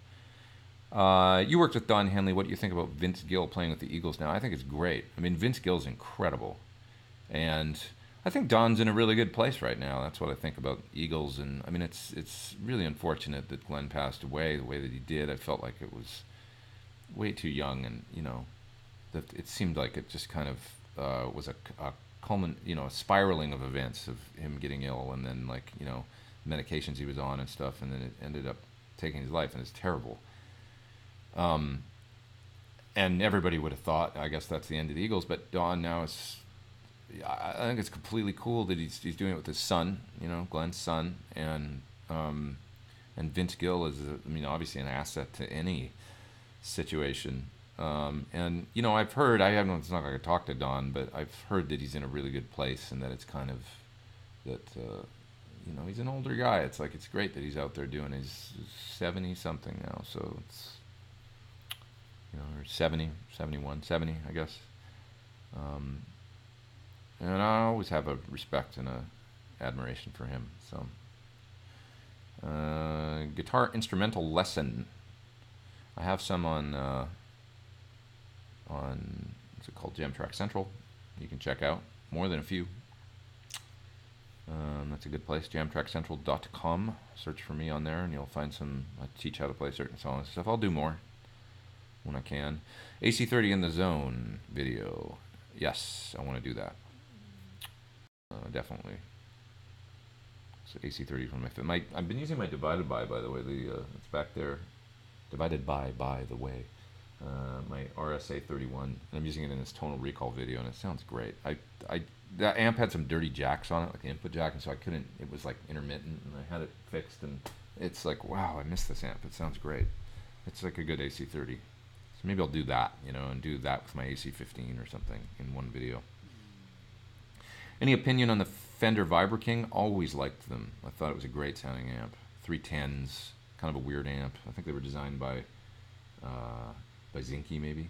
You worked with Don Henley. What do you think about Vince Gill playing with the Eagles now? I think it's great. I mean, Vince Gill's incredible. And I think Don's in a really good place right now. That's what I think about Eagles. And, I mean, it's really unfortunate that Glenn passed away the way that he did. I felt like it was way too young, and, you know, that it seemed like it just kind of was a a spiraling of events of him getting ill, and then, like, you know, medications he was on and stuff, and then it ended up taking his life, and it's terrible. And everybody would have thought, I guess that's the end of the Eagles, but Don now is, I think it's completely cool that he's doing it with his son, you know, Glenn's son, and Vince Gill is, I mean, obviously an asset to any situation. And, you know, I've heard, it's not like I talked to Don, but I've heard that he's in a really good place, and that it's kind of, that, you know, he's an older guy. It's like, it's great that he's out there doing his 70-something now, so it's, you know, or 70, 71, 70, I guess. And I always have a respect and a admiration for him. So, guitar instrumental lesson. I have some on what's it called, Jam Track Central. You can check out more than a few. That's a good place, jamtrackcentral.com. Search for me on there, and you'll find some. I teach how to play certain songs and stuff. I'll do more when I can. AC30 in the Zone video. Yes, I want to do that. Definitely. So AC30 is one of my favorite. I've been using my Divided By the way. It's back there. Divided by the way. My RSA 31. And I'm using it in this Tonal Recall video, and it sounds great. That amp had some dirty jacks on it, like the input jack, and so I couldn't. It was like intermittent, and I had it fixed, and it's like, wow, I miss this amp. It sounds great. It's like a good AC30. So maybe I'll do that, you know, and do that with my AC15 or something in one video. Any opinion on the Fender Vibra King? Always liked them. I thought it was a great sounding amp. 310s, kind of a weird amp. I think they were designed by Zinke maybe.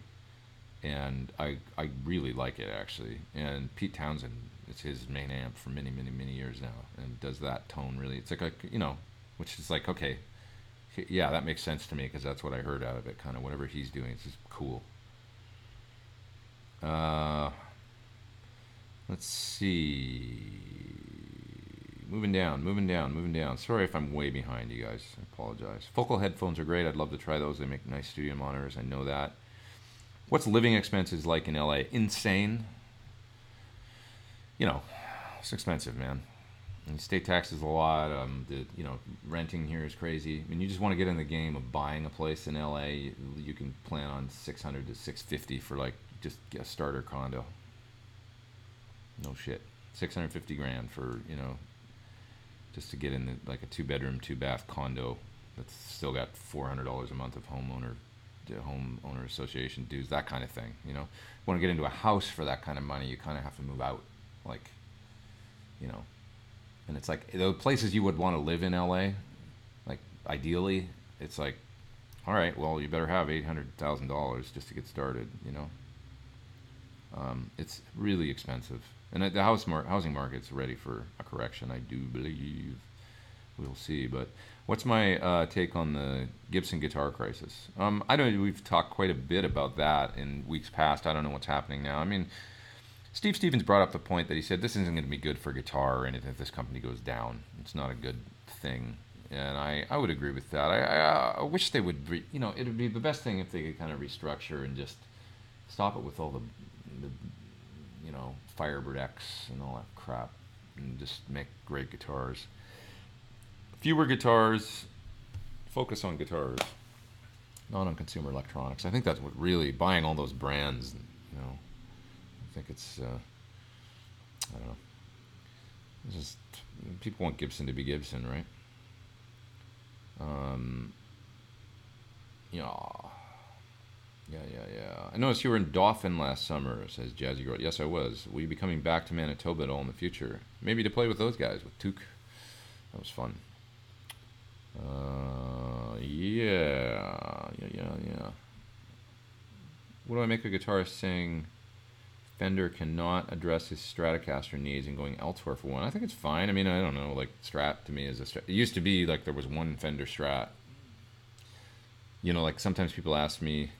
And I really like it, actually. And Pete Townsend, it's his main amp for many, many, many years now, and does that tone really. It's like a, you know, which is like, okay, yeah, that makes sense to me, because that's what I heard out of it. Kind of whatever he's doing, it's just cool. Let's see. Moving down. Sorry if I'm way behind, you guys. I apologize. Focal headphones are great. I'd love to try those. They make nice studio monitors. I know that. What's living expenses like in LA? Insane. You know, it's expensive, man. And state taxes a lot. You know, renting here is crazy. I mean, you just want to get in the game of buying a place in LA. You can plan on $600 to $650 for like just a starter condo. No shit. $650,000 for, you know, just to get in the, like a 2-bedroom, 2-bath condo that's still got $400 a month of homeowner association dues, that kind of thing. You know, want to get into a house for that kind of money, you kind of have to move out, like, you know. And it's like the places you would want to live in LA, like ideally, it's like, all right, well, you better have $800,000 just to get started, you know. It's really expensive, and the housing market's ready for a correction, I do believe. We'll see. But what's my take on the Gibson guitar crisis? I know we've talked quite a bit about that in weeks past. I don't know what's happening now. I mean, Steve Stevens brought up the point that he said this isn't going to be good for guitar or anything if this company goes down. It's not a good thing. And I would agree with that. I wish they would, you know, it would be the best thing if they could kind of restructure and just stop it with all the you know, Firebird X and all that crap, and just make great guitars. Fewer guitars, focus on guitars, not on consumer electronics. I think that's what really, buying all those brands, you know, I think it's, I don't know. It's just, people want Gibson to be Gibson, right? Yeah. I noticed you were in Dauphin last summer, says Jazzy Girl. Yes, I was. Will you be coming back to Manitoba at all in the future? Maybe to play with those guys, with Took. That was fun. Yeah. What do I make a guitarist saying Fender cannot address his Stratocaster needs and going elsewhere for one? I think it's fine. I mean, I don't know. Like, Strat to me is a Strat. It used to be like there was one Fender Strat. You know, like sometimes people ask me,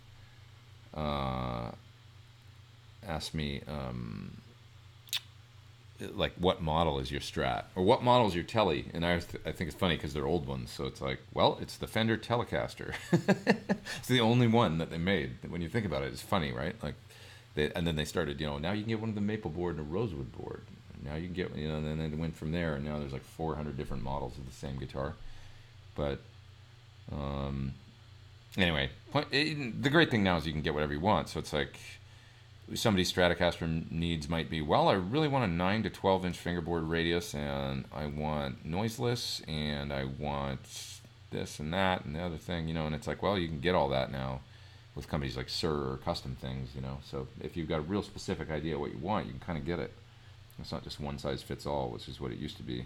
like, what model is your Strat? Or what model is your Tele? And I think it's funny because they're old ones. So it's like, well, it's the Fender Telecaster. It's the only one that they made. When you think about it, it's funny, right? Like, and then they started, you know, now you can get one of the maple board and a rosewood board. Now you can get, you know, and then it went from there. And now there's like 400 different models of the same guitar. But, anyway, the great thing now is you can get whatever you want. So it's like somebody's Stratocaster needs might be, well, I really want a 9 to 12 inch fingerboard radius, and I want noiseless, and I want this and that and the other thing, you know. And it's like, well, you can get all that now with companies like Sir or Custom Things, you know. So if you've got a real specific idea of what you want, you can kind of get it. It's not just one size fits all, which is what it used to be.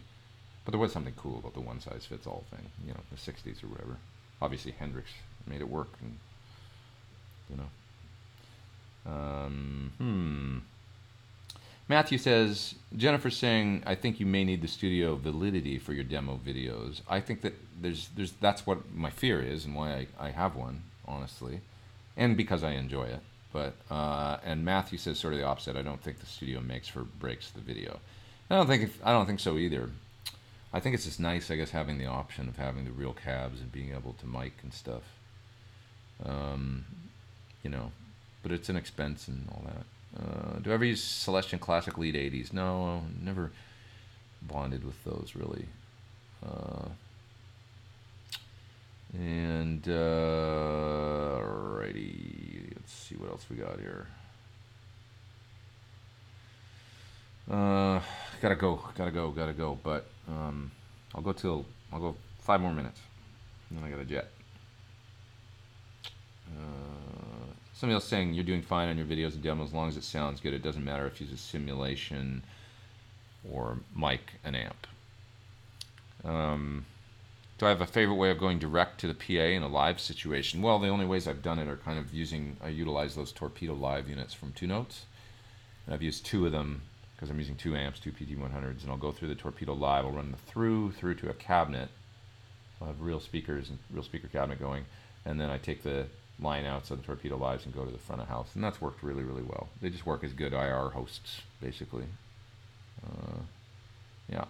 But there was something cool about the one size fits all thing, you know, the 60s or whatever. Obviously Hendrix made it work, and you know. Matthew says, Jennifer's saying, I think you may need the studio validity for your demo videos. I think that that's what my fear is, and why I have one, honestly, and because I enjoy it. But and Matthew says sort of the opposite. I don't think the studio makes or breaks the video. I don't think so either. I think it's just nice, I guess, having the option of having the real cabs and being able to mic and stuff. You know, but it's an expense and all that. Do I ever use Celestion Classic Lead 80s? No, never bonded with those really. And alrighty, let's see what else we got here. Gotta go. But I'll go 5 more minutes, and then I got a jet. Somebody else saying you're doing fine on your videos and demos as long as it sounds good. It doesn't matter if you use a simulation or mic and amp. Do I have a favorite way of going direct to the PA in a live situation? Well, the only ways I've done it are kind of I utilize those Torpedo Live units from 2 Notes. And I've used 2 of them because I'm using 2 amps, 2 PT100s, and I'll go through the Torpedo Live. I'll run them through to a cabinet. I'll have real speakers and real speaker cabinet going, and then I take the line outs of the Torpedo Lives and go to the front of house, and that's worked really, really well. They just work as good IR hosts, basically. Yeah.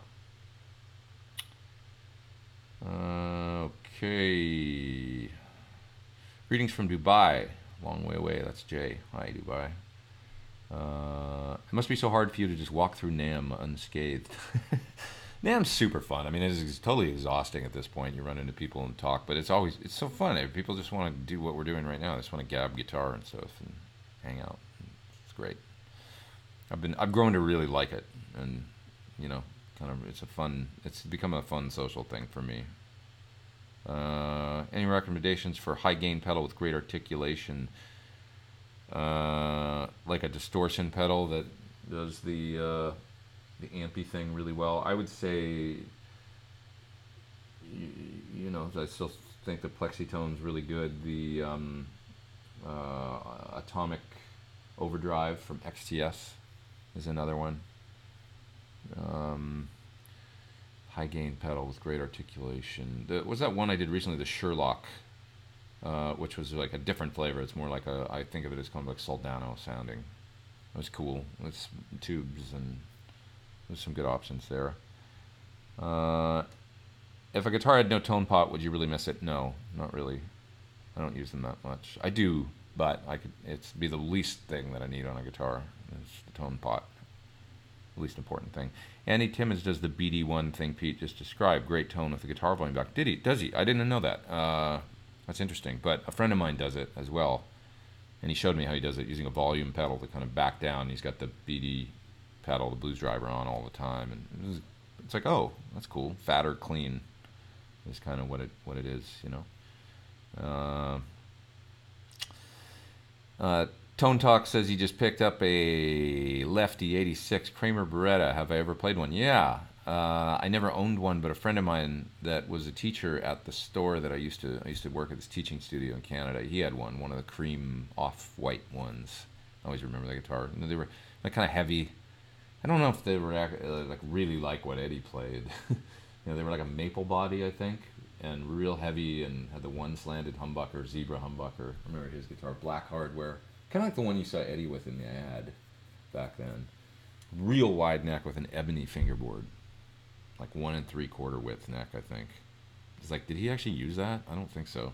Okay. Greetings from Dubai. Long way away. That's Jay. Hi, Dubai. It must be so hard for you to just walk through NAMM unscathed. NAMM's super fun. I mean, it's totally exhausting at this point. You run into people and talk, but it's so fun. People just want to do what we're doing right now. They just want to gab guitar and stuff and hang out. It's great. I've grown to really like it, and you know, kind of it's become a fun social thing for me. Any recommendations for high gain pedal with great articulation, like a distortion pedal that does the ampy thing really well? I would say, you know, I still think the Plexitone's really good. The Atomic Overdrive from XTS is another one. High gain pedal with great articulation. Was that one I did recently, the Sherlock, which was like a different flavor. It's more like I think of it as kind of like Soldano sounding. It was cool. It's tubes, and there's some good options there. If a guitar had no tone pot, would you really miss it? No, not really. I don't use them that much. I do, but it'd be the least thing that I need on a guitar. It's the tone pot. The least important thing. Andy Timmons does the BD1 thing Pete just described. Great tone with the guitar volume back. Did he? Does he? I didn't know that. That's interesting. But a friend of mine does it as well, and he showed me how he does it using a volume pedal to kind of back down. He's got the BD pedal, the blues driver, on all the time, and it's like, oh, that's cool. Fatter, clean. is kind of what it is, you know. Tone Talk says he just picked up a Lefty 86 Kramer Beretta. Have I ever played one? Yeah. I never owned one, but a friend of mine that was a teacher at the store that I used to work at this teaching studio in Canada. He had one of the cream off-white ones. I always remember the guitar. You know, they were like kind of heavy. I don't know if they were like really like what Eddie played. You know, they were like a maple body, I think, and real heavy, and had the one slanted humbucker, zebra humbucker. I remember his guitar, black hardware, kind of like the one you saw Eddie with in the ad back then. Real wide neck with an ebony fingerboard, like 1 3/4 width neck, I think. It's like, did he actually use that? I don't think so.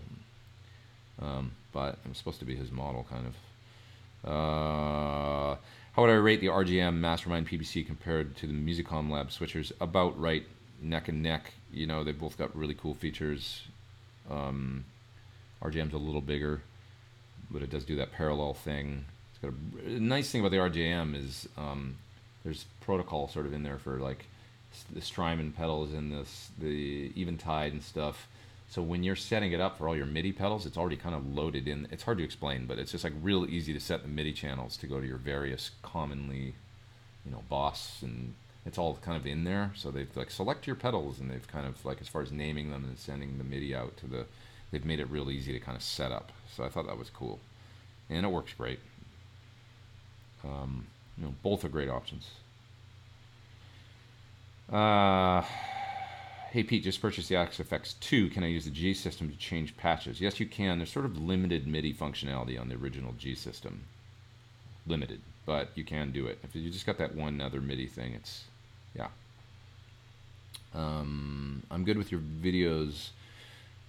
But it was supposed to be his model, kind of. How would I rate the RGM Mastermind PBC compared to the Musicom Lab switchers? About right, neck and neck. You know, they've both got really cool features. RGM's a little bigger, but it does do that parallel thing. It's got a nice thing about the RGM is there's protocol sort of in there for like the Strymon pedals and the Eventide and stuff. So when you're setting it up for all your MIDI pedals, it's already kind of loaded in. It's hard to explain, but it's just like real easy to set the MIDI channels to go to your various commonly, you know, Boss, and it's all kind of in there. So they've like select your pedals, and they've kind of like, as far as naming them and sending the MIDI out to the, they've made it real easy to kind of set up. So I thought that was cool, and it works great. You know, both are great options. Hey Pete, just purchased the XFX 2. Can I use the G system to change patches? Yes, you can. There's sort of limited MIDI functionality on the original G system. Limited, but you can do it. If you just got that one other MIDI thing, it's, yeah. I'm good with your videos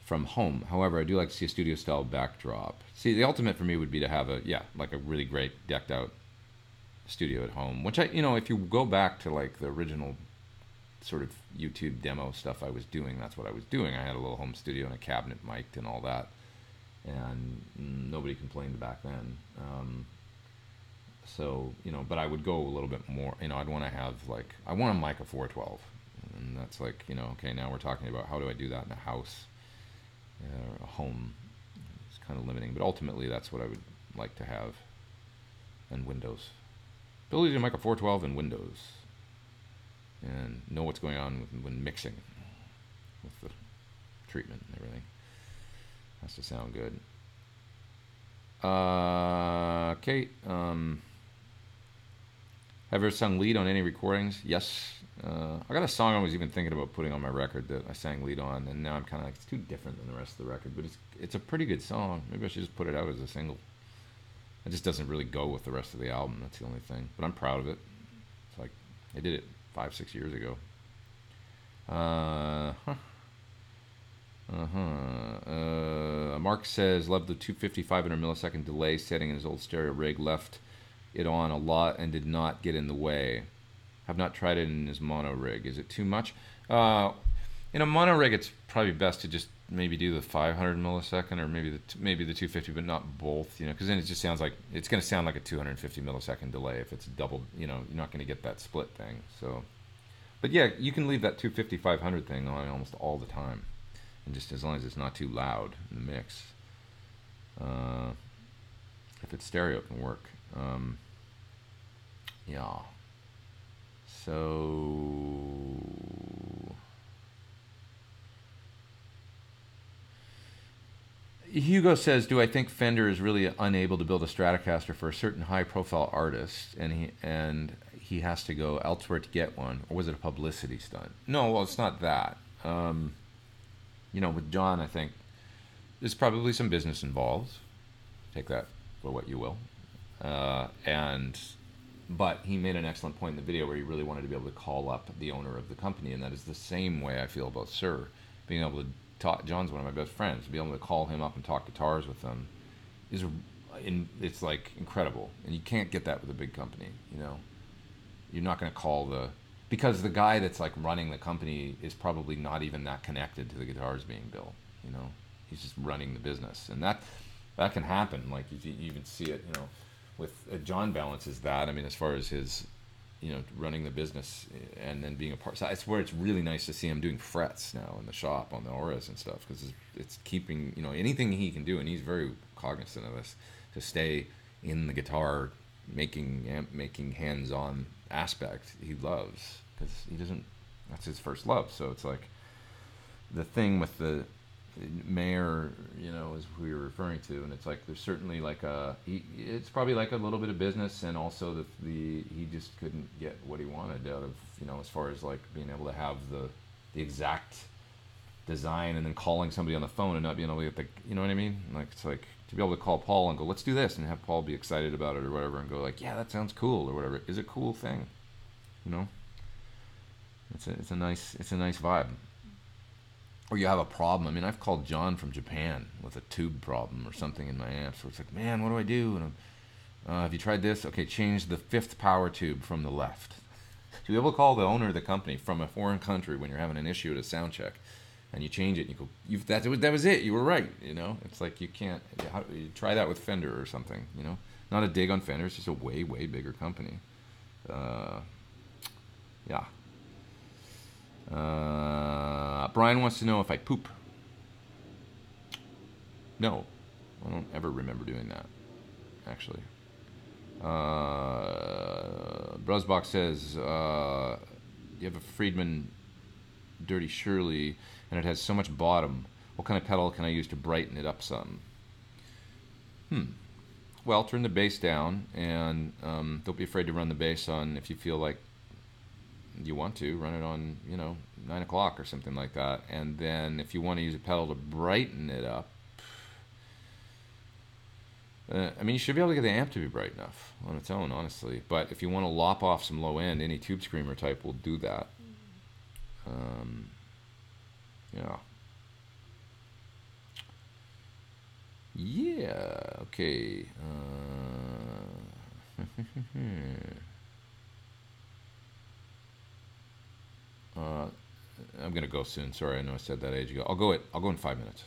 from home. However, I do like to see a studio style backdrop. See, the ultimate for me would be to have a, yeah, like a really great decked out studio at home, which I, you know, if you go back to like the original sort of YouTube demo stuff I was doing, that's what I was doing. I had a little home studio and a cabinet mic'd and all that, and nobody complained back then. So, you know, but I would go a little bit more, you know, I'd want to have like, I want a mic of 412, and that's like, you know, okay, now we're talking about how do I do that in a house, a home. It's kind of limiting, but ultimately that's what I would like to have. And Windows. Ability to mic a 412 in Windows, and know what's going on when mixing with the treatment and everything. Has to sound good. Kate, have you ever sung lead on any recordings? Yes. I got a song I was even thinking about putting on my record that I sang lead on, and now I'm kind of like, it's too different than the rest of the record, but it's a pretty good song. Maybe I should just put it out as a single. It just doesn't really go with the rest of the album. That's the only thing. But I'm proud of it. It's like, I did it 5-6 years ago. Mark says, love the 250 500 millisecond delay setting in his old stereo rig. Left it on a lot and did not get in the way. Have not tried it in his mono rig. Is it too much? In a mono rig, it's probably best to just maybe do the 500 millisecond or maybe the 250, but not both, you know, because then it just sounds like, it's going to sound like a 250 millisecond delay if it's double, you know, you're not going to get that split thing. So, but yeah, you can leave that 250 500 thing on almost all the time, and just as long as it's not too loud in the mix. If it's stereo, it can work. Yeah. So Hugo says, do I think Fender is really unable to build a Stratocaster for a certain high-profile artist, and he has to go elsewhere to get one, or was it a publicity stunt? No, well, it's not that. You know, with John, I think there's probably some business involved. Take that for what you will. But he made an excellent point in the video where he really wanted to be able to call up the owner of the company, and that is the same way I feel about Sir. Being able to talk, John's one of my best friends, being able to call him up and talk guitars with them it's like incredible, and you can't get that with a big company. You know, you're not going to call because the guy that's like running the company is probably not even that connected to the guitars being built. You know, he's just running the business, and that can happen. Like you even see it, you know, with John balances that. I mean, as far as his you know, running the business and then being a part. So it's where it's really nice to see him doing frets now in the shop on the auras and stuff, because it's keeping, you know, anything he can do, and he's very cognizant of this, to stay in the guitar making hands-on aspect he loves, because he doesn't, that's his first love. So it's like the thing with the mayor, you know, as we were referring to, and it's like there's certainly like it's probably like a little bit of business, and also he just couldn't get what he wanted out of, you know, as far as like being able to have the exact design, and then calling somebody on the phone and not being able to get the, you know what I mean? Like, it's like to be able to call Paul and go, let's do this, and have Paul be excited about it or whatever, and go like, yeah, that sounds cool or whatever, is a cool thing, you know. It's a nice vibe. Or you have a problem. I mean, I've called John from Japan with a tube problem or something in my amps, where it's like, man, what do I do? And have you tried this? Okay, change the 5th power tube from the left. To be able to call the owner of the company from a foreign country when you're having an issue at a sound check, and you change it, and you go, that was it. You were right. You know, it's like you can't. You try that with Fender or something. You know, not a dig on Fender. It's just a way bigger company. Yeah. Brian wants to know if I poop. No, I don't ever remember doing that, actually. Bruzbox says, you have a Freedman Dirty Shirley, and it has so much bottom. What kind of pedal can I use to brighten it up some? Well, turn the bass down, and don't be afraid to run the bass on, if you feel like you want to, run it on, you know, 9 o'clock or something like that. And then if you want to use a pedal to brighten it up, I mean, you should be able to get the amp to be bright enough on its own, honestly. But if you want to lop off some low end, any Tube Screamer type will do that. Yeah. Yeah, okay. I'm gonna go soon. Sorry, I know I said that age ago. I'll go in 5 minutes.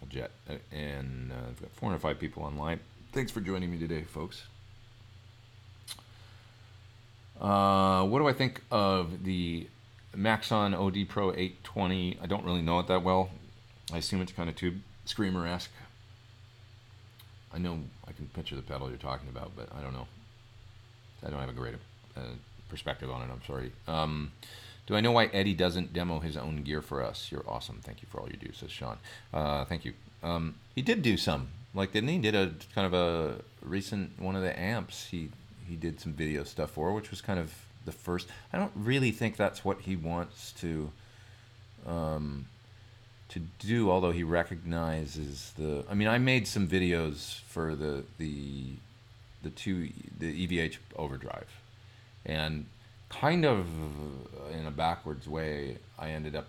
I'll jet. And I've got 405 people online. Thanks for joining me today, folks. What do I think of the Maxon OD Pro 820? I don't really know it that well. I assume it's kind of Tube Screamer-esque. I know I can picture the pedal you're talking about, but I don't know. I don't have a great perspective on it. I'm sorry. Do I know why Eddie doesn't demo his own gear for us? You're awesome. Thank you for all you do, says Sean. Thank you. He did do some, like, didn't he? Did a kind of a recent one of the amps. He did some video stuff for, which was kind of the first. I don't really think that's what he wants to do, although he recognizes the. I mean, I made some videos for the EVH Overdrive, and kind of in a backwards way, I ended up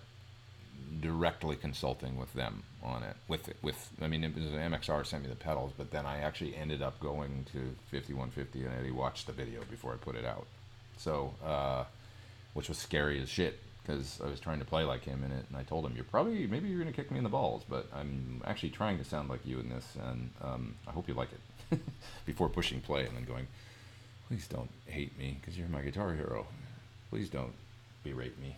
directly consulting with them on it. I mean, it was MXR sent me the pedals, but then I actually ended up going to 5150 and Eddie watched the video before I put it out. So, which was scary as shit, because I was trying to play like him in it, and I told him, maybe you're gonna kick me in the balls, but I'm actually trying to sound like you in this, and I hope you like it. Before pushing play and then going, please don't hate me, because you're my guitar hero. Please don't berate me.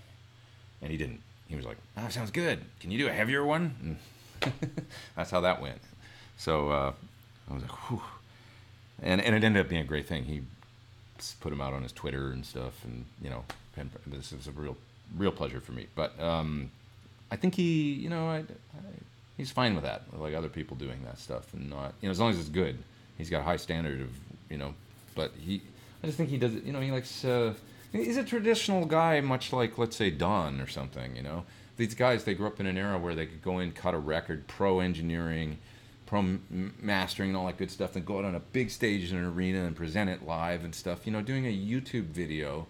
And he didn't. He was like, oh, sounds good. Can you do a heavier one? And that's how that went. So I was like, whew. And it ended up being a great thing. He put him out on his Twitter and stuff, and, you know, this is a real pleasure for me. But I think he, you know, he's fine with that, like other people doing that stuff, and not, you know, as long as it's good. He's got a high standard of, you know, but I just think he does it, you know, he likes, he's a traditional guy, much like, let's say, Don or something, you know. These guys, they grew up in an era where they could go in, cut a record, pro engineering, pro mastering, and all that good stuff, and go out on a big stage in an arena and present it live and stuff. You know, doing a YouTube video,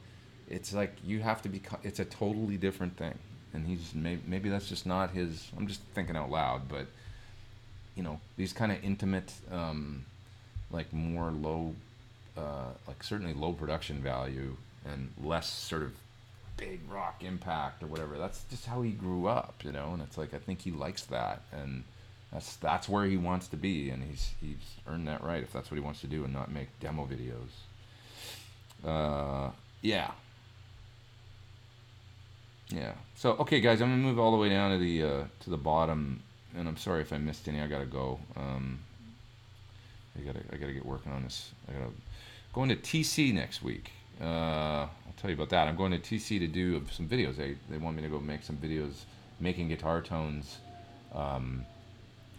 it's like you have to be, it's a totally different thing. And he's, maybe that's just not his, I'm just thinking out loud, but, you know, these kind of intimate, like more low, like certainly low production value and less sort of big rock impact or whatever. That's just how he grew up, you know. And it's like, I think he likes that, and that's where he wants to be, and he's earned that right if that's what he wants to do and not make demo videos. Yeah. Yeah. So, okay, guys, I'm gonna move all the way down to the bottom, and I'm sorry if I missed any. I gotta go. I gotta get working on this. I gotta going to TC next week. I'll tell you about that. I'm going to TC to do some videos. They want me to go make some videos, making guitar tones,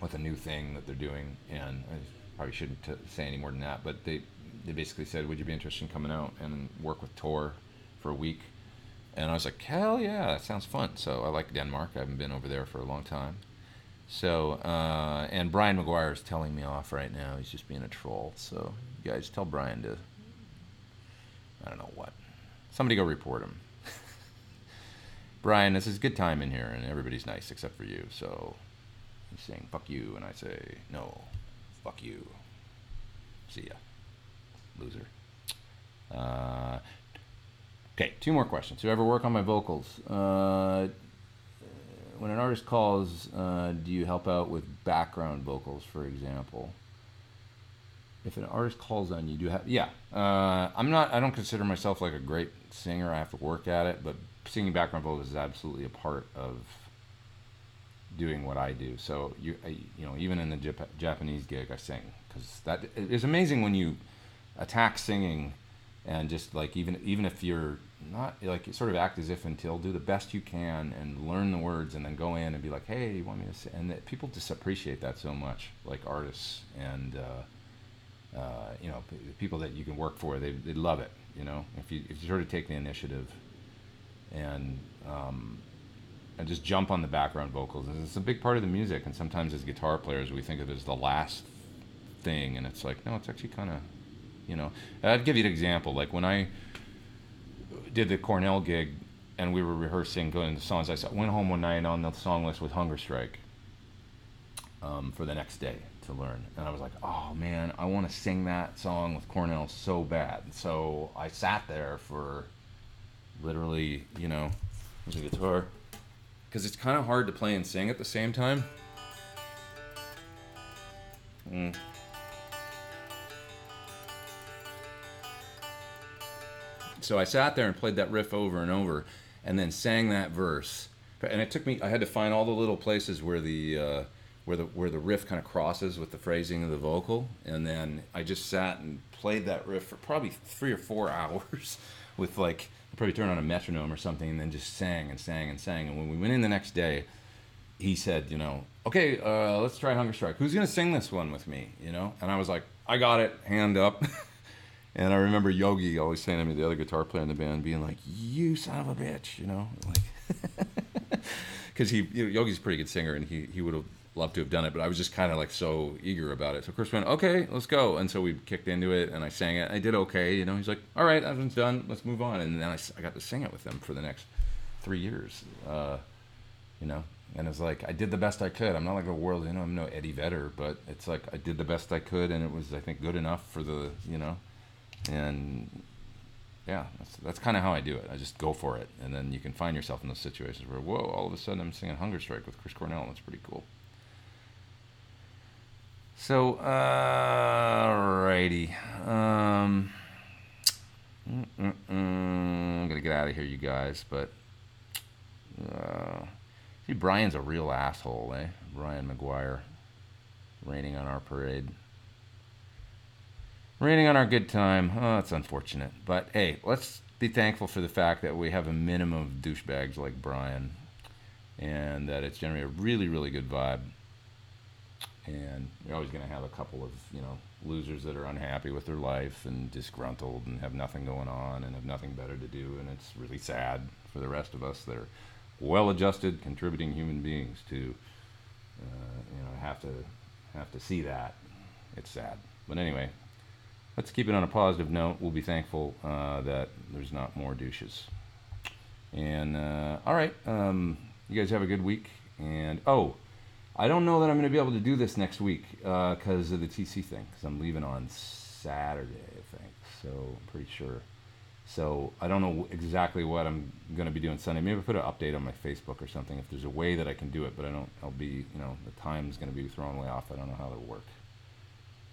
with a new thing that they're doing, and I probably shouldn't say any more than that. But they basically said, would you be interested in coming out and work with Tor for a week? And I was like, hell yeah, that sounds fun. So I like Denmark. I haven't been over there for a long time. So, and Brian McGuire is telling me off right now. He's just being a troll. So you guys tell Brian to, I don't know what. Somebody go report him. Brian, this is a good time in here, and everybody's nice except for you. So he's saying, fuck you, and I say, no, fuck you. See ya, loser. Okay, 2 more questions. Do you ever work on my vocals? When an artist calls, do you help out with background vocals, for example? If an artist calls on you, do you have? Yeah. I don't consider myself like a great singer. I have to work at it, but singing background vocals is absolutely a part of doing what I do. So you know, even in the Japanese gig, I sing, because that is amazing when you attack singing. And just like even if you're not, like, sort of act as if until, do the best you can and learn the words, and then go in and be like, hey, you want me to say? And that people just appreciate that so much, like artists and you know, people that you can work for, they love it. You know, if you sort of take the initiative and just jump on the background vocals, and it's a big part of the music. And sometimes as guitar players, we think of it as the last thing, and it's like, no, it's actually kind of. You know, I'd give you an example. Like when I did the Cornell gig and we were rehearsing, going into songs, I went home one night on the song list with Hunger Strike for the next day to learn. And I was like, oh man, I want to sing that song with Cornell so bad. So I sat there for literally, you know, with the guitar, because it's kind of hard to play and sing at the same time. So I sat there and played that riff over and over, and then sang that verse. And it took me, I had to find all the little places where the riff kind of crosses with the phrasing of the vocal, and then I just sat and played that riff for probably 3 or 4 hours with, like, I'd probably turn on a metronome or something, and then just sang and sang and sang. And when we went in the next day, he said, you know, okay, let's try Hunger Strike. Who's gonna sing this one with me? You know? And I was like, I got it, hand up. And I remember Yogi always saying to me, the other guitar player in the band, being like, you son of a bitch, you know? Like, because Yogi's a pretty good singer, and he would have loved to have done it, but I was just kind of like so eager about it. So Chris went, okay, let's go. And so we kicked into it, and I sang it. I did okay, you know? He's like, all right, that one's done, let's move on. And then I got to sing it with them for the next 3 years, you know? And it's like, I did the best I could. I'm not like a world, you know, I'm no Eddie Vedder, but it's like, I did the best I could, and it was, I think, good enough for the, you know? And yeah, that's kind of how I do it. I just go for it, and then you can find yourself in those situations where, whoa, all of a sudden I'm singing Hunger Strike with Chris Cornell. That's pretty cool. So, alrighty. I'm gonna get out of here, you guys. But see, Brian's a real asshole, eh? Brian McGuire, raining on our parade. Raining on our good time. Oh, it's unfortunate. But hey, let's be thankful for the fact that we have a minimum of douchebags like Brian, and that it's generally a really, really good vibe. And you're always going to have a couple of, you know, losers that are unhappy with their life and disgruntled and have nothing going on and have nothing better to do. And it's really sad for the rest of us that are well-adjusted, contributing human beings to, you know, have to see that. It's sad. But anyway, let's keep it on a positive note. We'll be thankful that there's not more douches. And all right, you guys have a good week. And I don't know that I'm going to be able to do this next week because of the TC thing, because I'm leaving on Saturday, I think. So I'm pretty sure. So I don't know exactly what I'm going to be doing Sunday. Maybe I'll put an update on my Facebook or something if there's a way that I can do it. But I'll be, you know, the time's going to be thrown way off. I don't know how that'll work.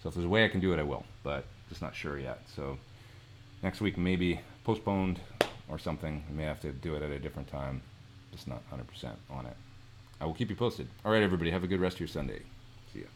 So if there's a way I can do it, I will. But just not sure yet. So next week, maybe postponed or something. We may have to do it at a different time. Just not 100% on it. I will keep you posted. All right, everybody. Have a good rest of your Sunday. See ya.